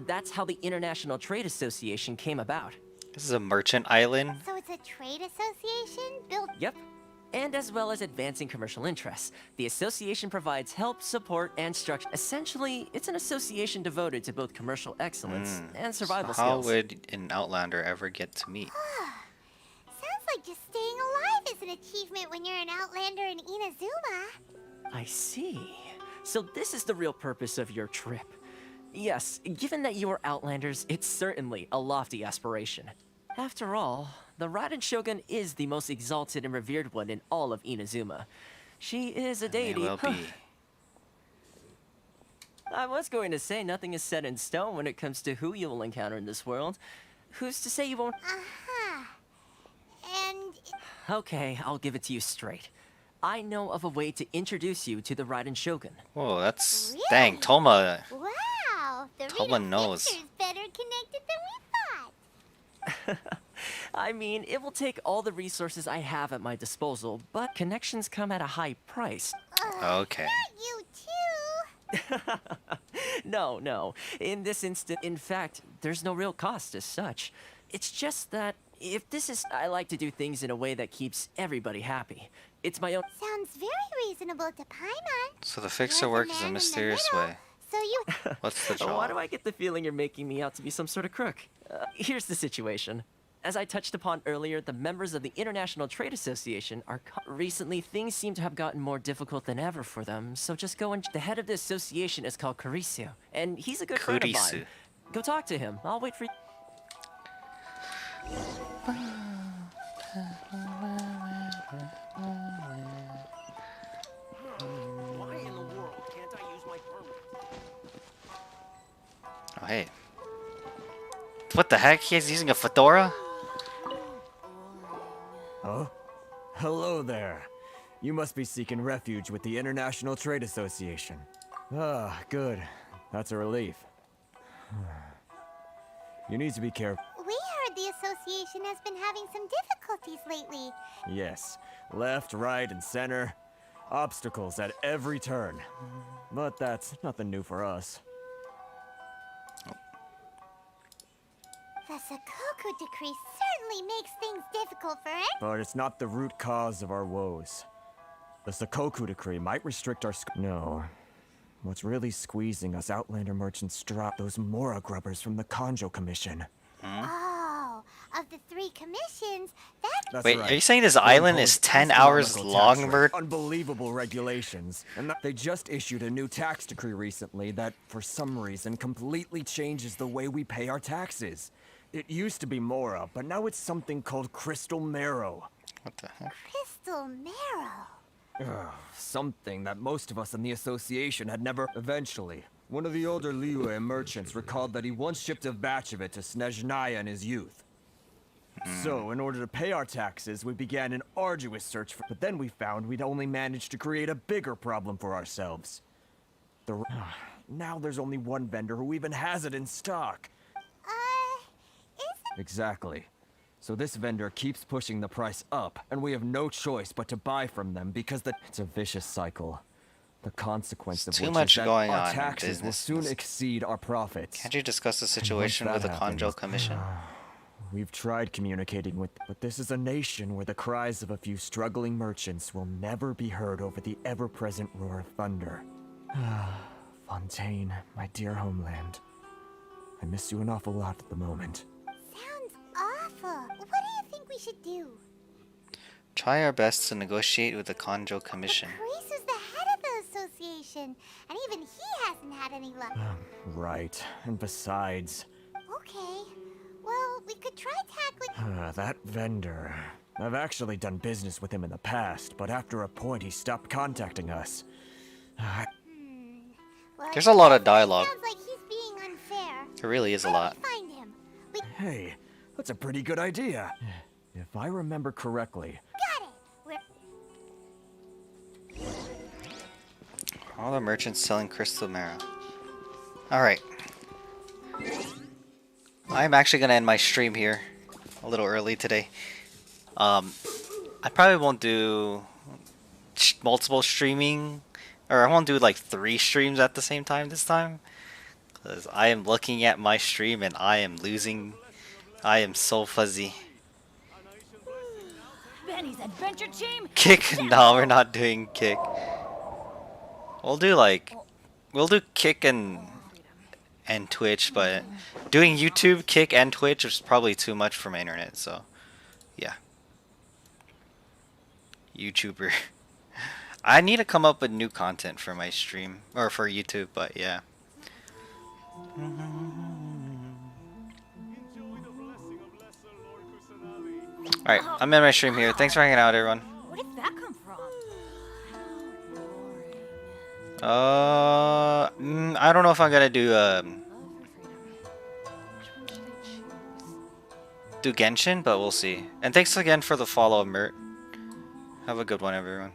That's how the International Trade Association came about. This is a merchant island. So it's a trade association built... Yep. And as well as advancing commercial interests, the association provides help, support, and structure. Essentially, it's an association devoted to both commercial excellence and survival So how skills. would an Outlander ever get to meet? Sounds like just staying alive is an achievement when you're an Outlander in Inazuma. I see. So this is the real purpose of your trip. Yes, given that you are Outlanders, it's certainly a lofty aspiration. After all, the Raiden Shogun is the most exalted and revered one in all of Inazuma. She is a deity. will be. I was going to say nothing is set in stone when it comes to who you will encounter in this world. Who's to say you won't? Uh-huh. And... Okay, I'll give it to you straight. I know of a way to introduce you to the Raiden Shogun. Whoa, that's... Really? Dang, Toma. Wow! The Toma Rita knows. Fixer's better connected I mean, it will take all the resources I have at my disposal, but connections come at a high price. Okay. You too. No, no. In this instant, in fact, there's no real cost as such. It's just that if this is, I like to do things in a way that keeps everybody happy. It's my own. Sounds very reasonable to Paimon. So the fixer works in a mysterious way. So you... What's the job? Why do I get the feeling you're making me out to be some sort of crook? Here's the situation. As I touched upon earlier, the members of the International Trade Association are recently things seem to have gotten more difficult than ever for them. So just go and the head of the association is called Caricio, and he's a good friend of mine. Go talk to him. I'll wait for you. Why in the world can't I use my permit? Oh, hey. What the heck? He's using a fedora? Oh? Hello there. You must be seeking refuge with the International Trade Association. Ah, good. That's a relief. You need to be careful. We heard the association has been having some difficulties lately. Yes. Left, right, and center. Obstacles at every turn. But that's nothing new for us. The Sakoku decree certainly makes things difficult for it. But it's not the root cause of our woes. The Sakoku decree might restrict our No. What's really squeezing us Outlander merchants drop those Mora grubbers from the Kanjo Commission. Oh, of the 3 commissions, That's Wait, right. are you saying this They island is imposed 10 hours astronomical long, tax rates, Bert? Unbelievable regulations. And they just issued a new tax decree recently that, for some reason, completely changes the way we pay our taxes. It used to be Mora, but now it's something called Crystal Marrow. What the heck? Crystal Marrow. Ugh, something that most of us in the association had never... Eventually, one of the older Liyue merchants recalled that he once shipped a batch of it to Snezhnaya in his youth. So, in order to pay our taxes, we began an arduous search for... But then we found we'd only managed to create a bigger problem for ourselves. Now there's only one vendor who even has it in stock. Exactly. So this vendor keeps pushing the price up, and we have no choice but to buy from them because it's a vicious cycle. The consequence of Too which much is that going our on in taxes will business. soon exceed our profits. Can't you discuss the And situation once with the that Kanjo happens- Commission? We've tried communicating with, but this is a nation where the cries of a few struggling merchants will never be heard over the ever-present roar of thunder. Fontaine, my dear homeland. I miss you an awful lot at the moment. Sounds awful. What do you think we should do? Try our best to negotiate with the Kanjo Commission. Carice is the head of the association, and even he hasn't had any luck. Right, and besides... Okay, well, we could try tackling... That vendor... I've actually done business with him in the past, but after a point he stopped contacting us. Well, There's a lot of dialogue. Sounds like he's being unfair. There really is a lot. Find him. Hey, that's a pretty good idea. If I remember correctly... Got it. All the merchants selling crystal marrow. Alright. I'm actually gonna end my stream here a little early today. I probably won't do multiple streaming, or I won't do like 3 streams at the same time this time, because I am looking at my stream and I am losing. I am so fuzzy. Benny's adventure team. Kick? No, we're not doing kick. We'll do kick and Twitch, but doing YouTube, kick, and Twitch is probably too much for my internet, so yeah. YouTuber. I need to come up with new content for my stream, or for YouTube, but yeah. Alright, I'm in my stream here. Thanks for hanging out, everyone. Where did that come from? I don't know if I'm gonna do Genshin, but we'll see. And thanks again for the follow, Mert. Have a good one, everyone.